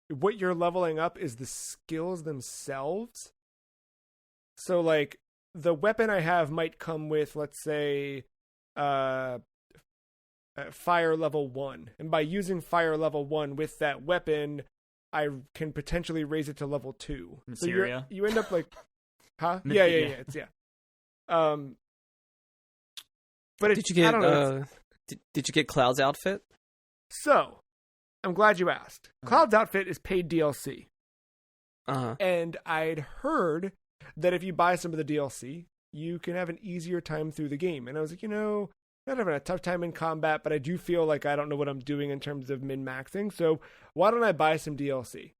S1: what you're leveling up is the skills themselves. So, like, the weapon I have might come with, let's say, fire level 1. And by using fire level 1 with that weapon, I can potentially raise it to level 2.
S3: Materia.
S1: So you end up like, huh? Yeah. It's but
S2: did you get?
S1: I don't know,
S2: did you get Cloud's outfit?
S1: So, I'm glad you asked. Cloud's outfit is paid DLC. And I'd heard that if you buy some of the DLC, you can have an easier time through the game. And I was like, not having a tough time in combat, but I do feel like I don't know what I'm doing in terms of min-maxing. So why don't I buy some DLC?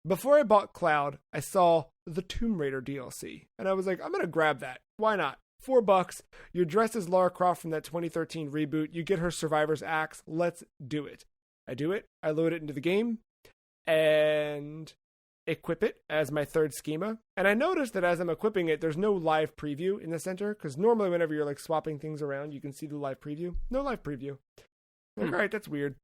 S1: Before I bought Cloud, I saw the Tomb Raider DLC. And I was like, I'm going to grab that. Why not? $4. You're dressed as Lara Croft from that 2013 reboot. You get her Survivor's Axe. Let's do it. I do it. I load it into the game and equip it as my third schema. And I noticed that as I'm equipping it, there's no live preview in the center, because normally whenever you're like swapping things around, you can see the live preview. No live preview. Like, all right, that's weird.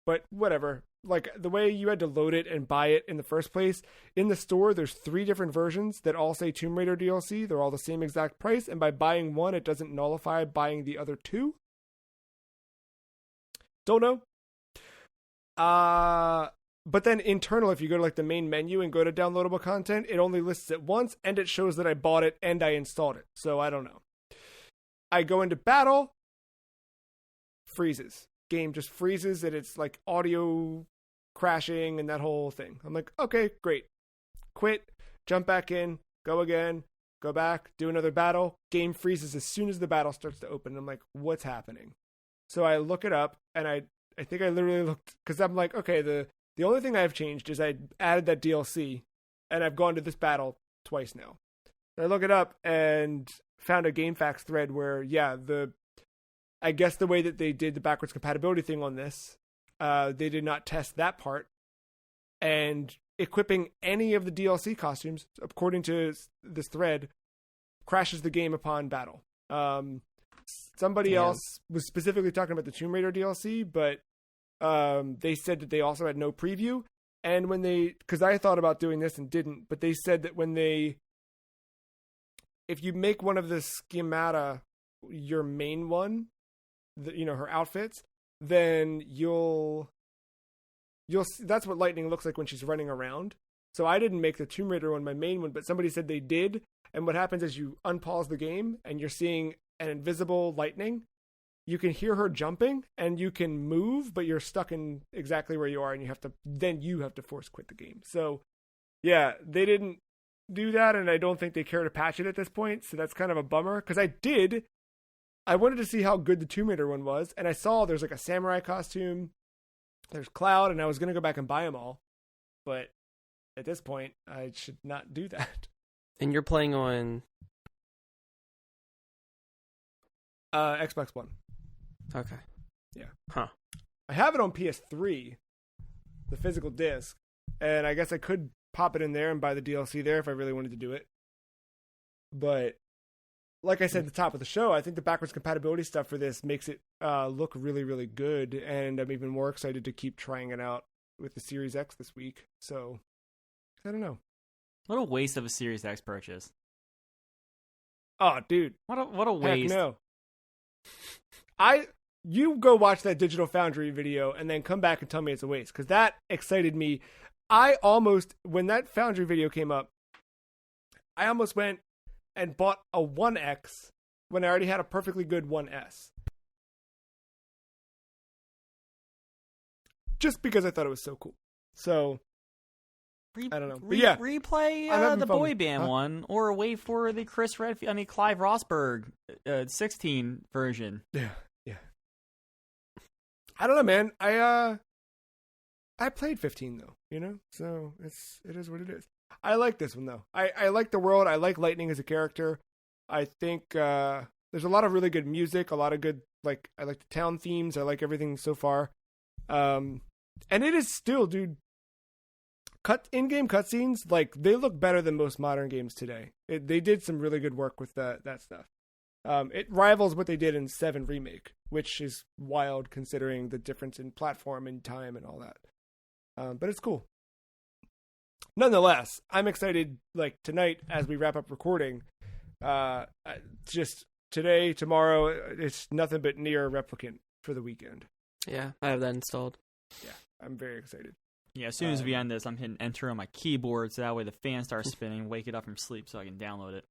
S1: But whatever. Like, the way you had to load it and buy it in the first place, in the store, there's 3 different versions that all say Tomb Raider DLC. They're all the same exact price, and by buying one, it doesn't nullify buying the other 2. Don't know. But then internal, if you go to like the main menu and go to downloadable content, it only lists it once, and it shows that I bought it and I installed it. So I don't know. I go into battle, freezes. Game just freezes, and it's like audio crashing and that whole thing. I'm like, okay, great. Quit, jump back in, go again, go back, do another battle. Game freezes as soon as the battle starts to open. I'm like, what's happening? So I look it up, and I think I literally looked, because I'm like, okay, the only thing I've changed is I added that DLC, and I've gone to this battle twice now. I look it up and found a GameFAQs thread where, yeah, I guess the way that they did the backwards compatibility thing on this, they did not test that part. And equipping any of the DLC costumes, according to this thread, crashes the game upon battle. Somebody else was specifically talking about the Tomb Raider DLC, but they said that they also had no preview. And because I thought about doing this and didn't, but they said that if you make one of the schemata your main one, her outfits, then you'll see, that's what Lightning looks like when she's running around. So I didn't make the Tomb Raider one my main one, but somebody said they did. And what happens is you unpause the game and you're seeing an invisible Lightning. You can hear her jumping and you can move, but you're stuck in exactly where you are, and you have to force quit the game. So yeah, they didn't do that, and I don't think they care to patch it at this point. So that's kind of a bummer, because I wanted to see how good the Tomb Raider one was, and I saw there's like a samurai costume, there's Cloud, and I was going to go back and buy them all. But at this point, I should not do that.
S2: And you're playing on
S1: Xbox One.
S2: Okay.
S1: Yeah.
S2: Huh.
S1: I have it on PS3, the physical disc, and I guess I could pop it in there and buy the DLC there if I really wanted to do it. But like I said at the top of the show, I think the backwards compatibility stuff for this makes it look really, really good, and I'm even more excited to keep trying it out with the Series X this week. So, I don't know.
S3: What a waste of a Series X purchase.
S1: Oh, dude.
S3: What a waste.
S1: Heck no. You go watch that Digital Foundry video and then come back and tell me it's a waste, because that excited me. When that Foundry video came up, I almost went and bought a 1X when I already had a perfectly good 1S. Just because I thought it was so cool. So, I don't know. But yeah.
S3: Replay
S1: I'm having
S3: the
S1: fun
S3: boy
S1: with-
S3: band
S1: huh?
S3: one, or wait for the Clive Rosberg 16 version.
S1: Yeah. I don't know, man. I played 15 though, you know? So it is what it is. I like this one though. I like the world. I like Lightning as a character. I think there's a lot of really good music, a lot of good, like, I like the town themes. I like everything so far. And it is still, dude, in-game cutscenes, like, they look better than most modern games today. They did some really good work with that stuff. It rivals what they did in 7 Remake, which is wild considering the difference in platform and time and all that. But it's cool. Nonetheless, I'm excited, like, tonight as we wrap up recording. Just today, tomorrow, it's nothing but Nier Replicant for the weekend.
S2: Yeah, I have that installed.
S1: Yeah, I'm very excited.
S3: Yeah, as soon as we end this, I'm hitting enter on my keyboard so that way the fan starts spinning, wake it up from sleep so I can download it.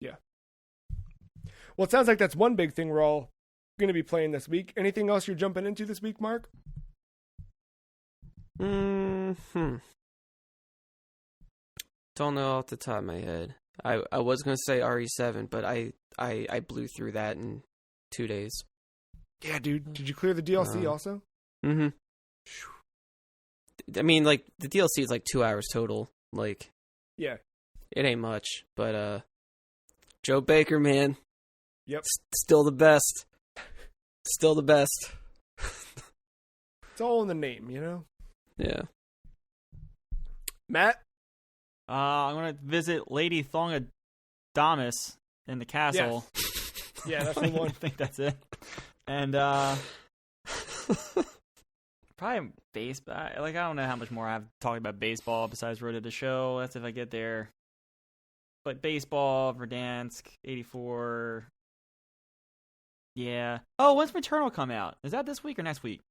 S1: Yeah. Well, it sounds like that's one big thing we're all going to be playing this week. Anything else you're jumping into this week, Mark?
S2: Don't know off the top of my head. I was going to say RE7, but I blew through that in 2 days.
S1: Yeah, dude. Did you clear the DLC also?
S2: Mm-hmm. I mean, like, the DLC is like 2 hours total. Like,
S1: Yeah.
S2: it ain't much. But, Joe Baker, man.
S1: Yep.
S2: Still the best. Still the best.
S1: It's all in the name, you know?
S2: Yeah.
S1: Matt?
S3: I'm going to visit Lady Thonga Damas in the castle.
S1: Yeah, that's the
S3: I
S1: one.
S3: think that's it. And probably baseball. Like, I don't know how much more I've talked about baseball besides Road to the Show. That's if I get there. But baseball, Verdansk, 84. Yeah. Oh, when's Returnal come out? Is that this week or next week?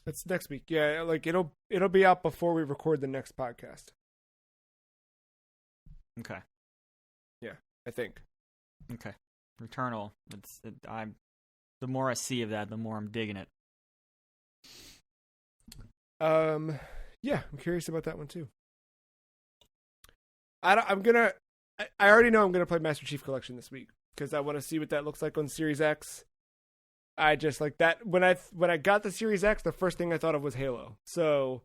S1: It's next week. Yeah, like it'll be out before we record the next podcast.
S3: Okay.
S1: I think.
S3: Okay. Returnal. The more I see of that, the more I'm digging it.
S1: Yeah, I'm curious about that one too. I already know I'm gonna play Master Chief Collection this week because I want to see what that looks like on Series X. I just like that when I got the Series X, the first thing I thought of was Halo. So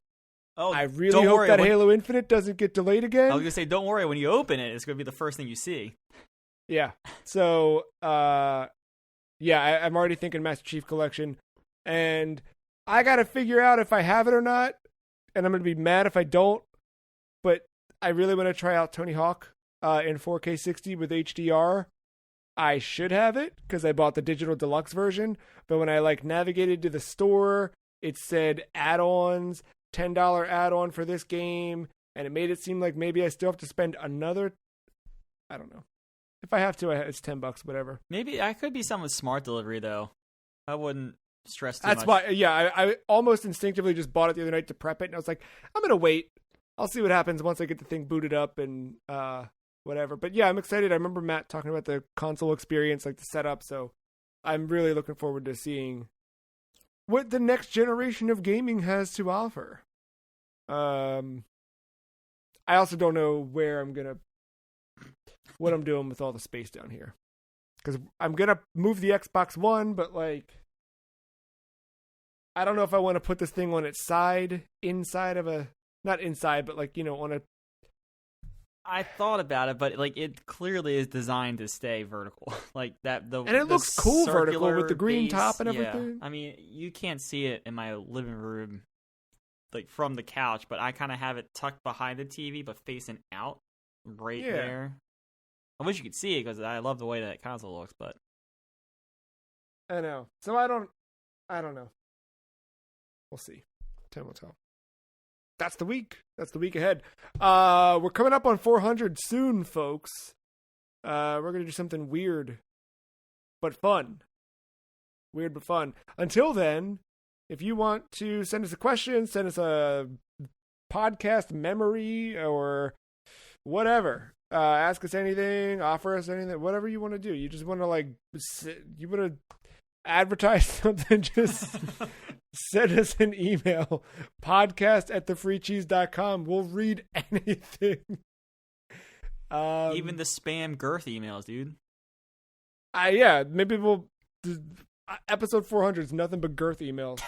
S1: I really hope that Halo Infinite doesn't get delayed again.
S3: I was gonna say, don't worry. When you open it, it's gonna be the first thing you see.
S1: Yeah. So, I'm already thinking Master Chief Collection, and I gotta figure out if I have it or not, and I'm gonna be mad if I don't. But I really want to try out Tony Hawk in 4K 60 with HDR. I should have it because I bought the digital deluxe version, but when I navigated to the store, it said add-ons, $10 add-on for this game, and it made it seem like maybe I still have to spend another. I don't know. If I have to, it's $10, whatever.
S3: Maybe I could be some with smart delivery though. I wouldn't stress too
S1: That's
S3: much.
S1: why. Yeah, I almost instinctively just bought it the other night to prep it, and I was like, I'm gonna wait. I'll see what happens once I get the thing booted up and whatever. But yeah, I'm excited. I remember Matt talking about the console experience, like the setup. So I'm really looking forward to seeing what the next generation of gaming has to offer. I also don't know what I'm doing with all the space down here, because I'm gonna move the Xbox One, but I don't know if I want to put this thing on its side, not inside, but on a.
S3: I thought about it, but it clearly is designed to stay vertical, like that. And
S1: it looks cool vertical with the green top and everything.
S3: Yeah. I mean, you can't see it in my living room, from the couch, but I kind of have it tucked behind the TV, but facing out there. I wish you could see it because I love the way that console looks, but
S1: I know. So I don't know. We'll see. Time will tell. That's the week. That's the week ahead. We're coming up on 400 soon, folks. We're going to do something weird, but fun. Weird, but fun. Until then, if you want to send us a question, send us a podcast memory or whatever, ask us anything, offer us anything, whatever you want to do. You just want to you want to advertise something, just send us an email, podcast@thefreecheese.com. We'll read anything.
S3: Even the spam girth emails, dude.
S1: Yeah, maybe we'll... Episode 400 is nothing but girth emails.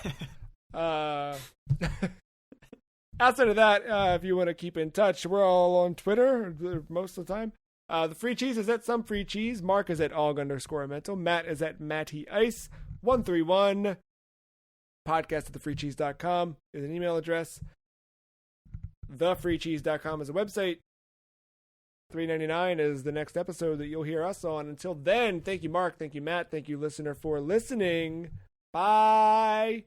S1: Outside of that, if you want to keep in touch, we're all on Twitter most of the time. The Free Cheese is at Some Free Cheese. Mark is at Og_Mental. Matt is at MattyIce131. Podcast@thefreecheese.com is an email address. Thefreecheese.com is a website. $3.99 is the next episode that you'll hear us on. Until then, thank you, Mark. Thank you, Matt. Thank you, listener, for listening. Bye.